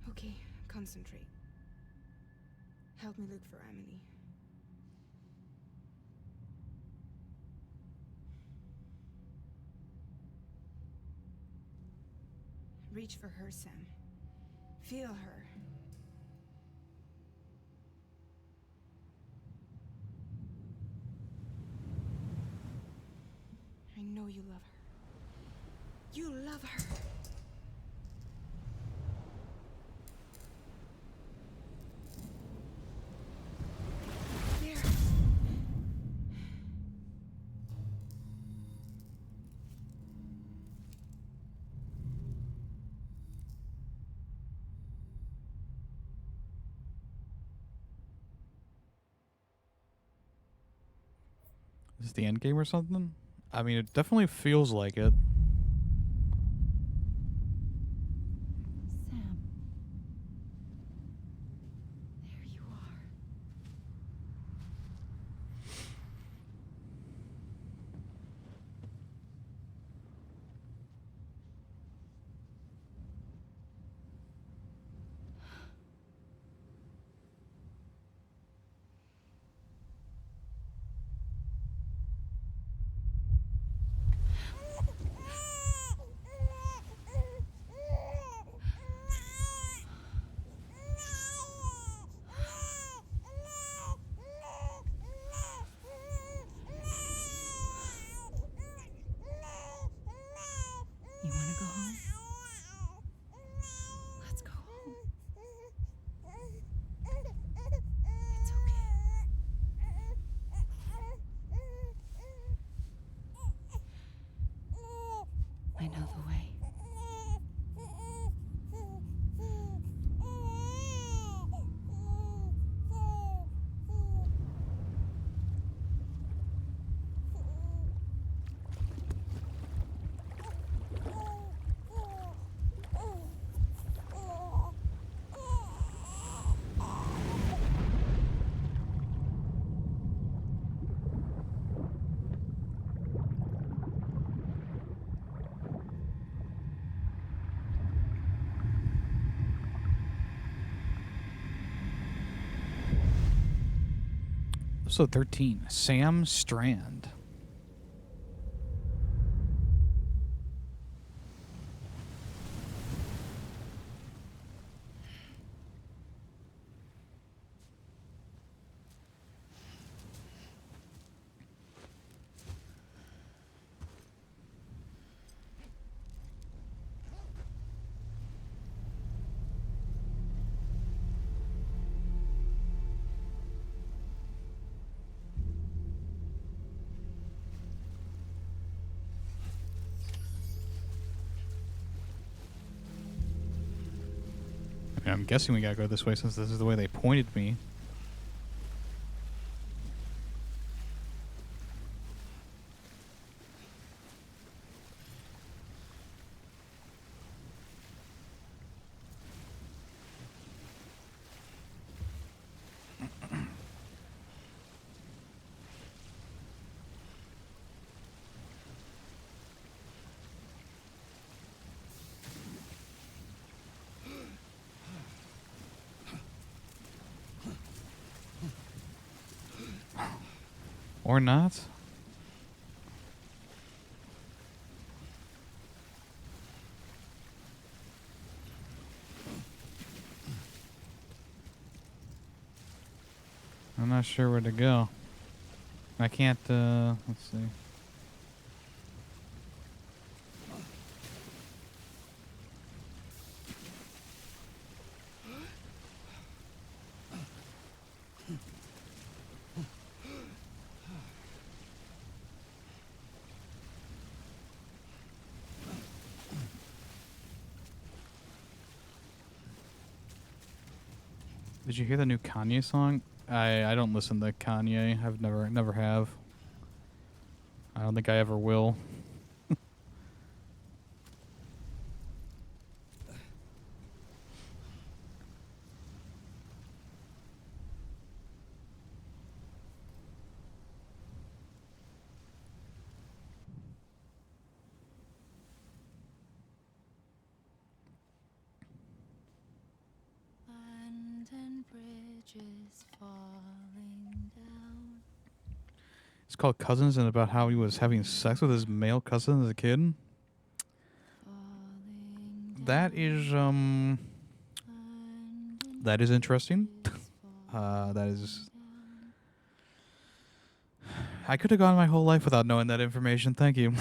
Okay, concentrate. Help me look for Emily. Reach for her, Sam. Feel her. I know you love her. You love her. Is this the end game or something? I mean, it definitely feels like it. Sam. There you are. You want to go home? Let's go home. It's okay. I know the way. Episode 13, Sam Strand. I'm guessing we gotta go this way since this is the way they pointed me. Or not. I'm not sure where to go. I can't, let's see. Did you hear the new Kanye song? I don't listen to Kanye. I've never have. I don't think I ever will. London Bridge is falling down. It's called Cousins and about how he was having sex with his male cousin as a kid. That is interesting. That is. I could have gone my whole life without knowing that information. Thank you.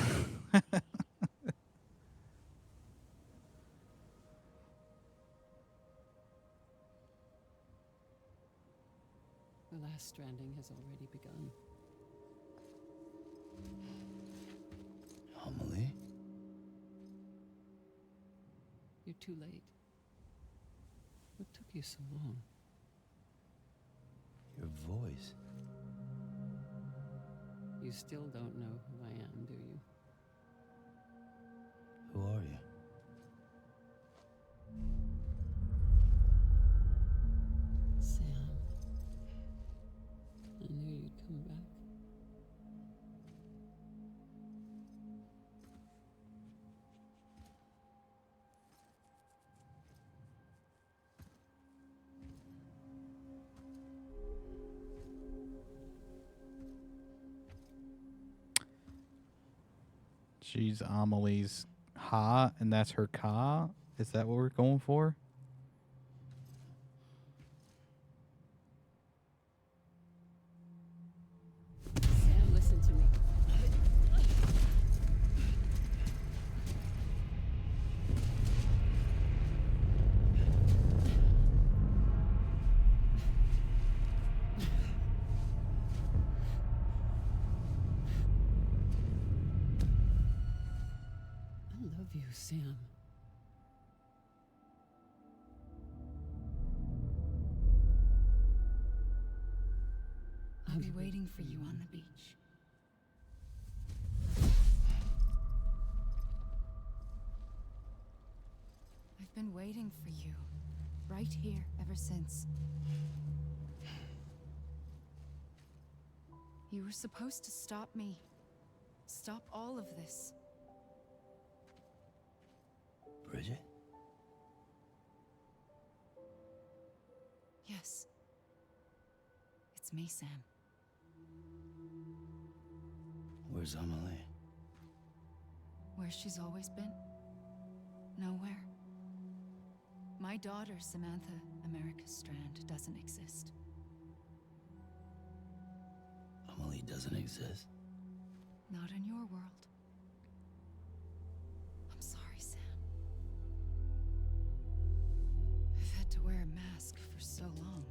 The last stranding has already begun. Amelie? You're too late. What took you so long? Your voice. You still don't know who I am, do you? Who are you? Sam. I knew you'd come back. She's Amelie's ha, and that's her ka. Is that what we're going for? Sam, listen to me. I love you, Sam. I'll be waiting for you on the beach. I've been waiting for you, right here, ever since. You were supposed to stop me. Stop all of this. Bridget? Yes. It's me, Sam. Where's Amelie? Where she's always been. Nowhere. My daughter, Samantha America Strand, doesn't exist. Amelie doesn't exist? Not in your world. I'm sorry, Sam. I've had to wear a mask for so long.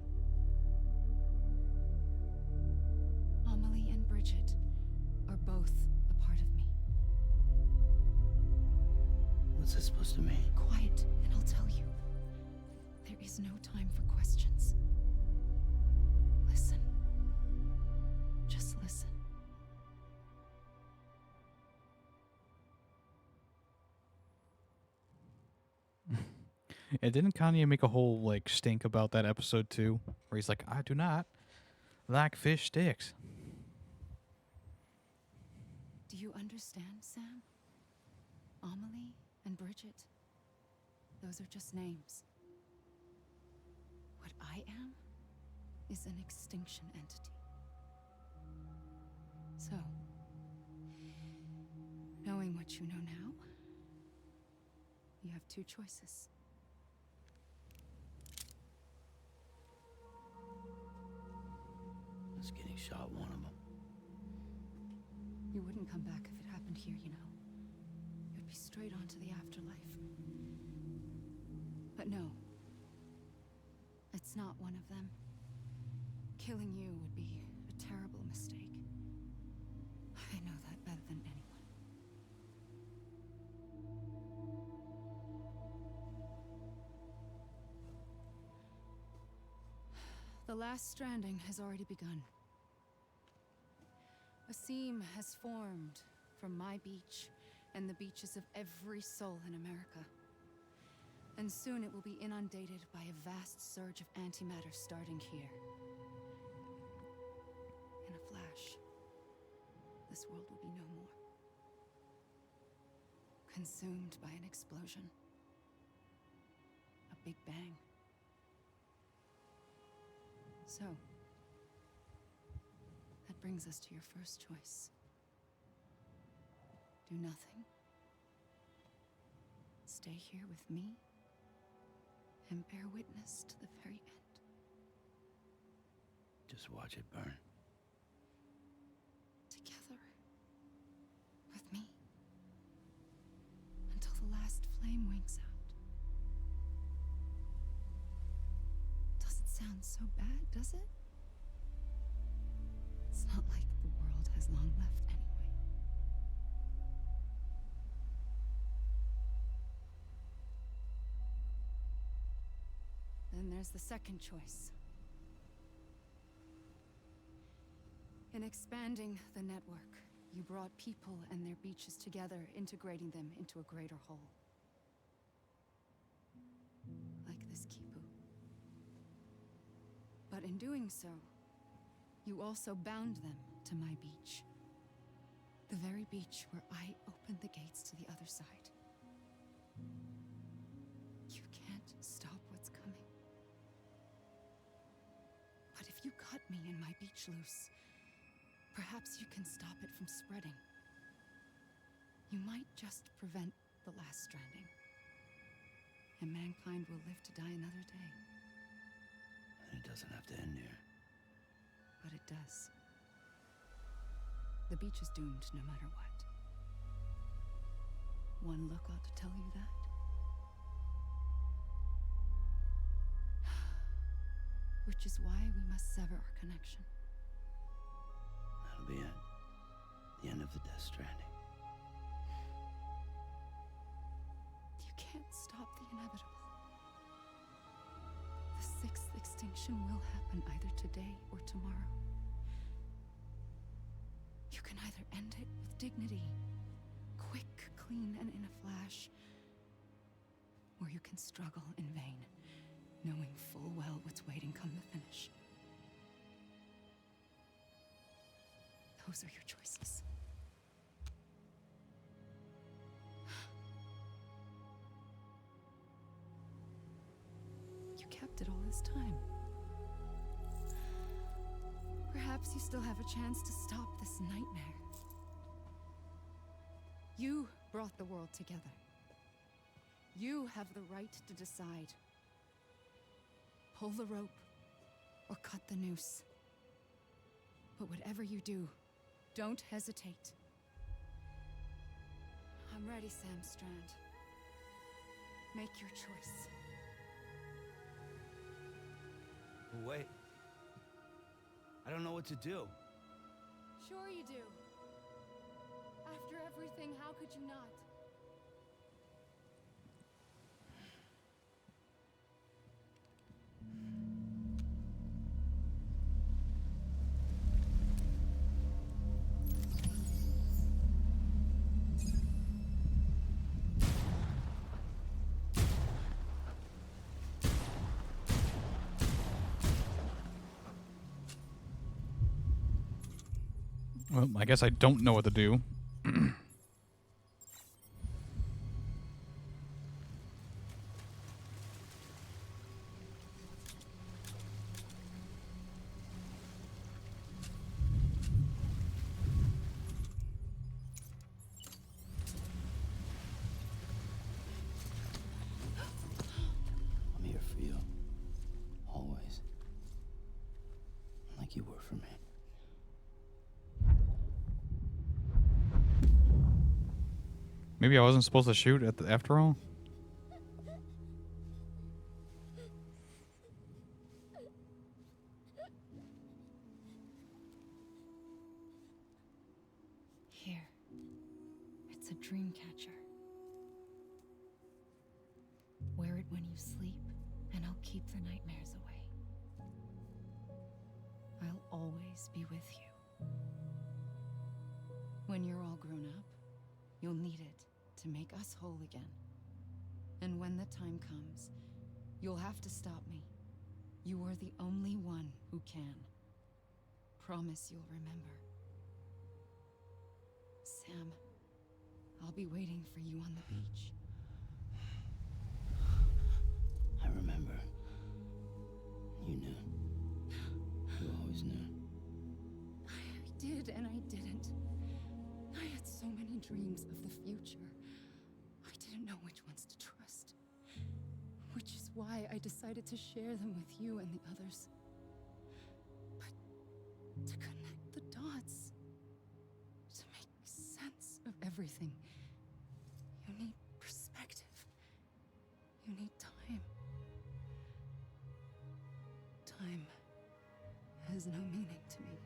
Amelie and Bridget are both a part of me. What's this supposed to mean? Quiet, and I'll tell you. There is no time for questions. Listen. Just listen. And didn't Kanye make a whole like stink about that episode too, where he's like, "I do not like fish sticks." Do you understand, Sam? Amelie and Bridget, those are just names. What I am is an extinction entity. So, knowing what you know now, you have two choices. Just getting shot, one of them. You wouldn't come back if it happened here, you know. You'd be straight on to the afterlife. But no. It's not one of them. Killing you would be a terrible mistake. I know that better than anyone. The last stranding has already begun. A seam has formed from my beach and the beaches of every soul in America. And soon it will be inundated by a vast surge of antimatter starting here. In a flash, this world will be no more. Consumed by an explosion. A big bang. So, that brings us to your first choice. Do nothing. Stay here with me and bear witness to the very end. Just watch it burn. Together. With me. Until the last flame winks out. Doesn't sound so bad, does it? It's not like the world has long left anyway. Then there's the second choice. In expanding the network, you brought people and their beaches together, integrating them into a greater whole. Like this Kipu. But in doing so, you also bound them to my beach. The very beach where I opened the gates to the other side. You can't stop what's coming. But if you cut me and my beach loose, perhaps you can stop it from spreading. You might just prevent the last stranding. And mankind will live to die another day. And it doesn't have to end here. But it does. The beach is doomed no matter what. One look ought to tell you that. Which is why we must sever our connection. That'll be it. The end of the Death Stranding. You can't stop the inevitable. The sixth extinction will happen either today or tomorrow. You can either end it with dignity, quick, clean, and in a flash, or you can struggle in vain, knowing full well what's waiting come the finish. Those are your choices. You kept it all this time. Perhaps you still have a chance to stop this nightmare. You brought the world together. You have the right to decide. Pull the rope or cut the noose. But whatever you do, don't hesitate. I'm ready, Sam Strand. Make your choice. Wait. I don't know what to do. Sure you do. After everything, how could you not? Well, I guess I don't know what to do. I'm here for you. Always. Like you were for me. Maybe I wasn't supposed to shoot after all? Here. It's a dream catcher. Wear it when you sleep, and I'll keep the nightmares away. I'll always be with you. When you're all grown up, you'll need it to make us whole again. And when the time comes, you'll have to stop me. You are the only one who can. Promise you'll remember. Sam, I'll be waiting for you on the beach. I remember. You knew. You always knew. I did and I didn't. I had so many dreams of the future. I didn't know which ones to trust. Which is why I decided to share them with you and the others. But to connect the dots, to make sense of everything, you need perspective. You need time. Time has no meaning to me.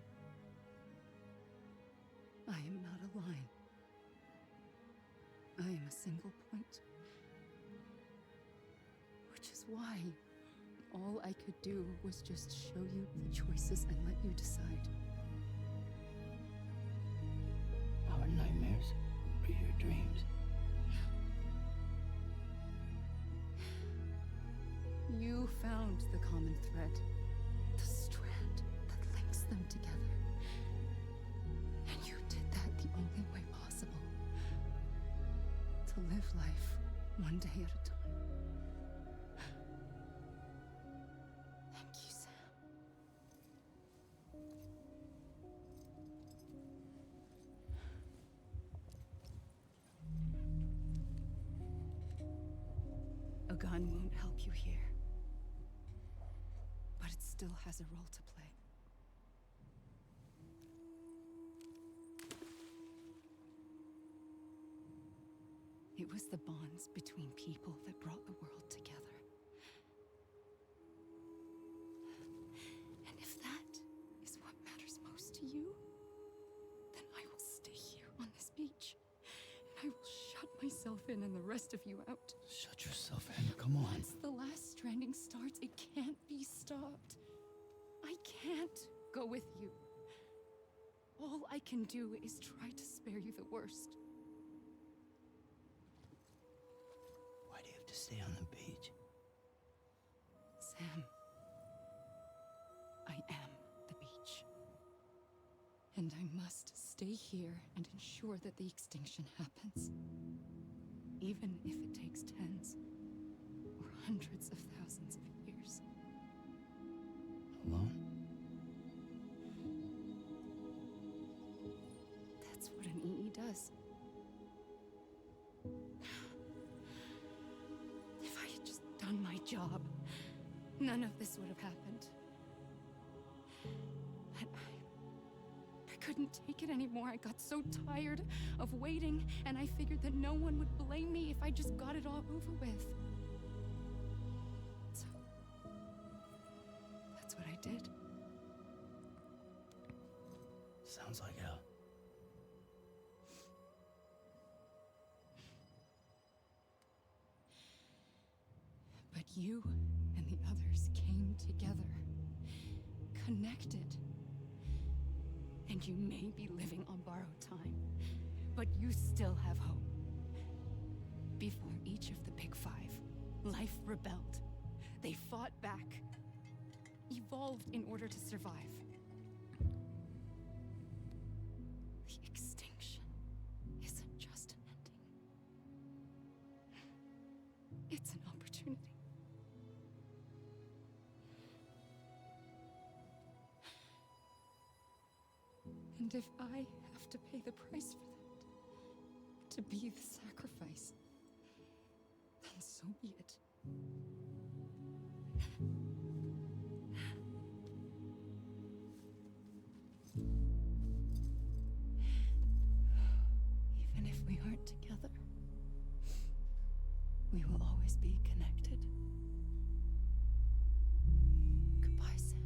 I am not a line. I am a single point. Which is why all I could do was just show you the choices and let you decide. Our nightmares or your dreams? You found the common thread, the strand that links them together. And you did that the only way possible. To live life one day at a time. Thank you, Sam. A gun won't help you here. But it still has a role to play. It was the bonds between people that brought the world together. And if that is what matters most to you, then I will stay here on this beach. And I will shut myself in and the rest of you out. Shut yourself in, come on. Once the last stranding starts, it can't be stopped. I can't go with you. All I can do is try to spare you the worst. Why do you have to stay on the beach? Sam, I am the beach. And I must stay here and ensure that the extinction happens. Even if it takes tens or hundreds of thousands of years. Alone? That's what an EE does. If I had just done my job, none of this would have happened. But I couldn't take it anymore. I got so tired of waiting, and I figured that no one would blame me if I just got it all over with. So, that's what I did. Sounds like hell. But you and the others came together, connected. And you may be living on borrowed time, but you still have hope. Before each of the Big Five, life rebelled. They fought back, evolved in order to survive. And if I have to pay the price for that, to be the sacrifice, then so be it. Even if we aren't together, we will always be connected. Goodbye, Sam.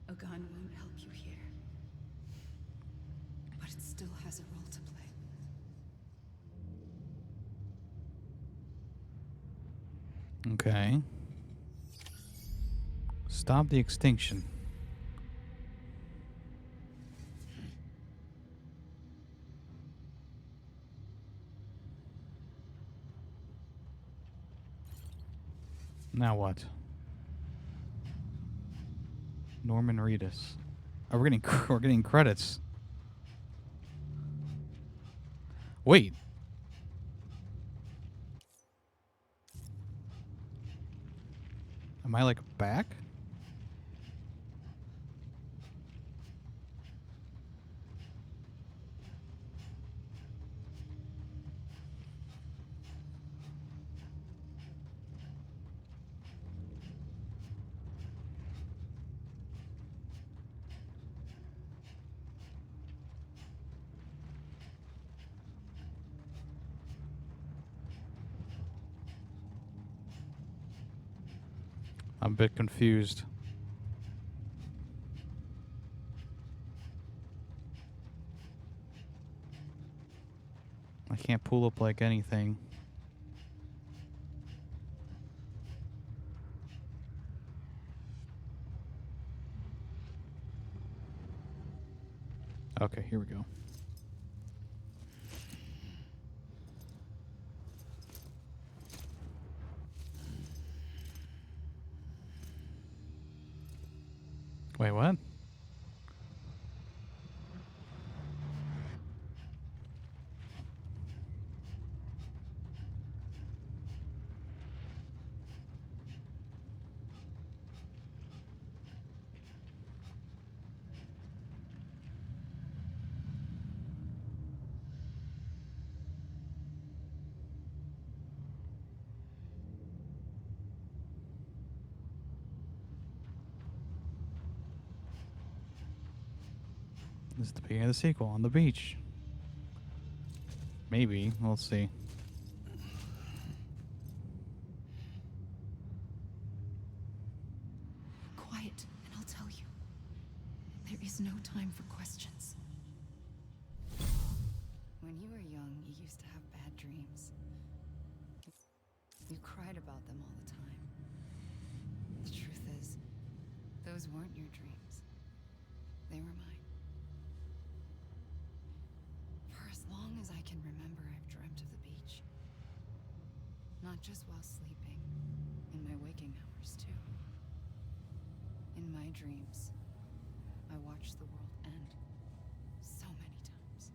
A gun won't help you here, but it still has a role to play. Okay. Stop the extinction. Now what? Norman Reedus. Oh, we're getting credits. Wait. Am I like back? I'm a bit confused. I can't pull up like anything. Okay, here we go. Wait, what? This is the beginning of the sequel on the beach. Maybe. We'll see. Quiet, and I'll tell you. There is no time for questions. When you were young, you used to have bad dreams. You cried about them all the time. The truth is, those weren't your dreams. They were mine. For as long as I can remember, I've dreamt of the beach. Not just while sleeping, in my waking hours too. In my dreams, I watched the world end so many times.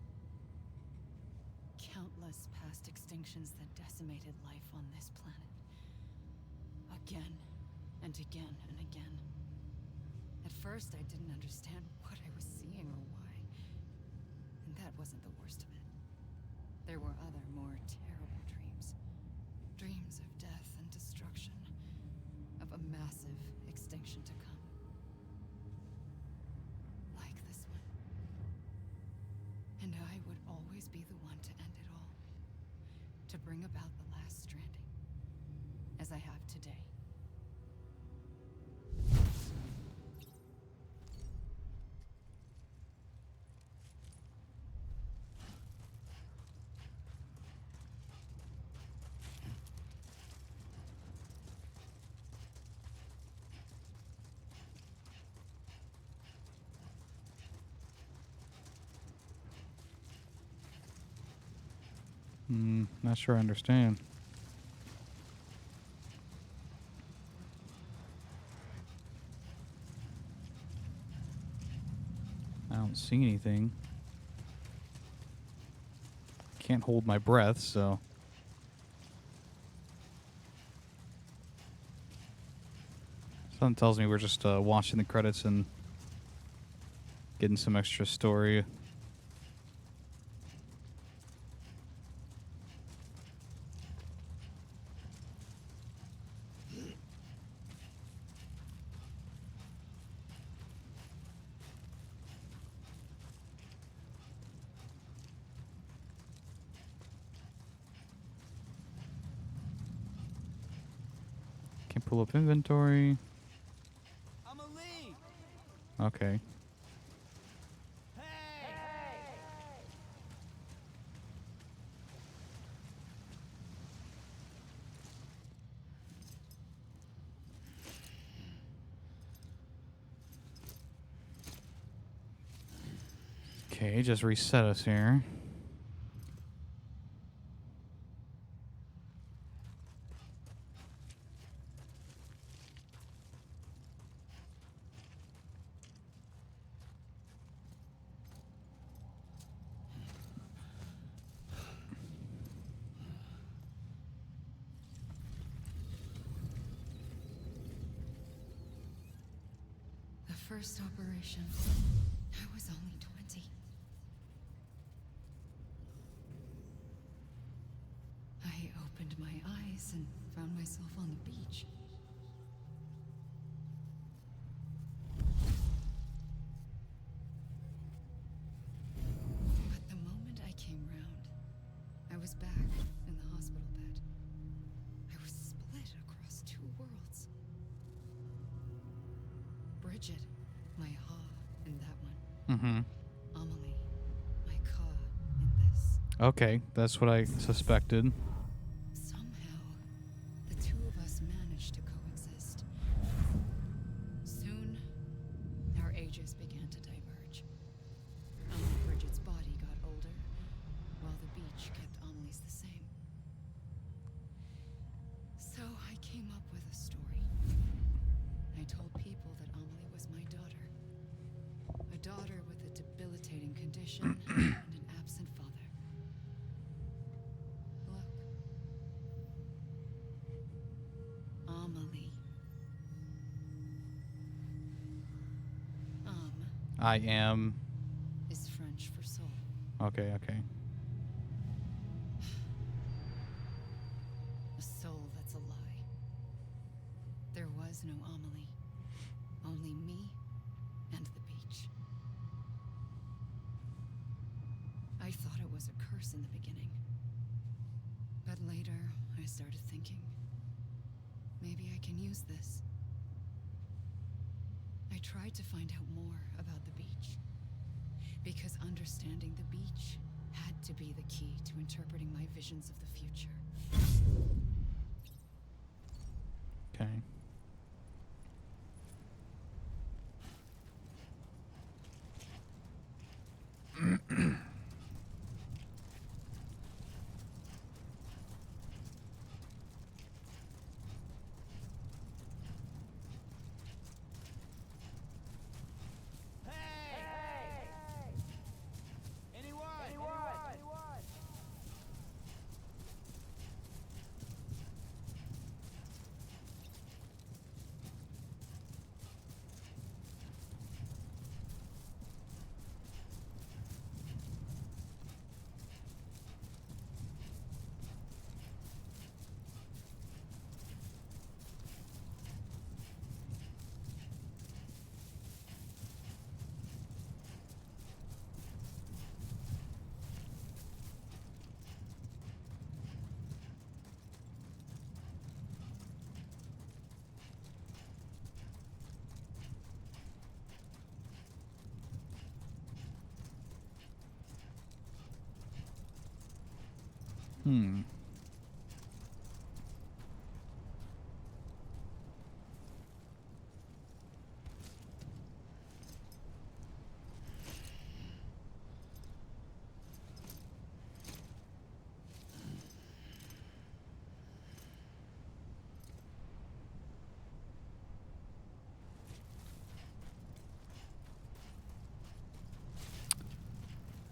Countless past extinctions that decimated life on this planet. Again and again and again. At first, I didn't understand what I was seeing or why. And that wasn't the worst of it. There were other, more terrible dreams. Dreams of death and destruction, of a massive extinction to come. Like this one. And I would always be the one to end it all. To bring about the last stranding. As I have today. Not sure I understand. I don't see anything. Can't hold my breath, so. Something tells me we're just watching the credits and getting some extra story. Can't pull up inventory. Okay. Okay, just reset us here. The first operation, I was only 20. I opened my eyes and found myself on the beach. But the moment I came round, I was back in the hospital bed. I was split across two worlds. Bridget, my Ha in that one. Mm-hmm. Amelie, my Ka in this. Okay, that's what I suspected. Somehow, the two of us managed to coexist. Soon, our ages began to diverge. Bridget's body got older, while the beach kept Amelie's the same. So I came up with a story. I told people that Amelie was my daughter. A daughter with a debilitating condition and an absent father. Look. Amelie. I am. Is French for soul. Okay, okay. A soul that's a lie. There was no Amelie. Only me and the beach. I thought it was a curse in the beginning. But later, I started thinking, maybe I can use this. I tried to find out more about the beach. Because understanding the beach had to be the key to interpreting my visions of the future. Okay.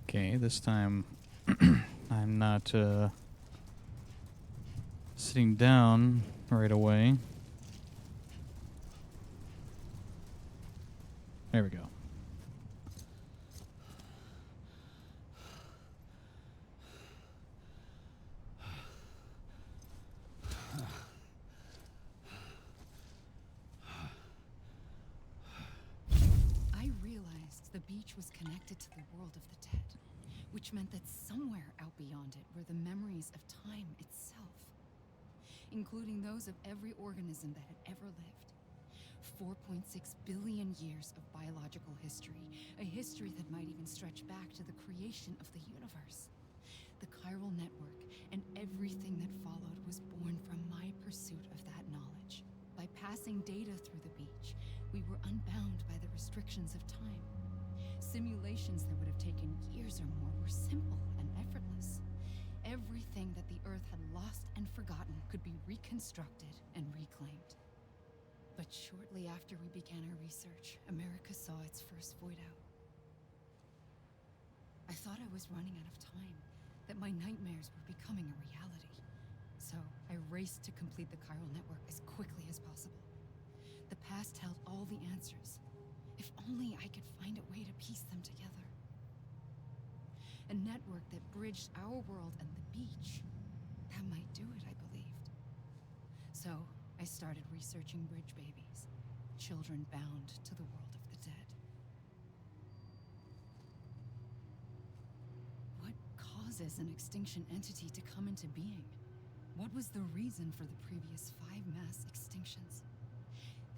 Okay, this time I'm not sitting down right away. There we go. I realized the beach was connected to the world of the dead, which meant that somewhere out beyond it were the memories of time itself, including those of every organism that had ever lived. 4.6 billion years of biological history, a history that might even stretch back to the creation of the universe. The chiral network and everything that followed was born from my pursuit of that knowledge. By passing data through the beach, we were unbound by the restrictions of time. Simulations that would have taken years or more were simple and effortless. Everything that the Earth had lost and forgotten could be reconstructed and reclaimed. But shortly after we began our research, America saw its first void out. I thought I was running out of time, that my nightmares were becoming a reality. So I raced to complete the chiral network as quickly as possible. The past held all the answers. If only I could find a way to piece them together. A network that bridged our world and the beach. That might do it, I believed. So I started researching bridge babies, children bound to the world of the dead. What causes an extinction entity to come into being? What was the reason for the previous 5 mass extinctions?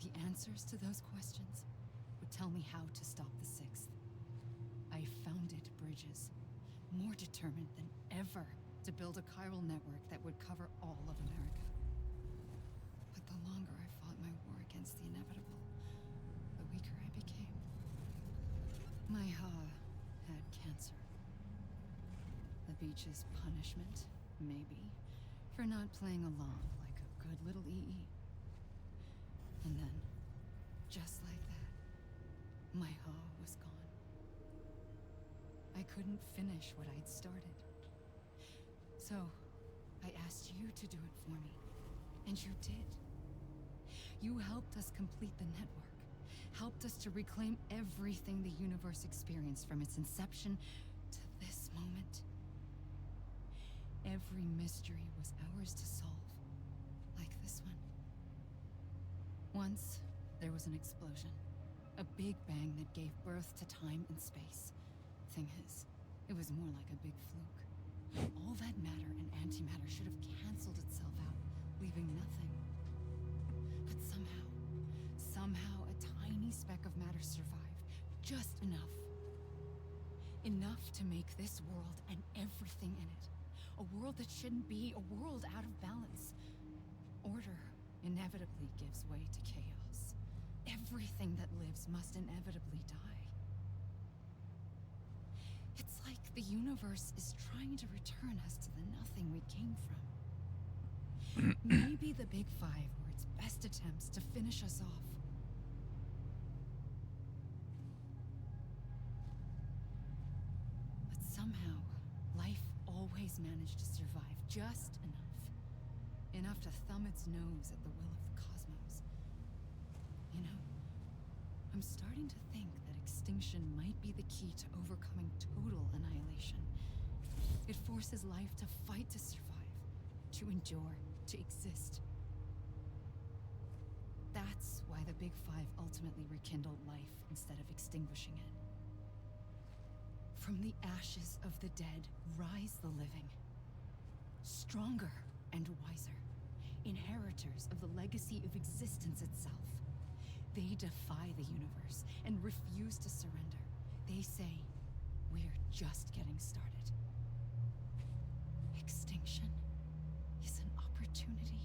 The answers to those questions would tell me how to stop the 6th. I founded bridges, more determined than ever to build a chiral network that would cover all of America. But the longer I fought my war against the inevitable, the weaker I became. My had cancer. The beach's punishment, maybe, for not playing along like a good little EE. And then, just like that, my was gone. I couldn't finish what I'd started. So, I asked you to do it for me, and you did. You helped us complete the network, helped us to reclaim everything the universe experienced from its inception to this moment. Every mystery was ours to solve, like this one. Once, there was an explosion. A big bang that gave birth to time and space. Thing is, it was more like a big fluke. All that matter and antimatter should have canceled itself out, leaving nothing. But somehow a tiny speck of matter survived. Just enough. Enough to make this world and everything in it. A world that shouldn't be, a world out of balance. Order inevitably gives way to chaos. Everything that lives must inevitably die. It's like the universe is trying to return us to the nothing we came from. Maybe the Big Five were its best attempts to finish us off. But somehow, life always managed to survive just enough. Enough to thumb its nose at the will of the cosmos. You know, I'm starting to think that extinction might be the key to overcoming total annihilation. It forces life to fight to survive, to endure, to exist. That's why the Big Five ultimately rekindled life instead of extinguishing it. From the ashes of the dead rise the living. Stronger and wiser. Inheritors of the legacy of existence itself. They defy the universe and refuse to surrender. They say, we're just getting started. Extinction. extinction is an opportunity.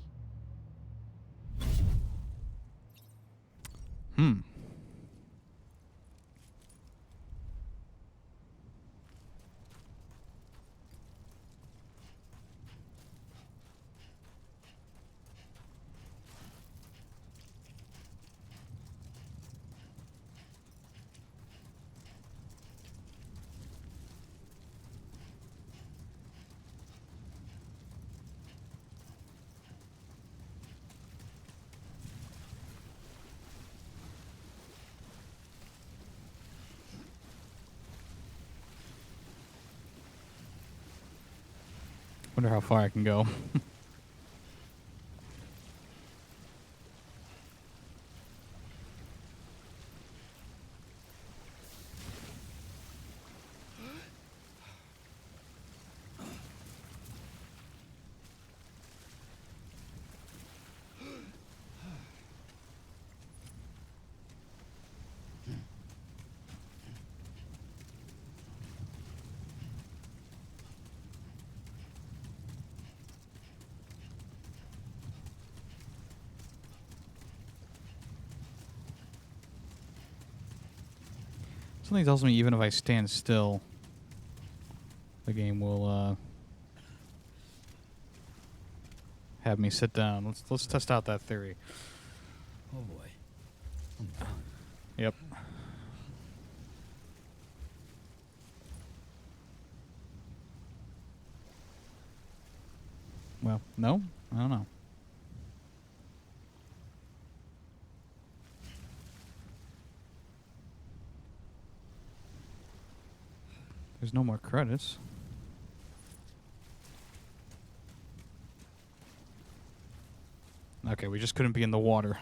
Wonder how far I can go. Something tells me even if I stand still, the game will have me sit down. Let's test out that theory. Oh boy. I'm down. Yep. Well, no? I don't know. There's no more credits. Okay, we just couldn't be in the water.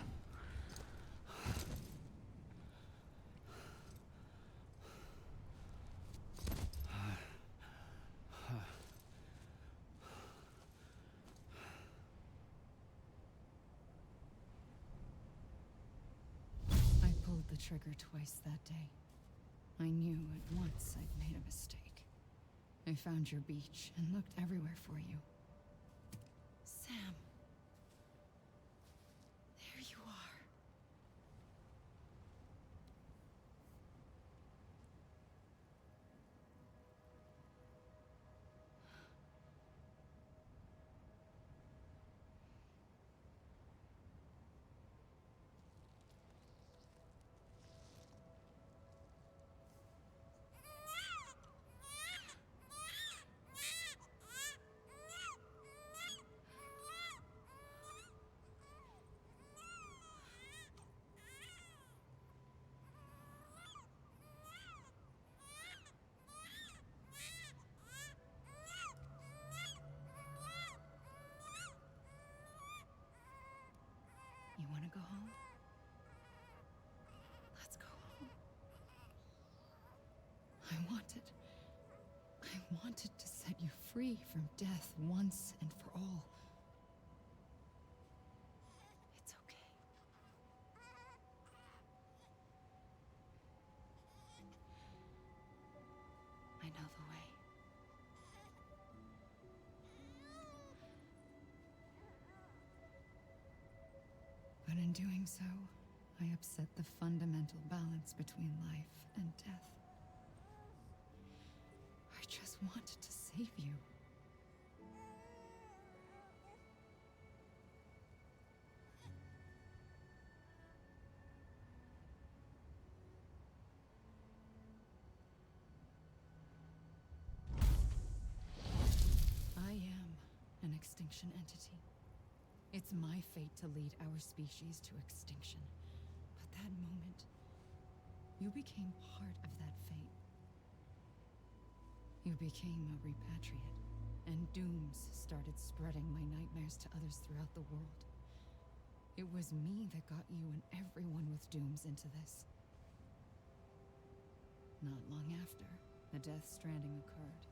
I pulled the trigger twice that day. I knew at once I'd made a mistake. I found your beach and looked everywhere for you. Sam. There you are. You want to go home? Let's go home. I wanted to set you free from death once and for all. It's okay. I know the way. But in doing so, I upset the fundamental balance between life and death. I just wanted to save you. I am an extinction entity. It's my fate to lead our species to extinction. But that moment, you became part of that fate. You became a repatriate, and dooms started spreading my nightmares to others throughout the world. It was me that got you and everyone with dooms into this. Not long after, the death stranding occurred.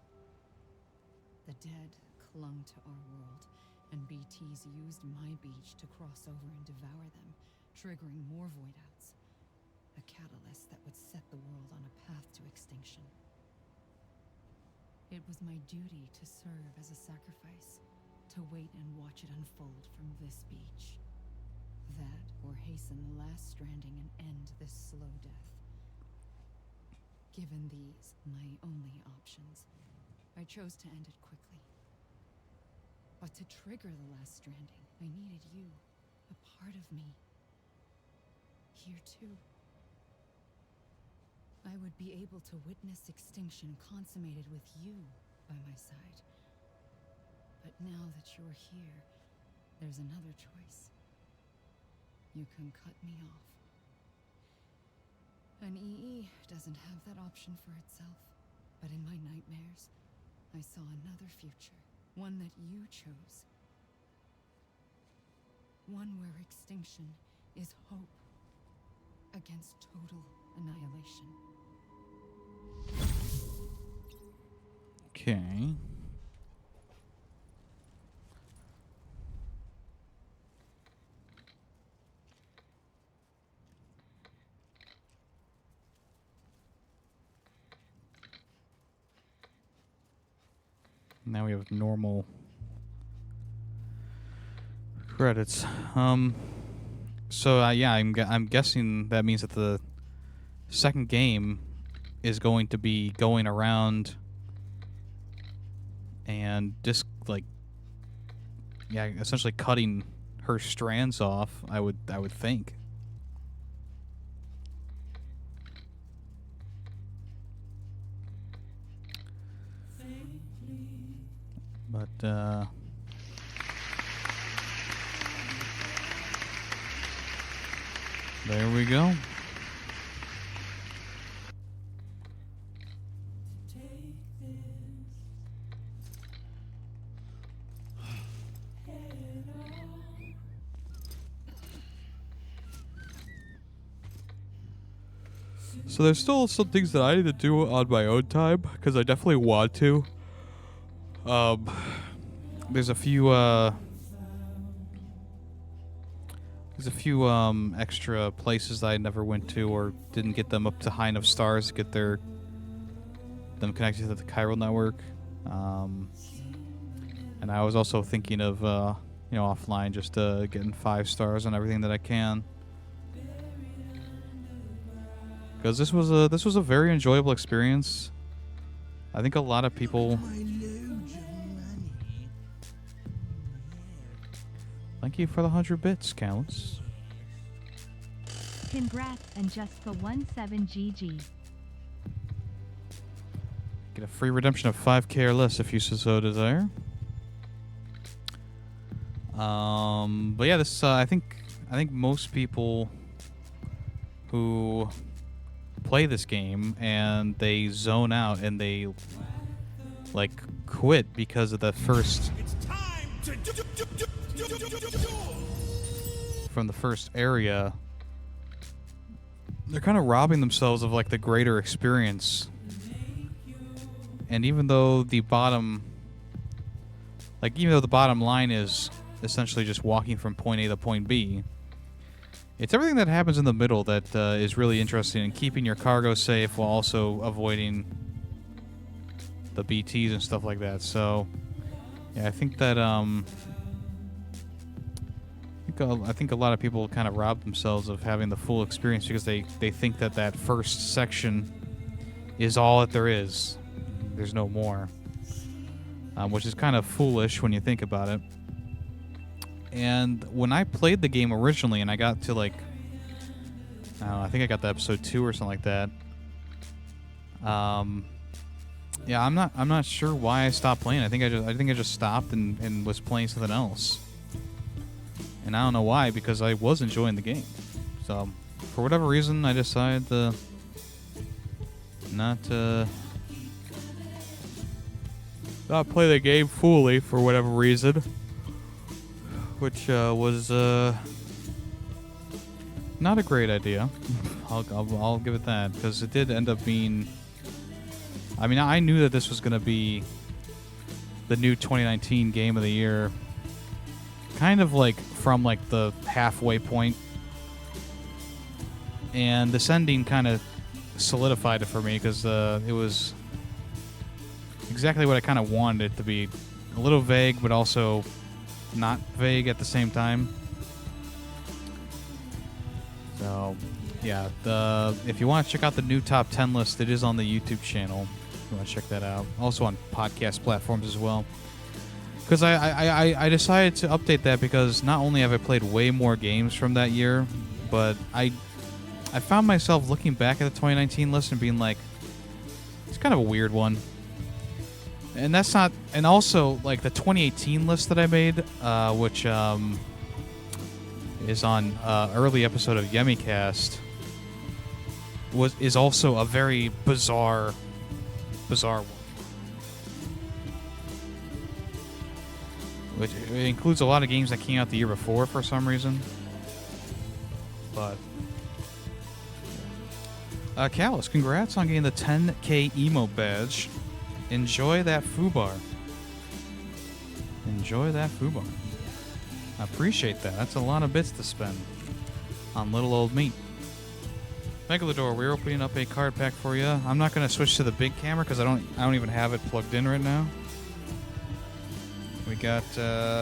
The dead clung to our world, and BTs used my beach to cross over and devour them, triggering more void-outs. A catalyst that would set the world on a path to extinction. It was my duty to serve as a sacrifice, to wait and watch it unfold from this beach. That, or hasten the last stranding and end this slow death. Given these, my only options, I chose to end it quickly. But to trigger the last stranding, I needed you, a part of me. Here too. I would be able to witness extinction consummated with you by my side. But now that you're here, there's another choice. You can cut me off. An EE doesn't have that option for itself. But in my nightmares, I saw another future. One that you chose. One where extinction is hope against total annihilation. Okay. Now we have normal credits. So yeah, I'm guessing that means that the second game is going to be going around and just like, yeah, essentially cutting her strands off. I would think. But there we go. So there's still some things that I need to do on my own time, because I definitely want to. There's a few extra places that I never went to or didn't get them up to high enough stars to get them connected to the chiral network. And I was also thinking of offline just getting 5 stars on everything that I can. Because this was a very enjoyable experience. I think a lot of people. Thank you for the 100 bits, Callus. Congrats and just the 17 GG. Get a free redemption of 5K or less if you so desire. But yeah, this I think most people who play this game and they zone out and they like quit because of the first from the first area, they're kind of robbing themselves of like the greater experience. And even though the bottom line is essentially just walking from point A to point B, it's everything that happens in the middle that is really interesting, and keeping your cargo safe while also avoiding the BTs and stuff like that. So, yeah, I think that I think a lot of people kind of rob themselves of having the full experience because they think that first section is all that there is. There's no more, which is kind of foolish when you think about it. And when I played the game originally, and I got to like, I think I got to episode 2 or something like that. Yeah, I'm not sure why I stopped playing. I think I just stopped and was playing something else. And I don't know why, because I was enjoying the game. So for whatever reason, I decided to not play the game fully for whatever reason. Which was not a great idea. I'll give it that, because it did end up being. I mean, I knew that this was going to be the new 2019 Game of the Year, kind of like from like the halfway point, and this ending kind of solidified it for me, because it was exactly what I kind of wanted it to be. A little vague, but also not vague at the same time. So, yeah, if you want to check out the new top 10 list, it is on the YouTube channel. If you want to check that out. Also on podcast platforms as well. Because I decided to update that because not only have I played way more games from that year, but I found myself looking back at the 2019 list and being like, it's kind of a weird one. And that's not... And also, like, the 2018 list that I made, which is on early episode of YemmyCast, is also a very bizarre one. Which it includes a lot of games that came out the year before for some reason. But... Callus, congrats on getting the 10K emote badge. Enjoy that foobar. Enjoy that foobar. I appreciate that. That's a lot of bits to spend on little old me. Megalodor, we're opening up a card pack for you. I'm not going to switch to the big camera because I don't even have it plugged in right now. We got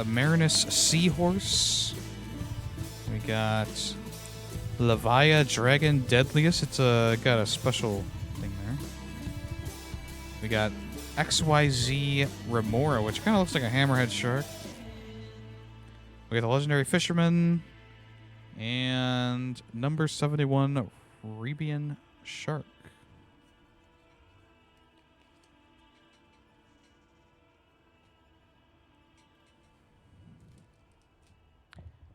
Marinus Seahorse. We got Levia Dragon Deadliest. It's got a special thing there. We got XYZ Remora, which kind of looks like a hammerhead shark. We got the Legendary Fisherman and number 71 Rebian Shark.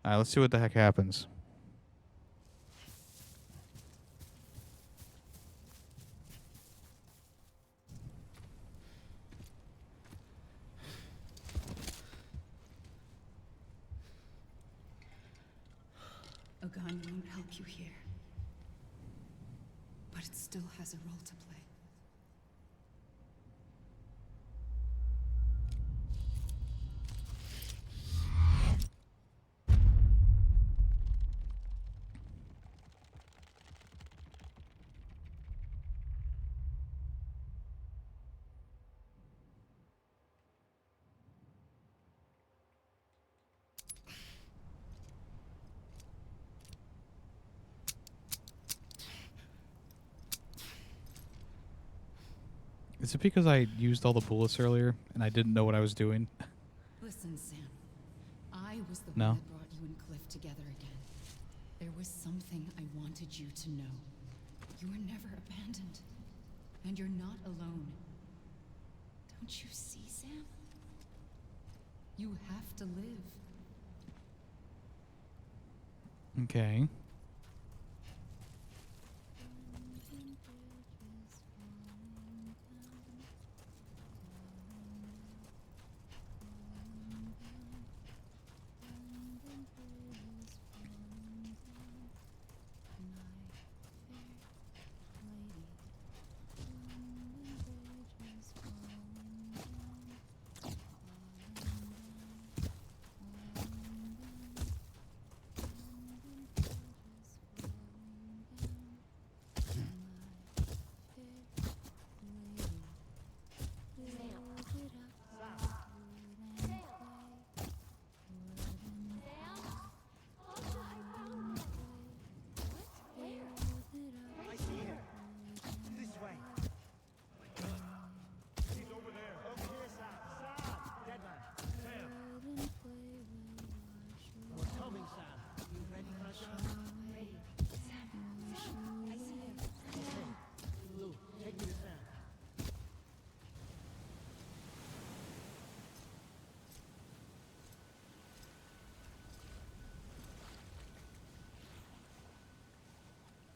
All right, let's see what the heck happens. A gun won't help you here, but it still has a role to play. Is it because I used all the bullets earlier and I didn't know what I was doing? Listen, Sam. I was the No. one that brought you and Cliff together again. There was something I wanted you to know. You were never abandoned. And you're not alone. Don't you see, Sam? You have to live. Okay.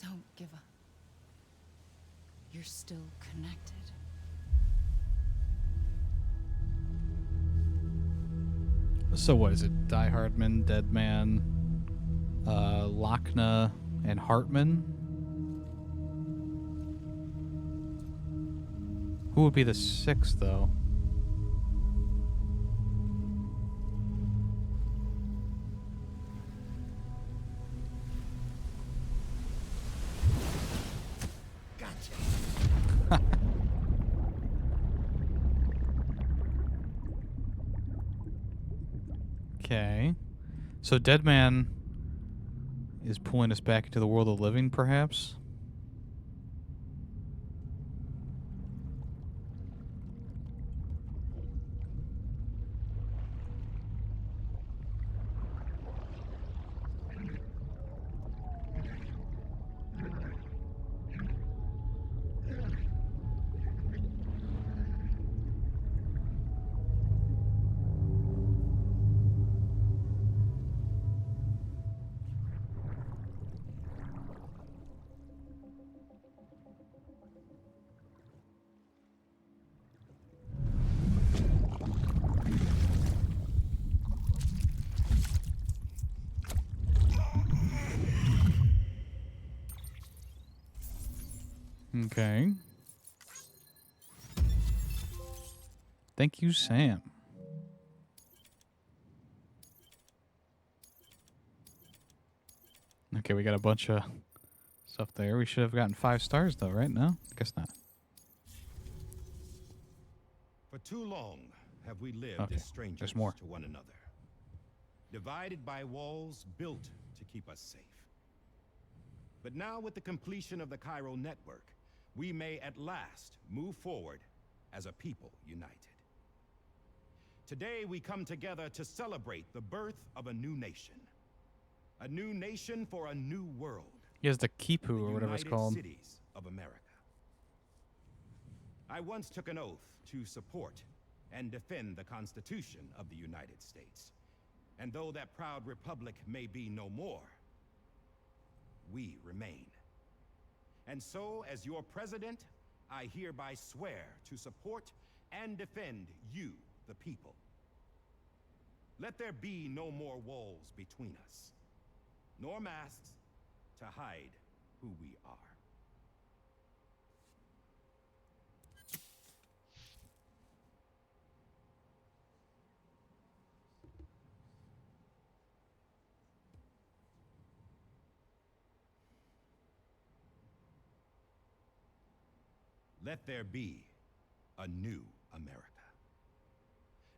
Don't give up. You're still connected. So what is it? Die Hardman, Deadman, Lochna, and Hartman? Who would be the sixth, though? So Deadman is pulling us back into the world of living, perhaps? Okay. Thank you, Sam. Okay, we got a bunch of stuff there. We should have gotten 5 stars, though, right? No? Guess not. For too long have we lived Okay, as strangers there's more. to one another, divided by walls built to keep us safe. But now, with the completion of the chiral network, we may at last move forward as a people united. Today, we come together to celebrate the birth of a new nation. A new nation for a new world. He has the Kipu, or whatever it's called. Cities of America. I once took an oath to support and defend the Constitution of the United States. And though that proud republic may be no more, we remain. And so, as your president, I hereby swear to support and defend you, the people. Let there be no more walls between us, nor masks to hide who we are. Let there be a new America.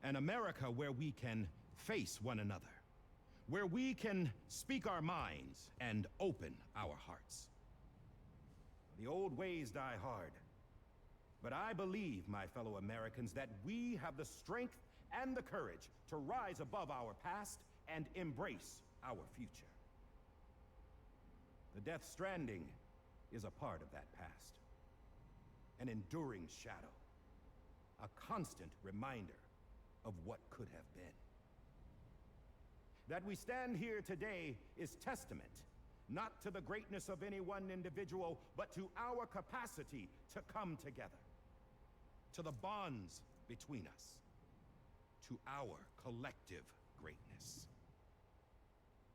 An America where we can face one another, where we can speak our minds and open our hearts. The old ways die hard, but I believe, my fellow Americans, that we have the strength and the courage to rise above our past and embrace our future. The Death Stranding is a part of that past. An enduring shadow, a constant reminder of what could have been. That we stand here today is testament, not to the greatness of any one individual, but to our capacity to come together, to the bonds between us, to our collective greatness.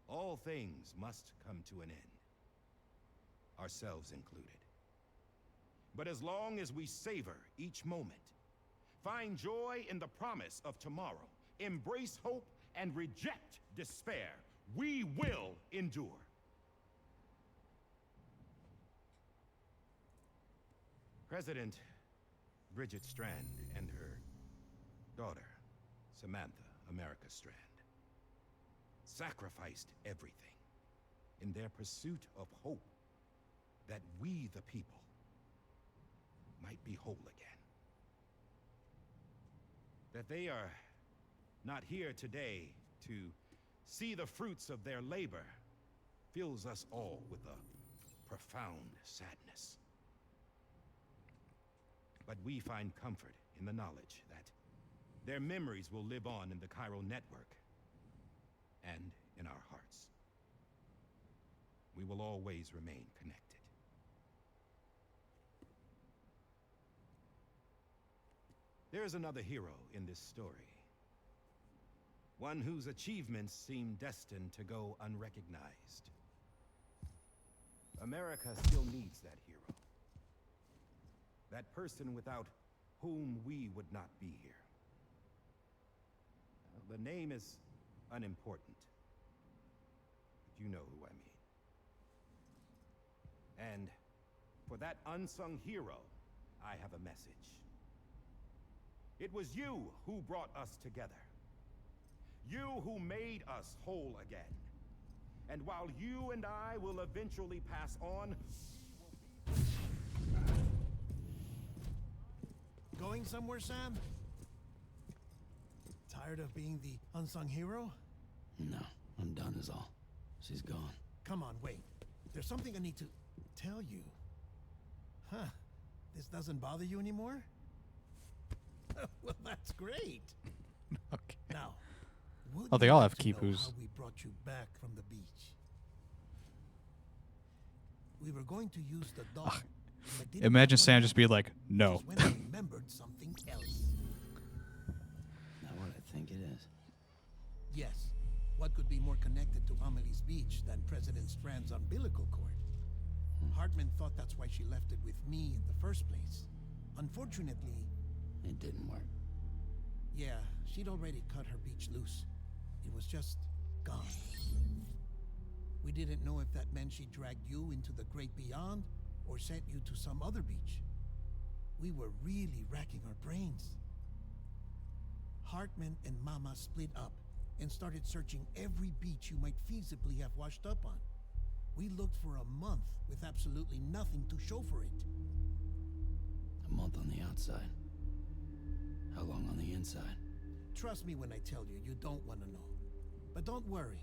All things must come to an end, ourselves included. But as long as we savor each moment, find joy in the promise of tomorrow, embrace hope, and reject despair, we will endure. President Bridget Strand and her daughter, Samantha America Strand, sacrificed everything in their pursuit of hope that we, the people, might be whole again. That they are not here today to see the fruits of their labor fills us all with a profound sadness. But we find comfort in the knowledge that their memories will live on in the chiral network and in our hearts. We will always remain connected. There is another hero in this story. One whose achievements seem destined to go unrecognized. America still needs that hero. That person without whom we would not be here. The name is unimportant, but you know who I mean. And for that unsung hero, I have a message. It was you who brought us together. You who made us whole again. And while you and I will eventually pass on, Going somewhere, Sam? Tired of being the unsung hero? No, I'm done is all. She's gone. Come on, wait. There's something I need to tell you. Huh. This doesn't bother you anymore? Well, that's great. Okay. Now, would Oh, they you all like have to know Kipus. how we brought you back from the beach? We were going to use the dog. but didn't Imagine know Sam what just be like, no. when I remembered something else. Not what I think it is. Yes. What could be more connected to Amelie's beach than President Strand's umbilical cord? Hartman thought that's why she left it with me in the first place. Unfortunately, it didn't work. Yeah, she'd already cut her beach loose. It was just gone. We didn't know if that meant she dragged you into the great beyond or sent you to some other beach. We were really racking our brains. Hartman and Mama split up and started searching every beach you might feasibly have washed up on. We looked for a month with absolutely nothing to show for it. A month on the outside. How long on the inside? Trust me when I tell you, you don't want to know. But don't worry.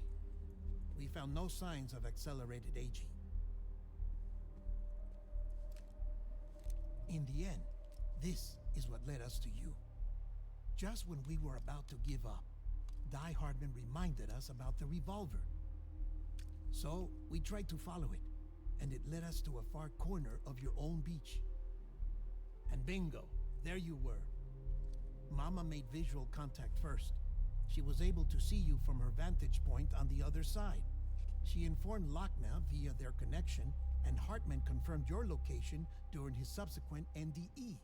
We found no signs of accelerated aging. In the end, this is what led us to you. Just when we were about to give up, Die Hardman reminded us about the revolver. So we tried to follow it, and it led us to a far corner of your own beach. And bingo, there you were. Mama made visual contact first. She was able to see you from her vantage point on the other side. She informed Lochna via their connection, and Hartman confirmed your location during his subsequent NDE.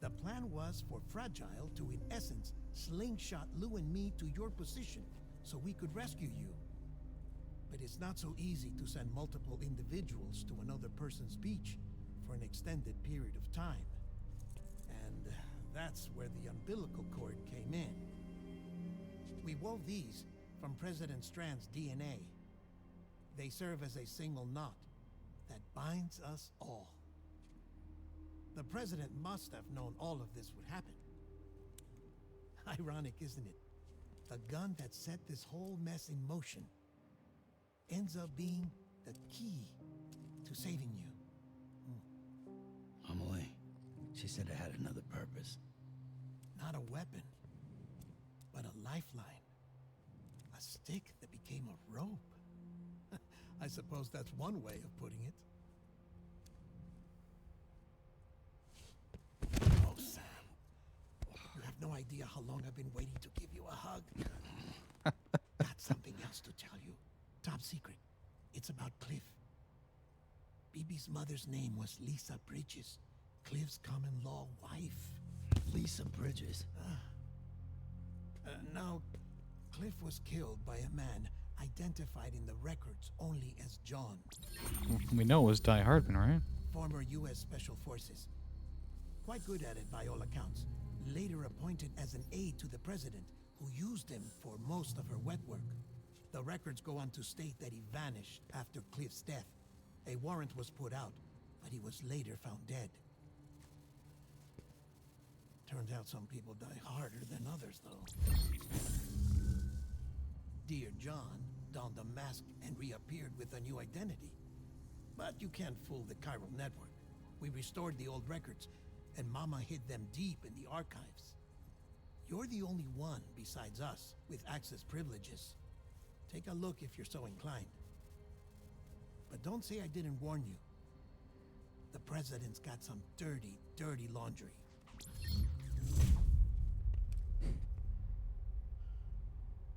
The plan was for Fragile to, in essence, slingshot Lou and me to your position so we could rescue you. But it's not so easy to send multiple individuals to another person's beach for an extended period of time. And that's where the umbilical cord came in. We wove these from President Strand's DNA. They serve as a single knot that binds us all. The President must have known all of this would happen. Ironic, isn't it? The gun that set this whole mess in motion ends up being the key to saving you. Amelie, she said it had another purpose. Not a weapon, but a lifeline. A stick that became a rope. I suppose that's one way of putting it. Oh, Sam. You have no idea how long I've been waiting to give you a hug. Got something else to tell you. Top secret. It's about Cliff. BB's mother's name was Lisa Bridges, Cliff's common-law wife. Lisa Bridges? Now, Cliff was killed by a man identified in the records only as John. We know it was Die Hardman, right? Former U.S. Special Forces. Quite good at it by all accounts. Later appointed as an aide to the president, who used him for most of her wet work. The records go on to state that he vanished after Cliff's death. A warrant was put out, but he was later found dead. Turns out some people die harder than others, though. Dear John donned a mask and reappeared with a new identity. But you can't fool the chiral network. We restored the old records, and Mama hid them deep in the archives. You're the only one besides us with access privileges. Take a look if you're so inclined. But don't say I didn't warn you. The president's got some dirty, dirty laundry.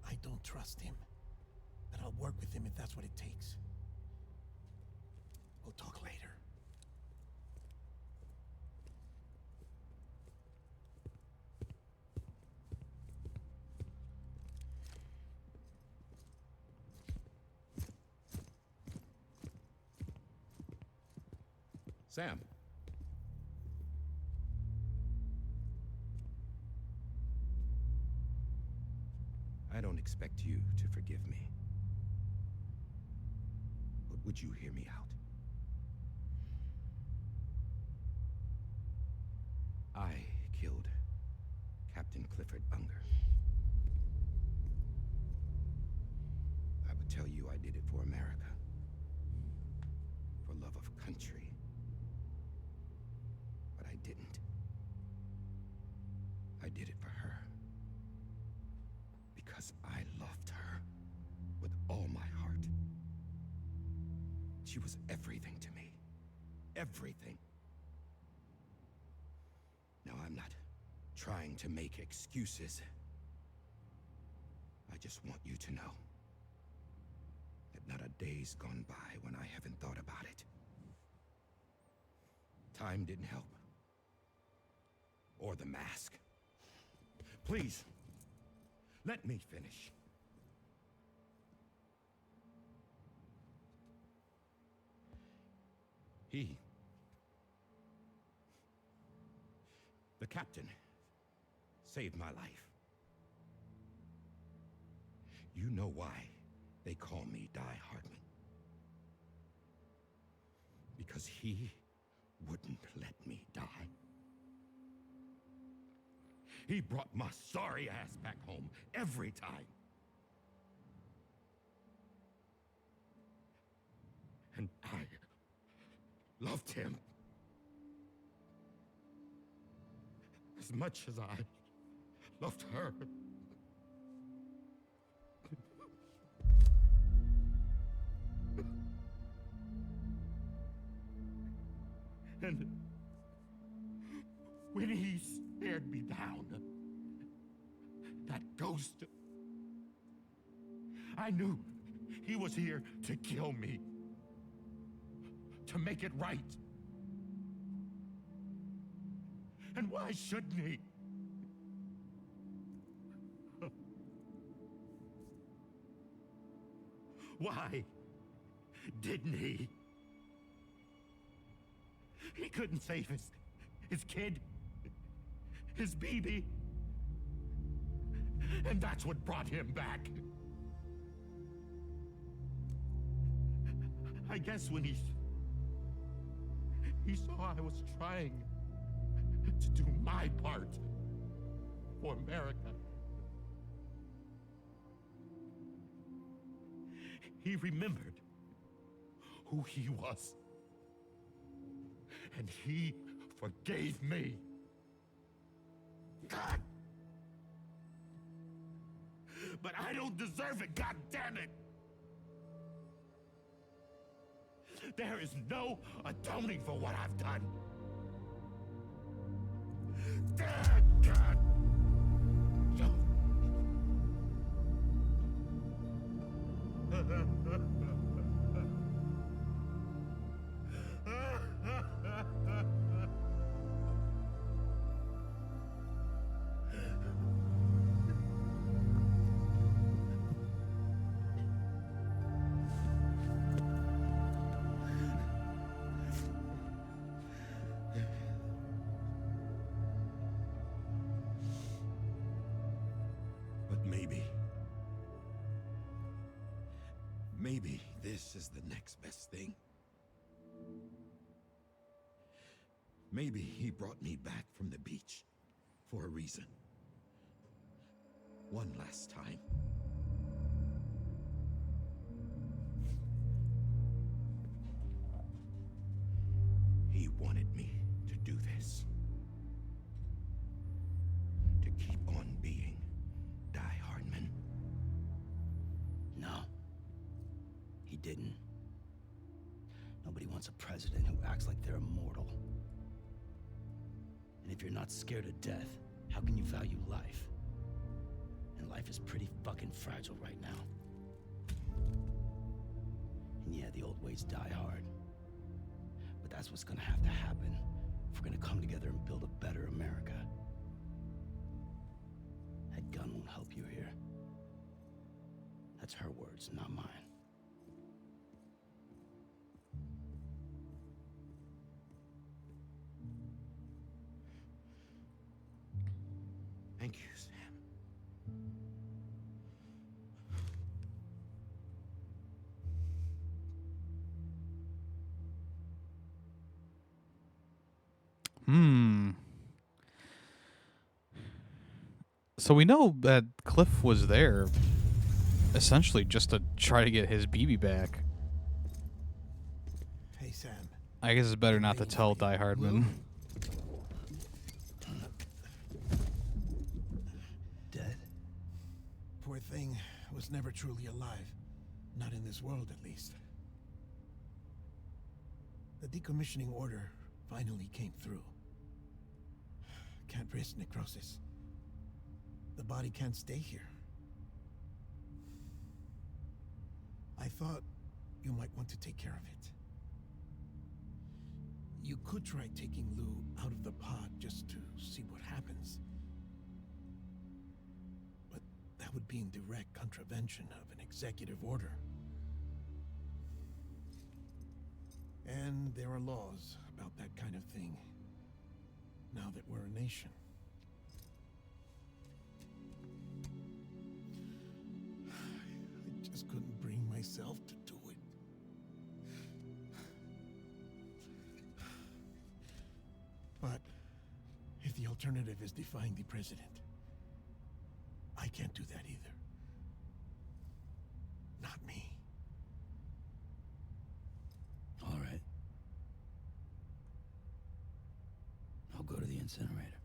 I don't trust him, but I'll work with him if that's what it takes. We'll talk later. Sam. don't expect you to forgive me. But would you hear me out? I killed Captain Clifford Unger. I would tell you I did it for America. For love of country. But I didn't. I did it for her. Because I loved her with all my heart. She was everything to me. Everything. Now, I'm not trying to make excuses. I just want you to know that not a day's gone by when I haven't thought about it. Time didn't help. Or the mask. Please, let me finish. The captain, saved my life. You know why they call me Die Hardman. Because he wouldn't let me die. He brought my sorry ass back home every time. And I loved him as much as I loved her. And when he stared me down, that ghost, I knew he was here to kill me, to make it right. And why shouldn't he? Why didn't he? He couldn't save his kid, his baby. And that's what brought him back. I guess when he saw I was trying to do my part for America, he remembered who he was. And he forgave me. God! But I don't deserve it, God damn it! There is no atoning for what I've done. God! Maybe this is the next best thing. Maybe he brought me back from the beach for a reason. One last time. He wanted me to do this. To keep on being Die Hardman. No. He didn't. Nobody wants a president who acts like they're immortal. And if you're not scared of death, how can you value life? And life is pretty fucking fragile right now. And yeah, the old ways die hard. But that's what's gonna have to happen if we're gonna come together and build a better America. That gun won't help you here. That's her words, not mine. Thank you, Sam. So we know that Cliff was there essentially just to try to get his BB back. Hey, Sam. I guess it's better not to tell Die Hardman. Dead? Poor thing was never truly alive. Not in this world, at least. The decommissioning order finally came through. Can't risk necrosis. The body can't stay here. I thought you might want to take care of it. You could try taking Lou out of the pod just to see what happens. But that would be in direct contravention of an executive order. And there are laws about that kind of thing, now that we're a nation. I just couldn't bring myself to do it. But if the alternative is defying the president, I can't do that either. Not me. All right. I'll go to the incinerator.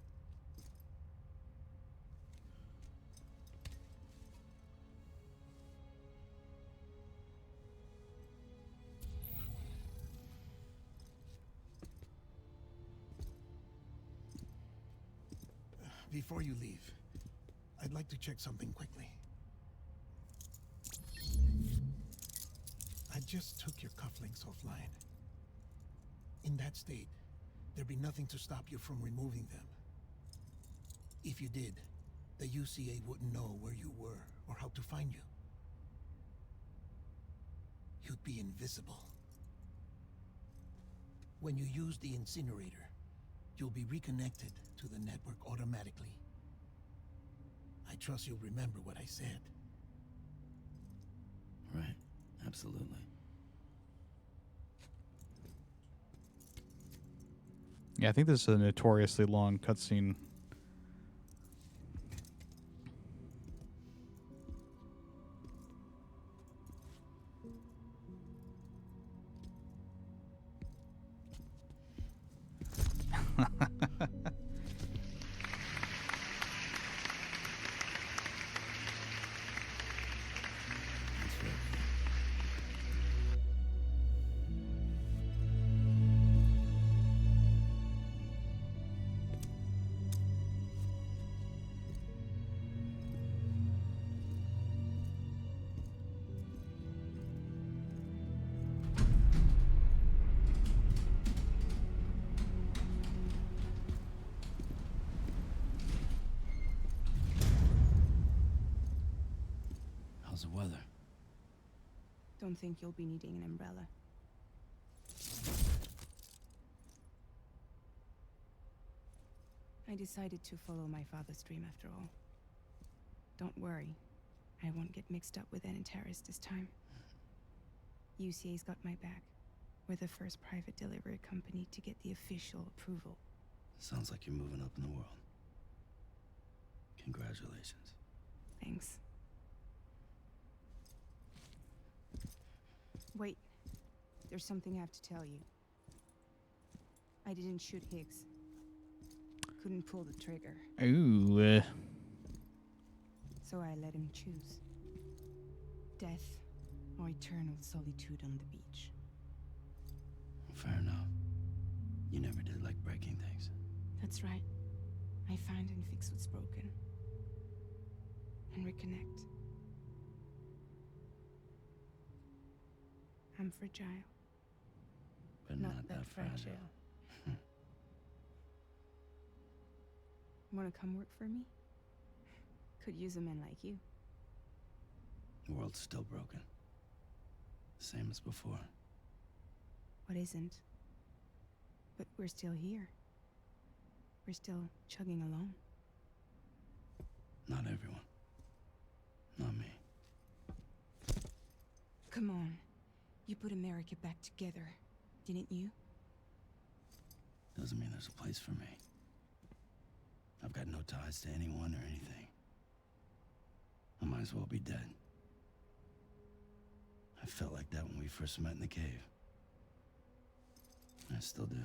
Before you leave, I'd like to check something quickly. I just took your cufflinks offline. In that state, there'd be nothing to stop you from removing them. If you did, the UCA wouldn't know where you were or how to find you. You'd be invisible. When you use the incinerator, you'll be reconnected to the network automatically. I trust you'll remember what I said. Right, absolutely. Yeah, I think this is a notoriously long cutscene. How's the weather? Don't think you'll be needing an umbrella. I decided to follow my father's dream after all. Don't worry, I won't get mixed up with any terrorists this time. UCA's got my back. We're the first private delivery company to get the official approval. Sounds like you're moving up in the world. Congratulations. Thanks. Wait, there's something I have to tell you. I didn't shoot Higgs. Couldn't pull the trigger. Ooh. So I let him choose. Death or eternal solitude on the beach. Fair enough. You never did like breaking things. That's right. I find and fix what's broken. And reconnect. I'm fragile. But not that fragile. Wanna come work for me? Could use a man like you. The world's still broken. Same as before. What isn't? But we're still here. We're still chugging along. Not everyone. Not me. Come on. You put America back together, didn't you? doesn't mean there's a place for me. I've got no ties to anyone or anything. I might as well be dead. I felt like that when we first met in the cave. I still do.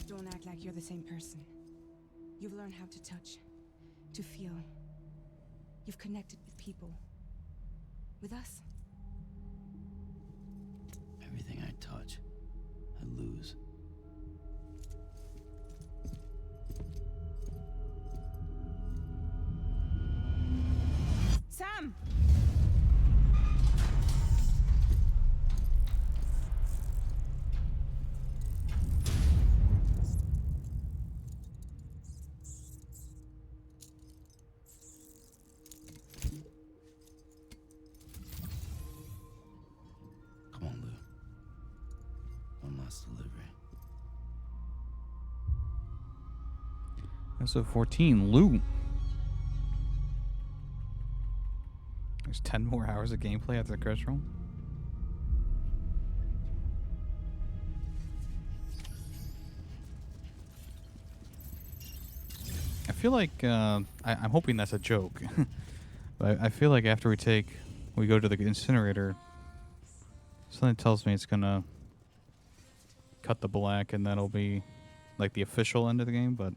Don't act like you're the same person. You've learned how to touch, to feel. You've connected with people. With us. Everything I touch, I lose. Sam! Come on, Lou. One last delivery. Episode 14, Lou. There's 10 more hours of gameplay after the credits roll. I feel like I'm hoping that's a joke, but I feel like after we go to the incinerator, something tells me it's gonna cut the black, and that'll be like the official end of the game. But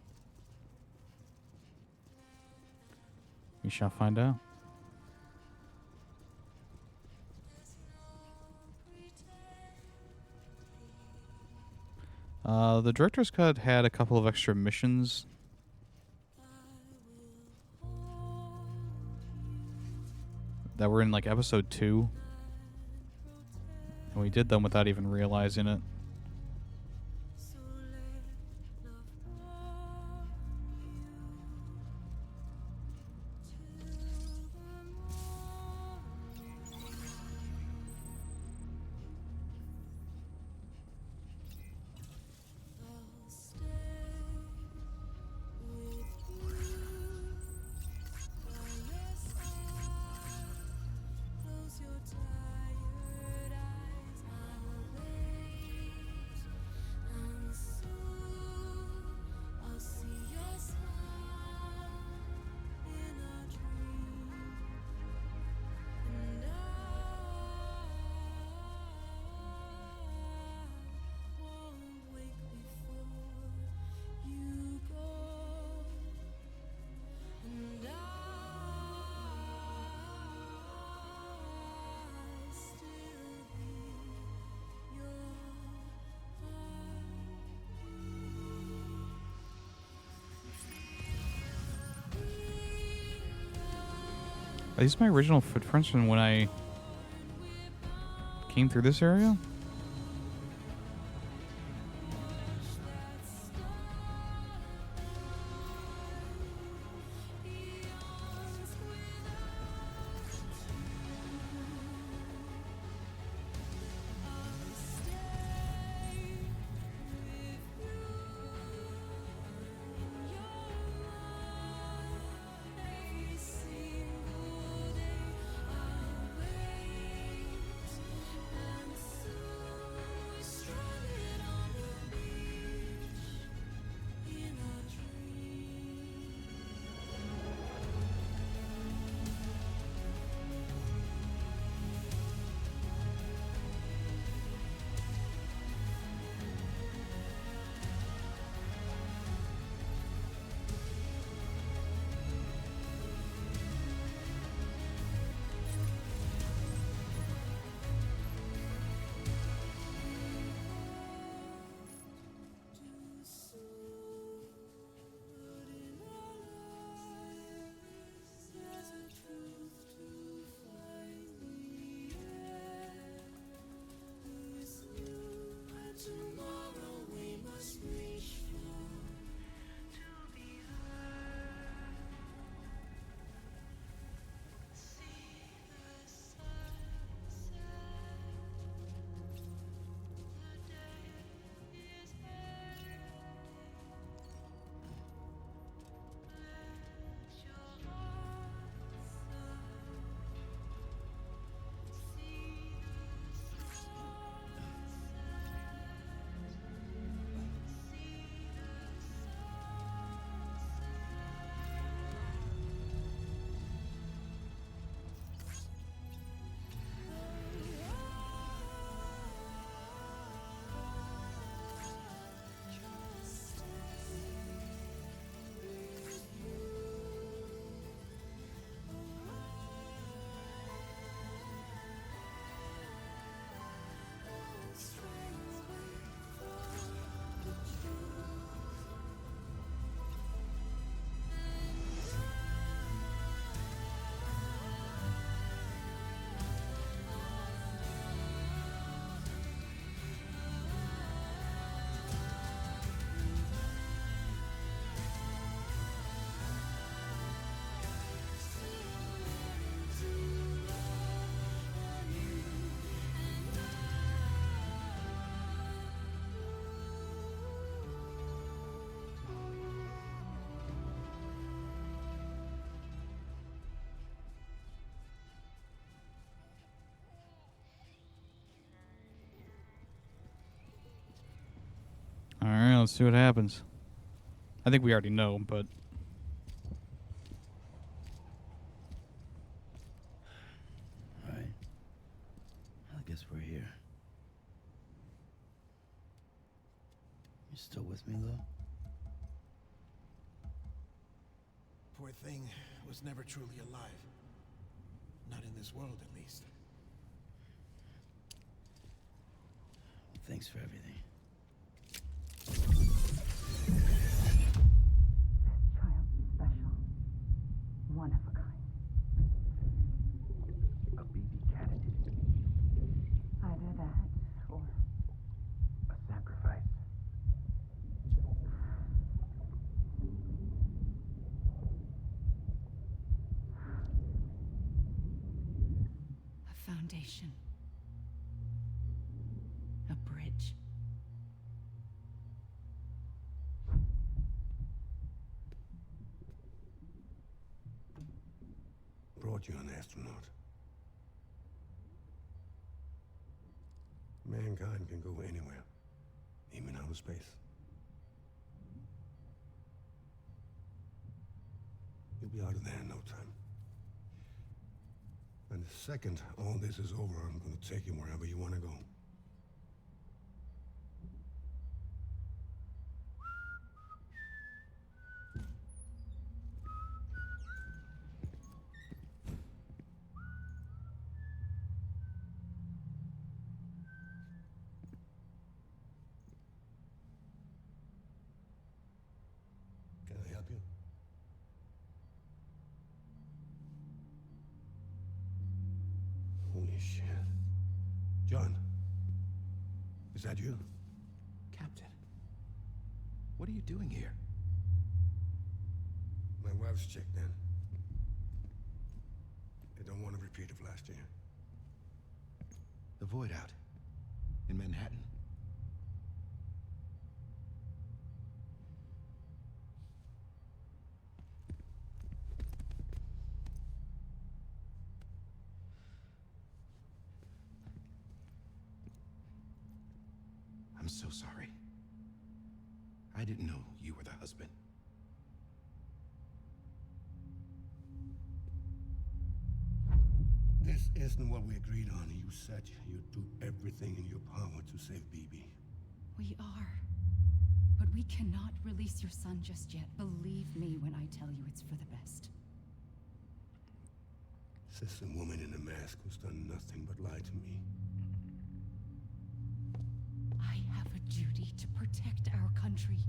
we shall find out. The director's cut had a couple of extra missions that were in like episode 2, and we did them without even realizing it. Are these my original footprints from when I came through this area? let's see what happens. I think we already know, but... Alright. I guess we're here. You still with me, though? Poor thing was never truly alive. Not in this world, at least. Thanks for everything. Child special. One of a kind. A BB candidate. Either that, or A sacrifice. A foundation. A bridge. Brought you an astronaut. Mankind can go anywhere, even outer space. You'll be out of there in no time. And the second all this is over, I'm going to take you wherever you want to go. Can I help you? Holy shit. John, is that you? Captain, what are you doing here? My wife's checked in. They don't want a repeat of last year. The Void out in Manhattan. I'm so sorry. I didn't know you were the husband. This isn't what we agreed on. You said you'd do everything in your power to save BB. We are. But we cannot release your son just yet. Believe me when I tell you it's for the best. Says a woman in a mask who's done nothing but lie to me. I have a duty to protect our country.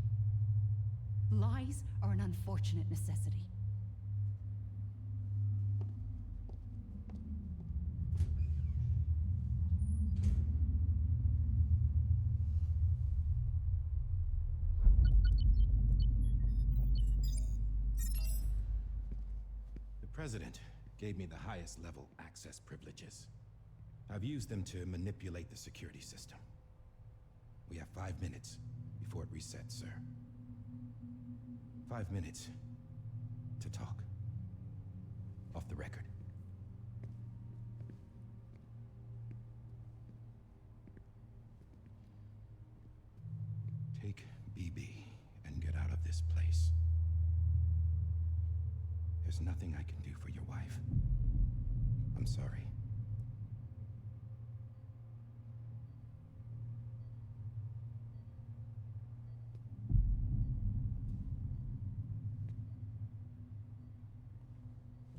Lies are an unfortunate necessity. The President gave me the highest level access privileges. I've used them to manipulate the security system. We have 5 minutes before it resets, sir. 5 minutes to talk. Off the record. Take BB and get out of this place. There's nothing I can do for your wife. I'm sorry.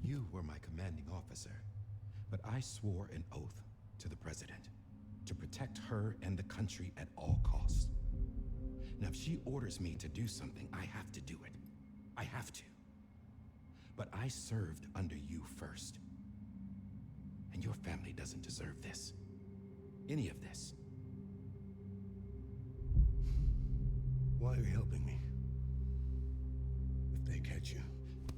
You were my commanding officer, but I swore an oath to the President to protect her and the country at all costs. Now, if she orders me to do something, I have to do it. I have to. But I served under you first. And your family doesn't deserve this. Any of this. Why are you helping me? If they catch you.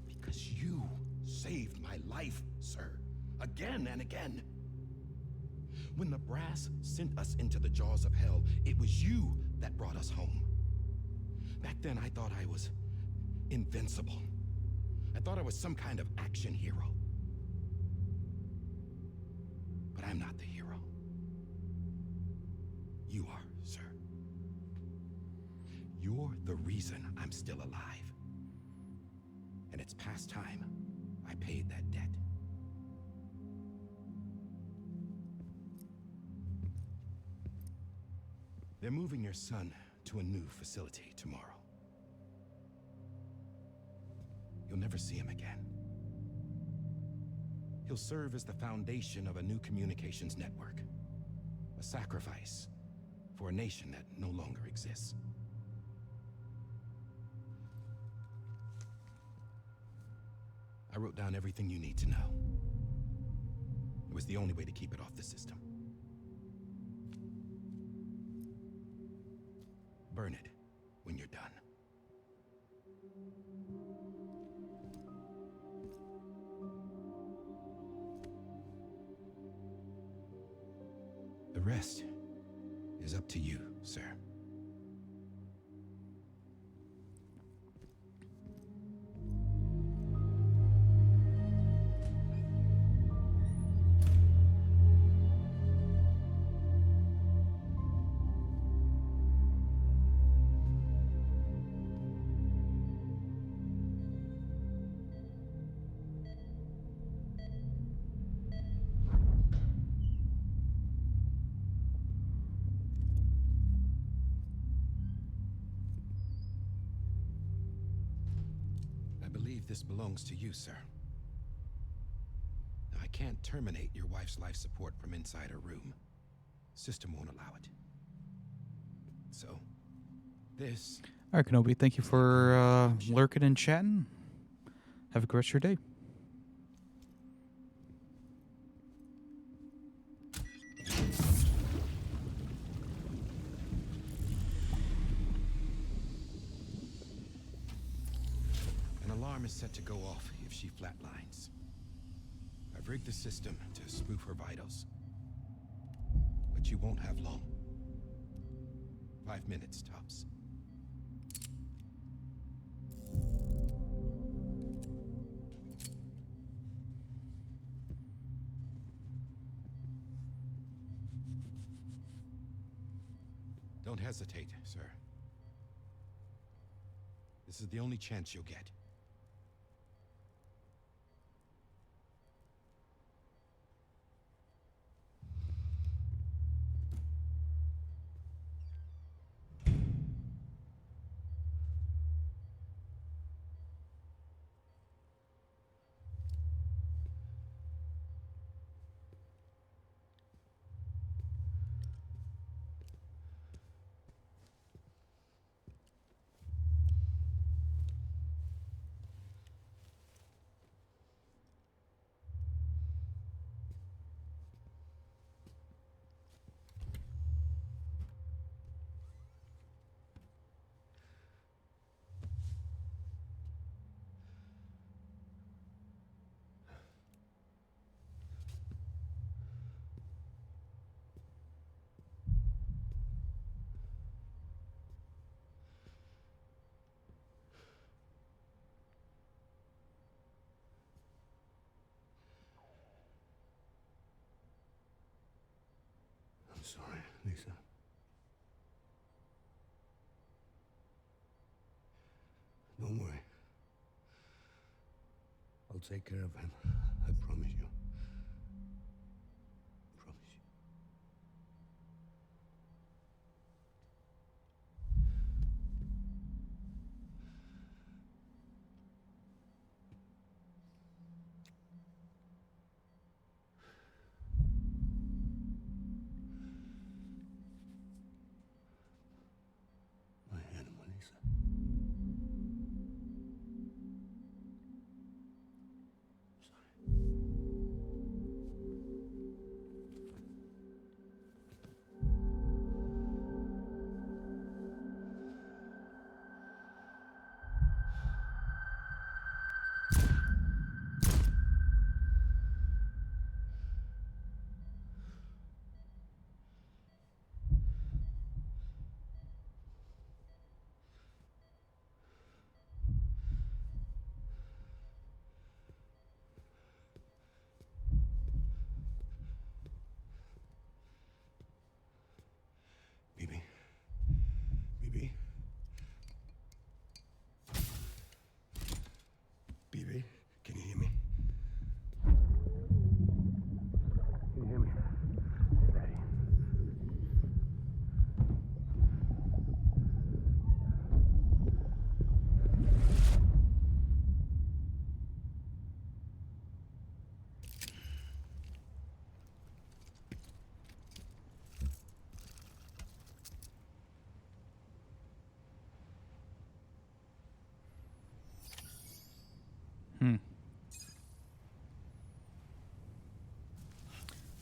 Because you saved my life, sir. Again and again. When the brass sent us into the jaws of hell, it was you that brought us home. Back then, I thought I was invincible. I thought I was some kind of action hero. But I'm not the hero. You are, sir. You're the reason I'm still alive. And it's past time I paid that debt. They're moving your son to a new facility tomorrow. You'll never see him again. He'll serve as the foundation of a new communications network. A sacrifice for a nation that no longer exists. I wrote down everything you need to know. It was the only way to keep it off the system. Burn it when you're done. The rest is up to you, sir. This belongs to you, sir. Now, I can't terminate your wife's life support from inside her room. System won't allow it. So, this... All right, Kenobi, thank you for lurking and chatting. Have a great rest of your day. Alarm is set to go off if she flatlines. I've rigged the system to spoof her vitals. But you won't have long. 5 minutes tops. Don't hesitate, sir. This is the only chance you'll get. Sorry, Lisa. Don't worry. I'll take care of him. I promise you. Promise you. My animal, Lisa. Sorry.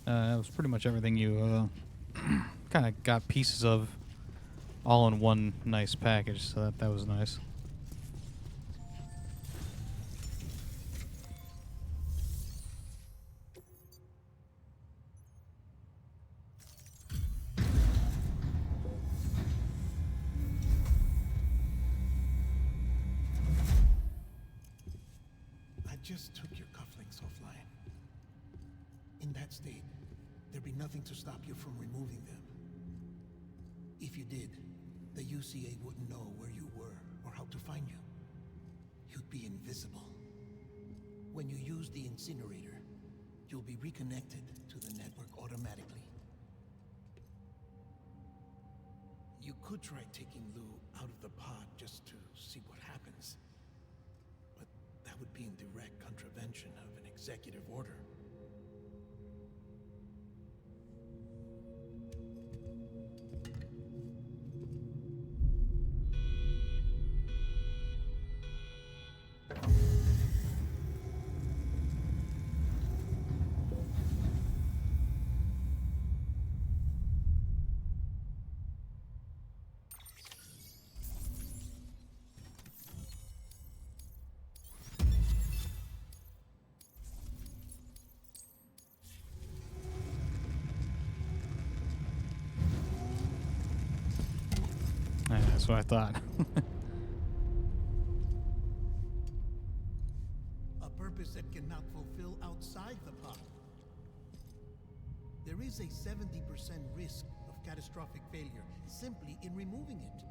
That was pretty much everything you kind of got pieces of all in one nice package, so that was nice. I just took your cufflinks offline. In that state, there'd be nothing to stop you from removing them. If you did, the UCA wouldn't know where you were or how to find you. You'd be invisible. When you use the incinerator, you'll be reconnected to the network automatically. You could try taking Lou out of the pod just to see what happens. But that would be in direct contravention of an executive order. Yeah, that's what I thought. A purpose that cannot fulfill outside the pod. There is a 70% risk of catastrophic failure simply in removing it.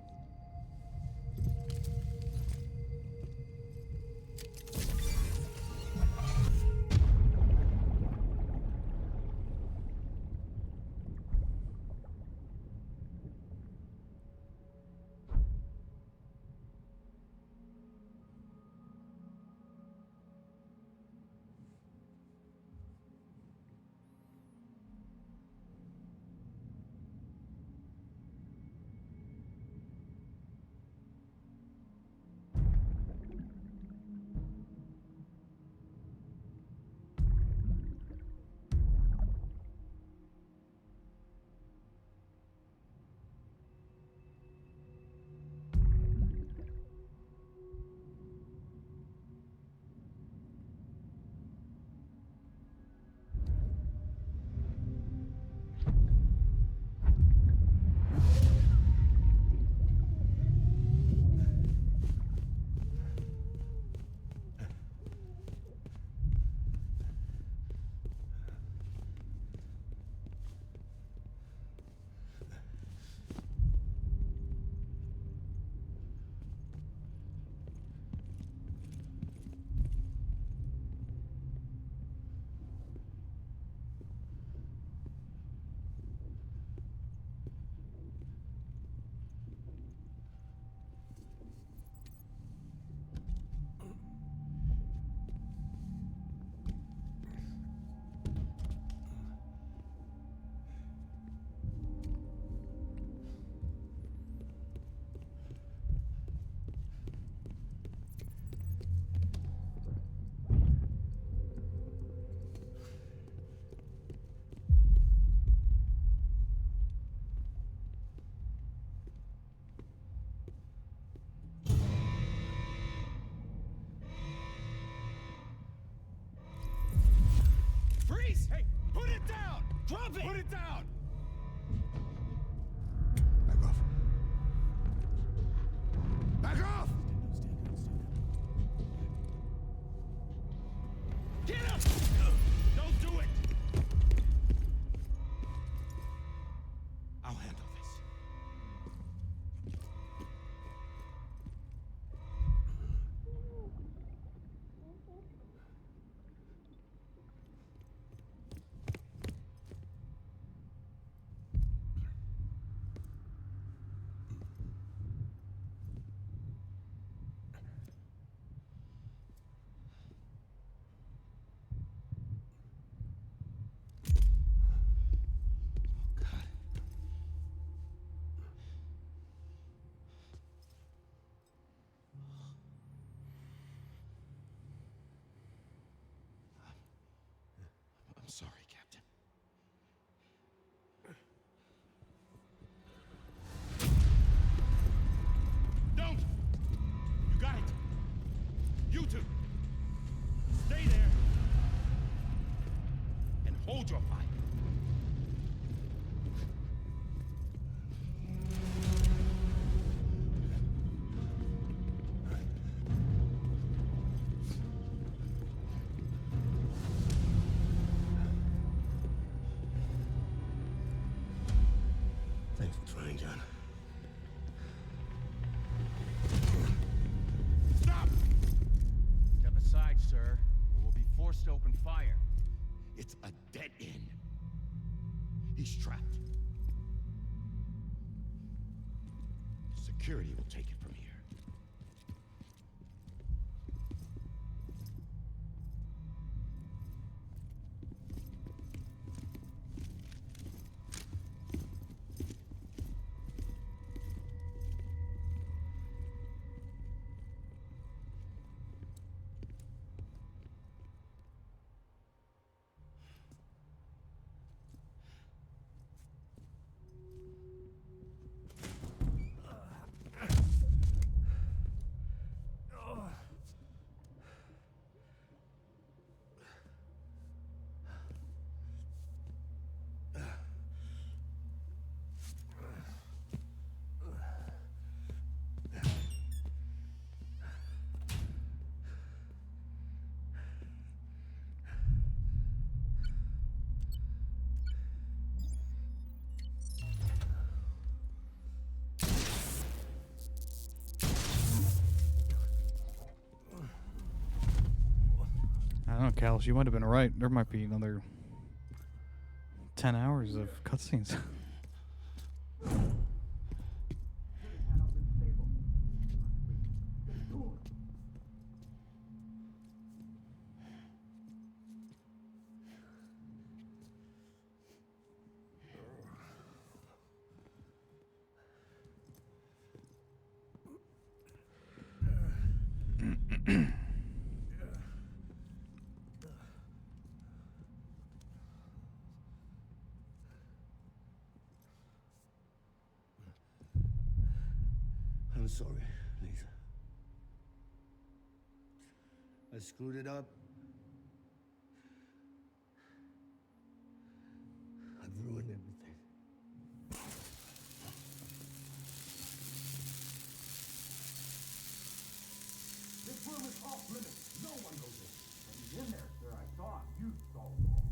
You two, stay there and hold your fire. Thanks for trying, John. Stop! Step aside, sir, or we'll be forced to open fire. It's a dead end. He's trapped. Security will take it from here. I don't know, Callus, you might have been right. There might be another 10 hours of cutscenes. I'm sorry, Lisa. I screwed it up. I've ruined everything. This room is off limits. No one goes in. But he's in there, sir. I saw him. You saw him all.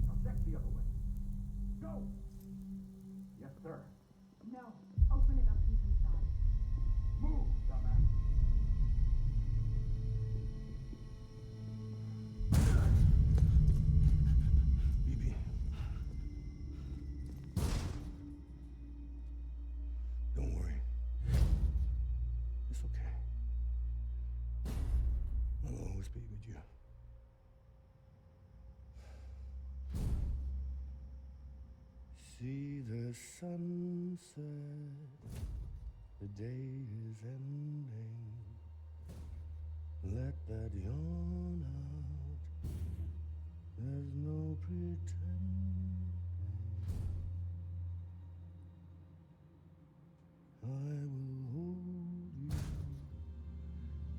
Now check the other way. Go! Yes, sir. No. Open it up. He's inside. Move, dumbass. BB. Don't worry. It's okay. I'll always be with you. See the sunset. The day is ending. Let that yawn out. There's no pretending. I will hold you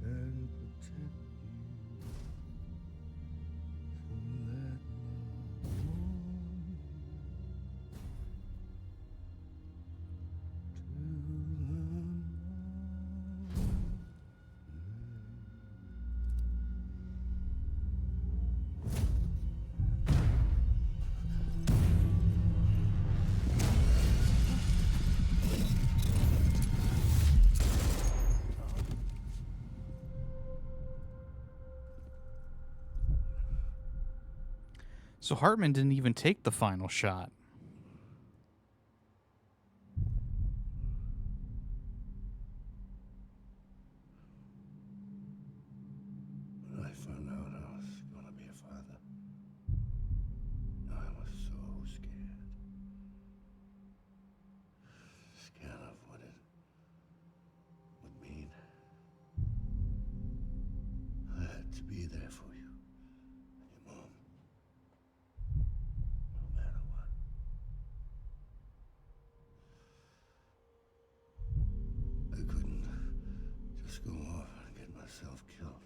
and protect you. So let love warm you to the morning. So Hartman didn't even take the final shot. When I found out I was gonna be a father, I was so scared. Scared of what it would mean. I had to be there for you and your mom. No matter what. I couldn't just go off and get myself killed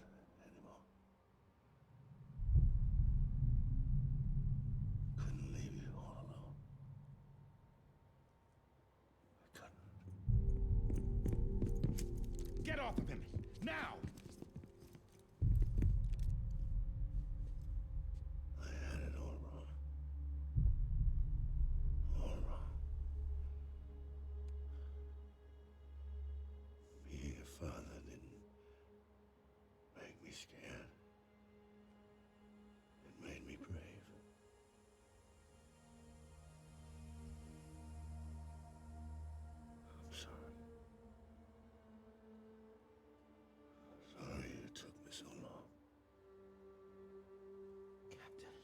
Now! I had it all wrong. All wrong. Being a father didn't make me scared. It made me brave. I'm sorry. Sorry it took me so long. Captain.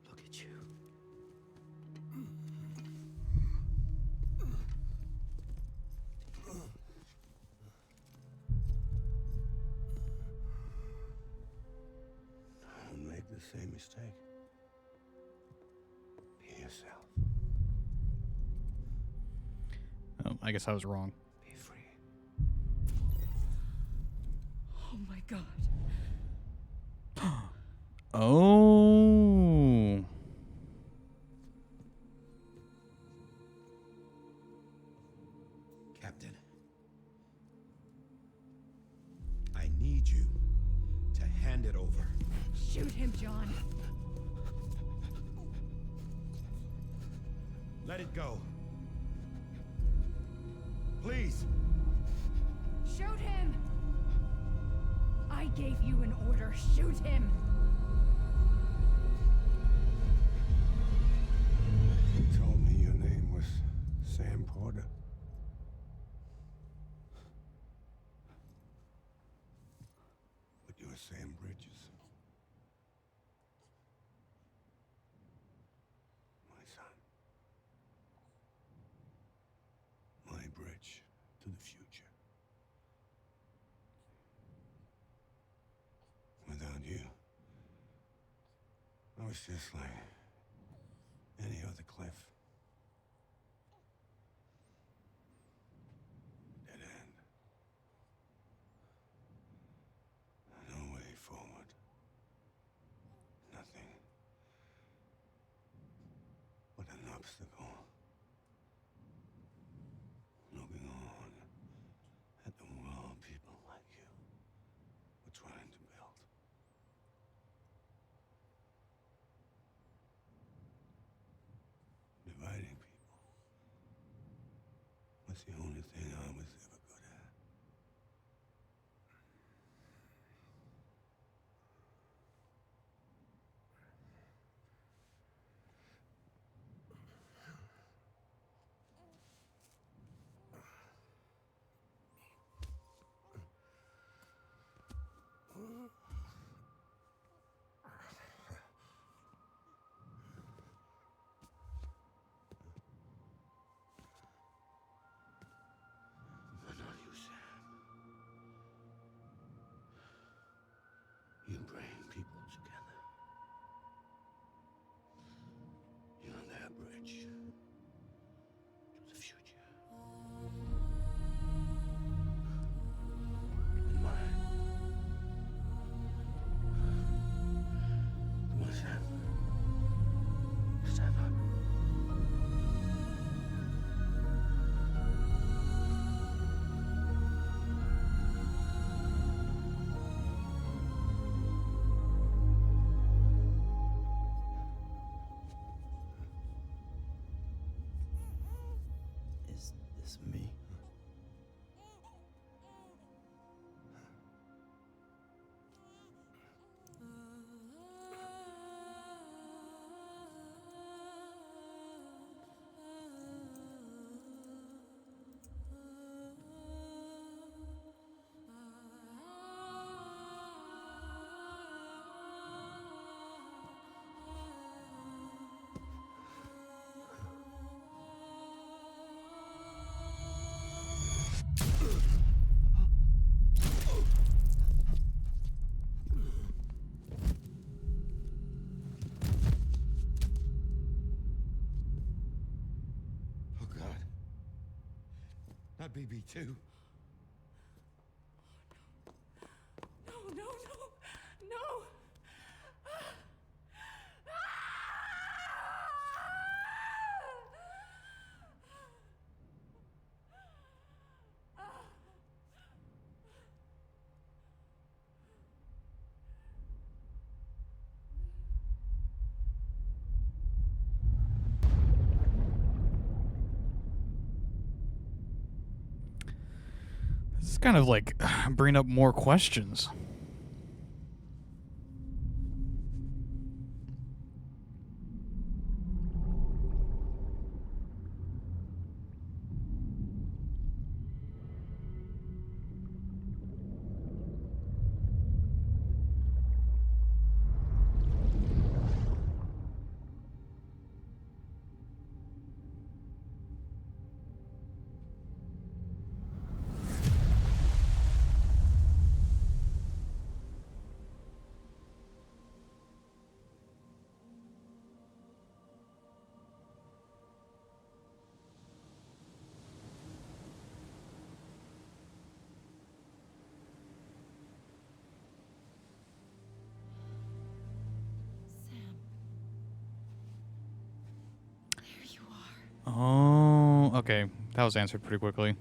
Look at you. Don't make the same mistake. Be yourself. Oh, I guess I was wrong. Be free. Oh my god. Oh. Captain, I need you to hand it over. Shoot him, John. Let it go. Please. Shoot him! I gave you an order. Shoot him! You told me your name was Sam Porter. But you're Sam Bridges. My son. My bridge to the future. Without you, I was just like any other Cliff. Dead end. No way forward. Nothing but an obstacle. Looking on at the world people like you were trying to build. Dividing people was the only thing I was ever good at. But not you, Sam. You bring people together. You're their bridge to the future. And mine. Come on, Sam. Stand up. Is this me? Oh, God. Not BB2. No, no, no, no! It's kind of like bring up more questions. Oh, okay. That was answered pretty quickly.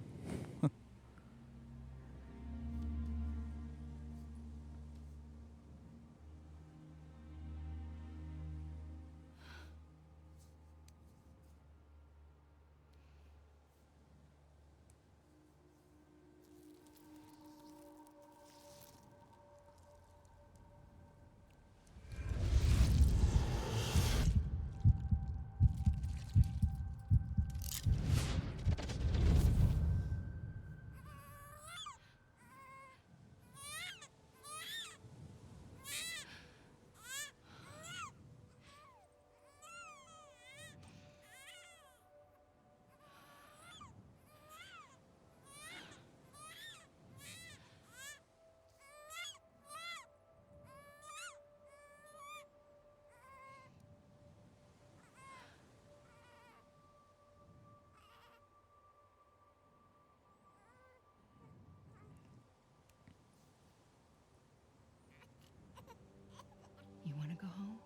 You want to go home?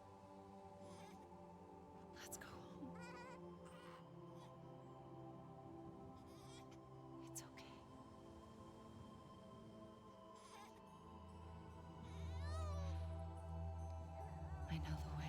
Let's go home. It's okay. I know the way.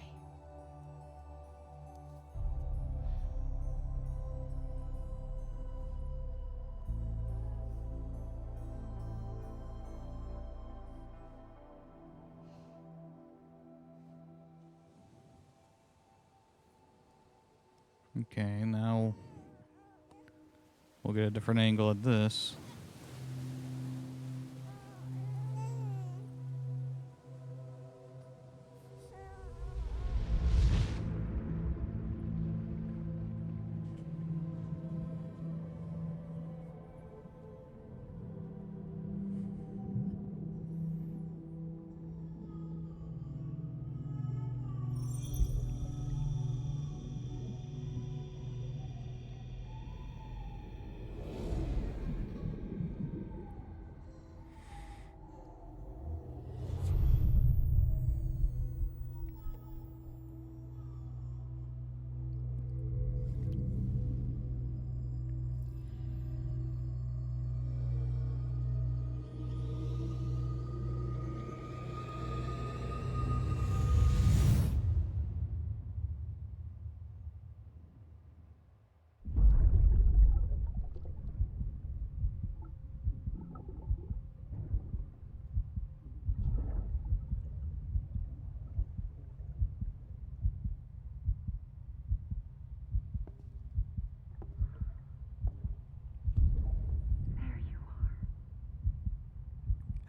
Okay, now we'll get a different angle at this.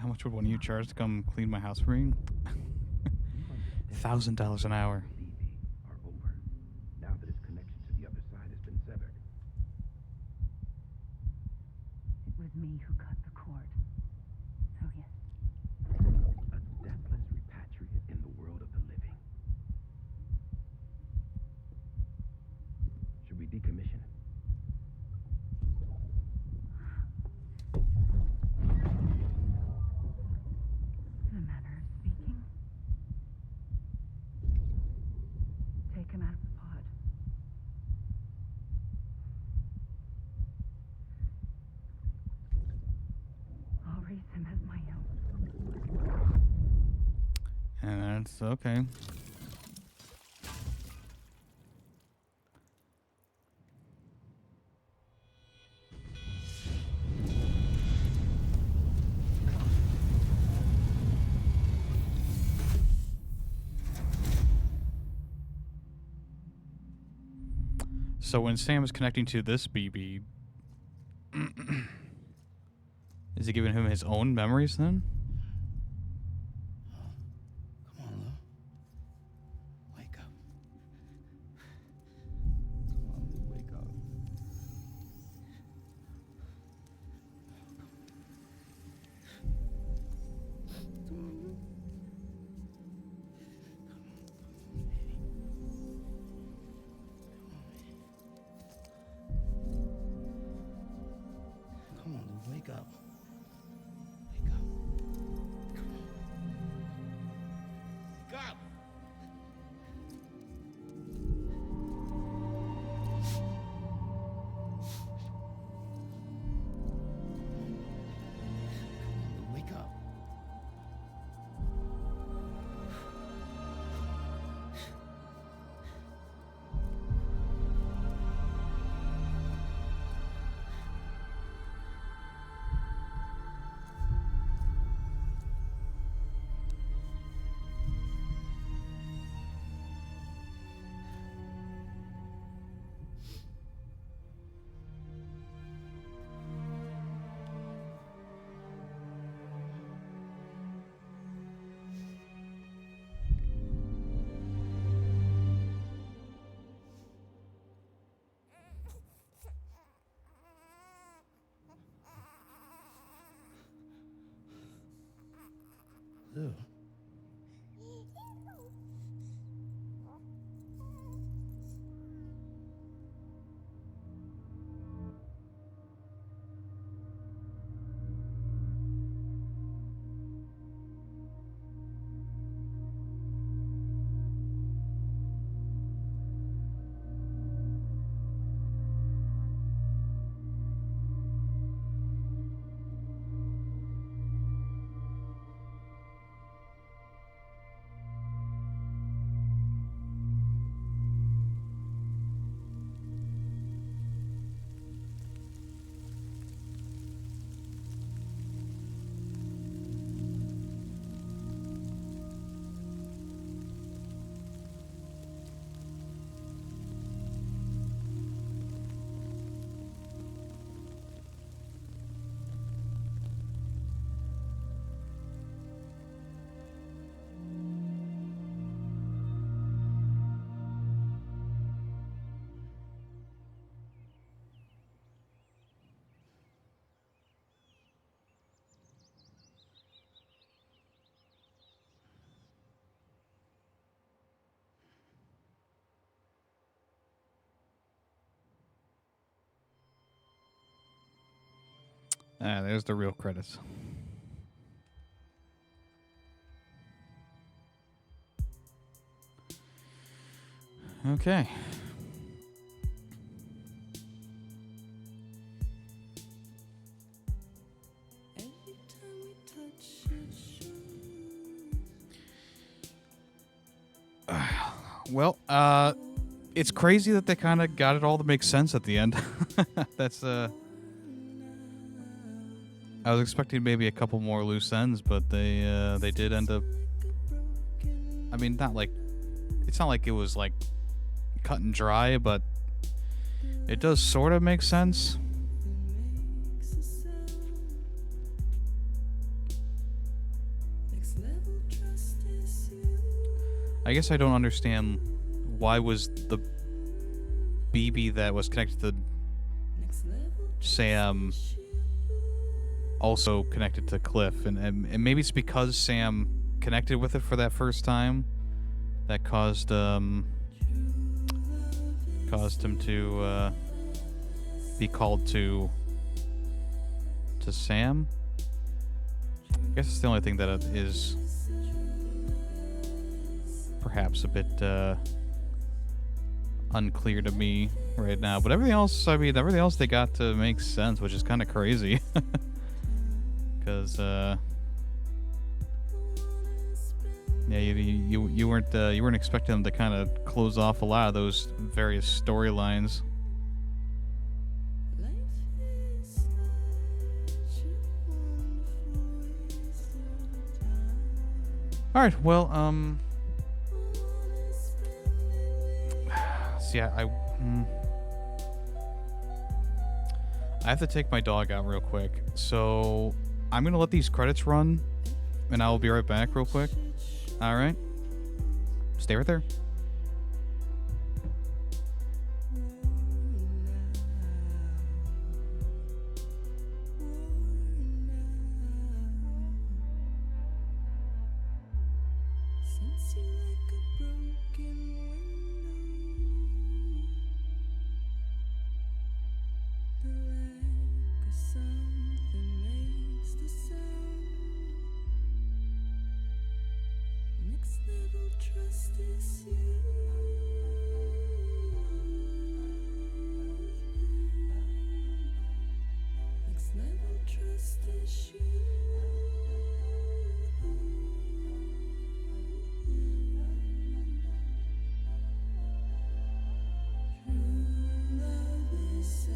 How much would one of you charge to come clean my house for me? $1,000 an hour. Are over, now that its connection to the other side has been severed. It was me who cut the cord. So yes. A deathless repatriate in the world of the living. Should we decommission it? In a manner of speaking. Take him out of the pod. I'll raise him as my own. And that's okay. So when Sam is connecting to this BB, is he giving him his own memories then? Come on, Lou. Wake up. Come on, Lou, wake up. Come on, Lou, wake up. Wake up. Come on. Wake up! Come on, Lou, wake up. Lou. Ah, there's the real credits. Okay. Well, it's crazy that they kind of got it all to make sense at the end. That's I was expecting maybe a couple more loose ends, but they did end up. I mean, it's not like it was like cut and dry, but it does sort of make sense. I guess I don't understand why was the BB that was connected to Sam also connected to Cliff, and maybe it's because Sam connected with it for that first time that caused him to be called to Sam. I guess it's the only thing that is perhaps a bit unclear to me right now, but everything else they got to make sense, which is kind of crazy. Because yeah, you weren't expecting them to kind of close off a lot of those various storylines. All right, well, see, I have to take my dog out real quick. So I'm going to let these credits run, and I will be right back real quick. All right? Stay right there. Since you like a broken window, the lack of something makes the sound. Next level trust is you. Next level trust is you. True love is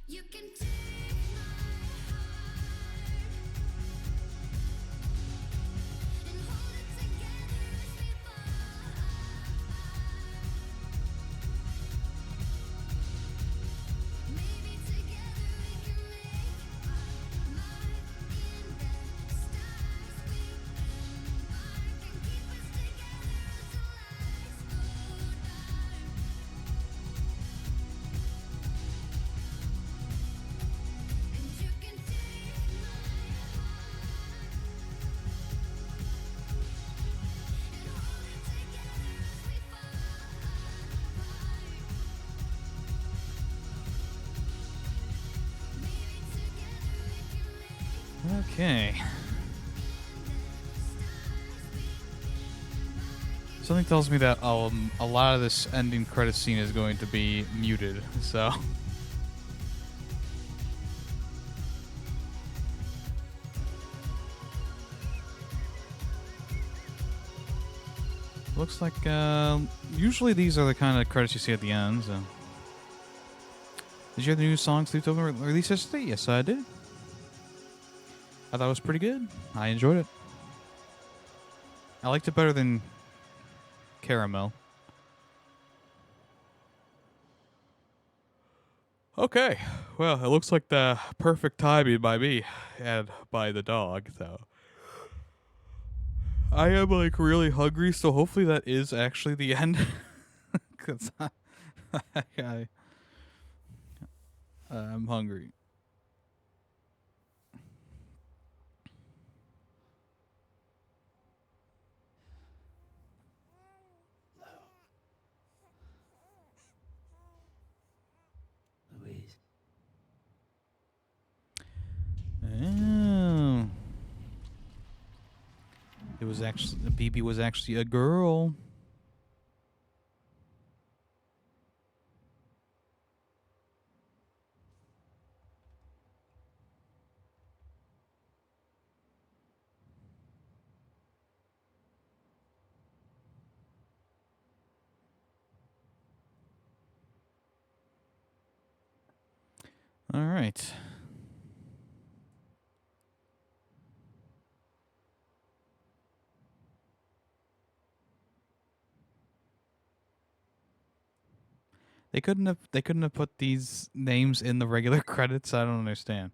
You can take my heart and hold it together as we fall apart. Maybe together we can make our mark in the stars we embark and keep us together until lights go dark. And you can take my heart and hold it together as we fall apart. Maybe together we can make Okay. Something tells me that a lot of this ending credit scene is going to be muted, so. Looks like, usually these are the kind of credits you see at the end, so. Did you hear the new song Sleep Token released yesterday? Yes, I did. I thought it was pretty good. I enjoyed it. I liked it better than Caramel. Okay. Well, it looks like the perfect timing by me and by the dog, so. I am, like, really hungry, so hopefully that is actually the end. Because I'm hungry. Louise. Oh. It was actually, BB was actually a girl. All right. They couldn't have put these names in the regular credits. I don't understand.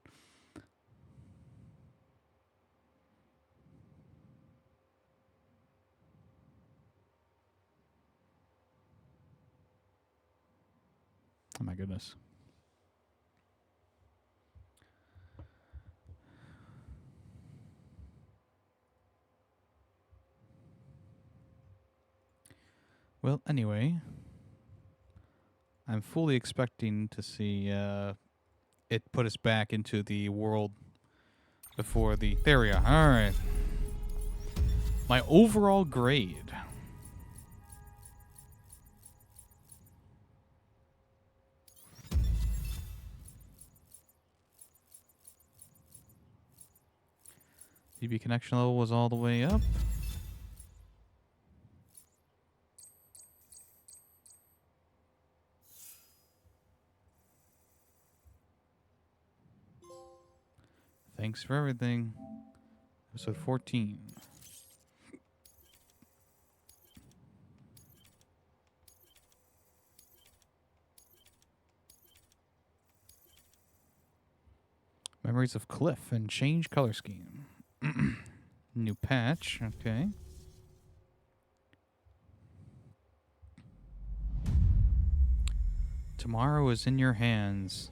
Oh my goodness. Well, anyway, I'm fully expecting to see it put us back into the world before the... There we are. All right. My overall grade. DB connection level was all the way up. Thanks for everything. Episode 14. Memories of Cliff and change color scheme. New patch, okay. Tomorrow is in your hands.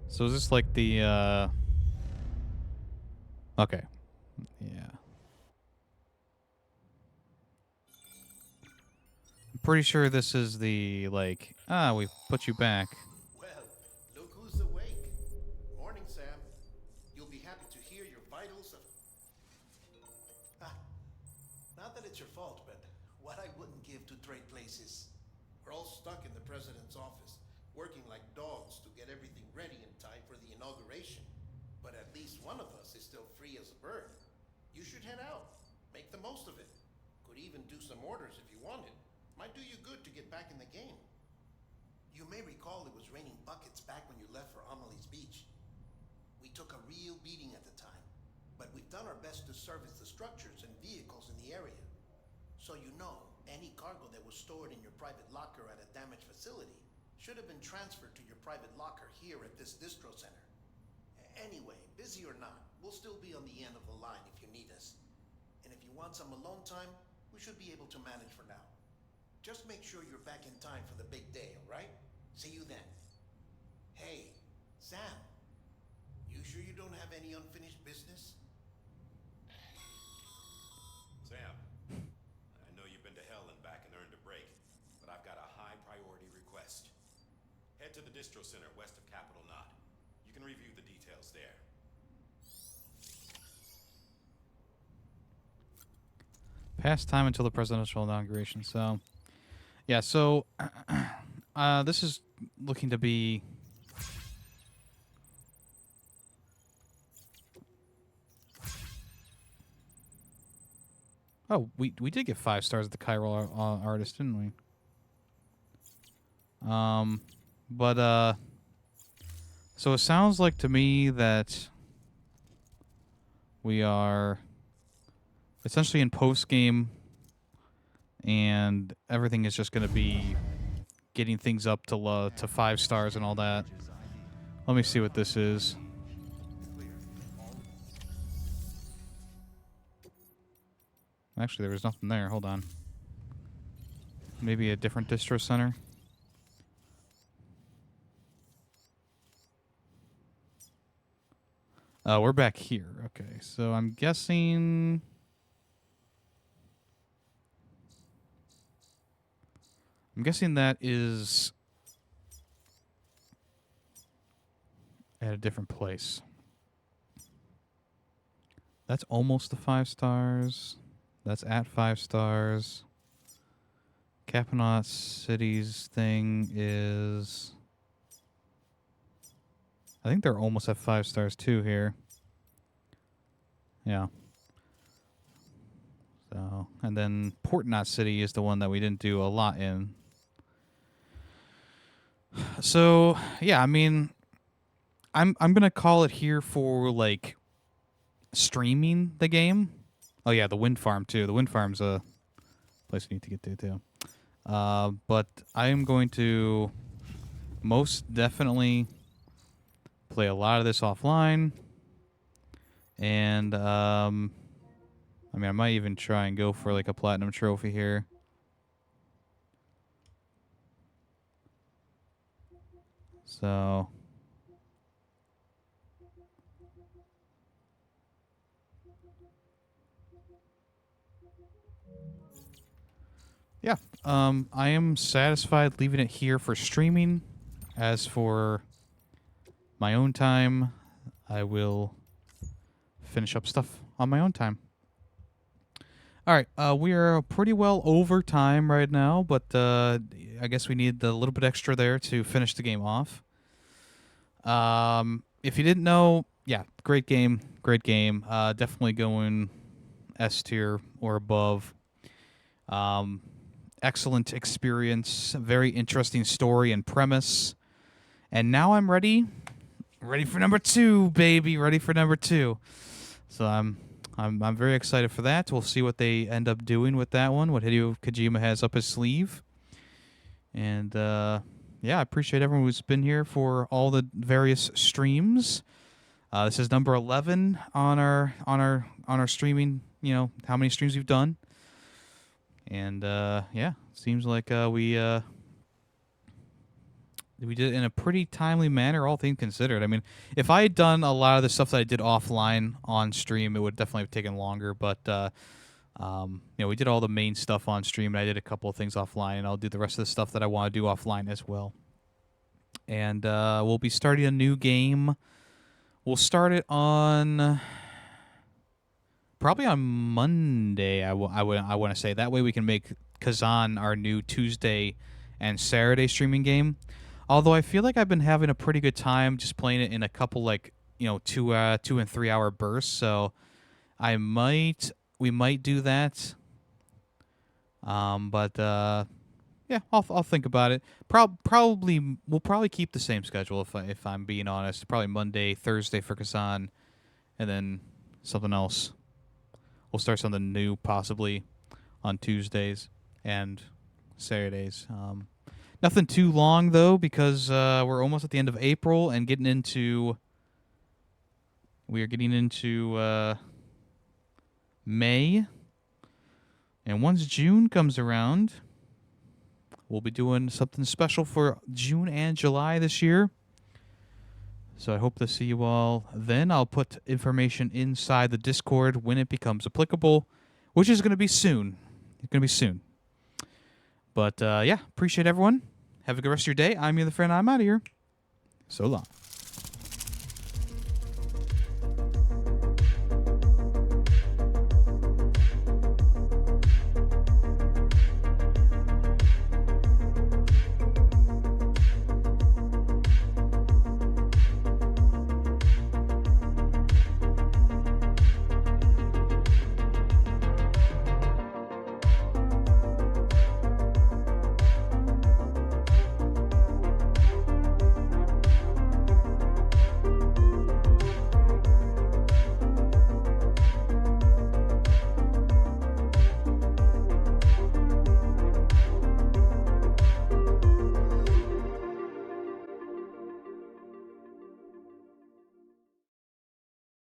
So is this like the, okay. Yeah. I'm pretty sure this is the, like, we put you back. Well, look who's awake. Morning, Sam. You'll be happy to hear your vitals of... Not that it's your fault, but what I wouldn't give to trade places. We're all stuck in the president's office, working like dogs to get everything ready in time for the inauguration. still free as a bird. You should head out. Make the most of it. Could even do some orders if you wanted. Might do you good to get back in the game. You may recall it was raining buckets back when you left for Amelie's Beach. We took a real beating at the time, but we've done our best to service the structures and vehicles in the area. So you know, any cargo that was stored in your private locker at a damaged facility should have been transferred to your private locker here at this distro center. Anyway, busy or not, we'll still be on the end of the line if you need us. And if you want some alone time, we should be able to manage for now. Just make sure you're back in time for the big day, alright? See you then. Hey, Sam. You sure you don't have any unfinished business? Sam, I know you've been to hell and back and earned a break, but I've got a high priority request. Head to the distro center west of Capital Knot. You can review the details there. Past time until the presidential inauguration. So, yeah. So, this is looking to be. Oh, we did get 5 stars at the chiral artist, didn't we? But so it sounds like to me that we are essentially in post game, and everything is just going to be getting things up to 5 stars and all that. Let me see what this is. Actually, there was nothing there. Hold on. Maybe a different distro center. We're back here. Okay, so I'm guessing. That is at a different place. That's almost the 5 stars. That's at 5 stars. Capanot City's thing is. I think they're almost at 5 stars too here. Yeah. So, and then Port Knot City is the one that we didn't do a lot in. So, yeah, I mean, I'm gonna call it here for like streaming the game. Oh yeah, the wind farm too. The wind farm's a place we need to get to too. But I am going to most definitely play a lot of this offline, and I mean, I might even try and go for like a platinum trophy here. So yeah, I am satisfied leaving it here for streaming. As for my own time, I will finish up stuff on my own time. All right, we are pretty well over time right now, but I guess we need a little bit extra there to finish the game off. If you didn't know, yeah, great game, great game. Definitely going S tier or above. Excellent experience, very interesting story and premise. And now I'm ready for number 2, baby, ready for number 2. So I'm very excited for that. We'll see what they end up doing with that one, what Hideo Kojima has up his sleeve. And yeah, I appreciate everyone who's been here for all the various streams. This is number 11 on our streaming, you know, how many streams we've done. And yeah, seems like we did it in a pretty timely manner, all things considered. I mean, if I had done a lot of the stuff that I did offline on stream, it would definitely have taken longer. But you know, we did all the main stuff on stream, and I did a couple of things offline, and I'll do the rest of the stuff that I want to do offline as well. And we'll be starting a new game. We'll start it on probably on Monday. I want to say that way we can make Kazan our new Tuesday and Saturday streaming game. Although I feel like I've been having a pretty good time just playing it in a couple like 2 and 3 hour bursts. So we might do that. But yeah, I'll think about it. We'll probably keep the same schedule if I'm being honest. Probably Monday, Thursday for Kazan, and then something else. We'll start something new possibly on Tuesdays and Saturdays. Nothing too long though, because we're almost at the end of April and getting into May. And once June comes around, we'll be doing something special for June and July this year. So I hope to see you all then. I'll put information inside the Discord when it becomes applicable, which is going to be soon. It's going to be soon. But yeah, appreciate everyone. Have a good rest of your day. I'm YemmytheFerret. I'm out of here. So long.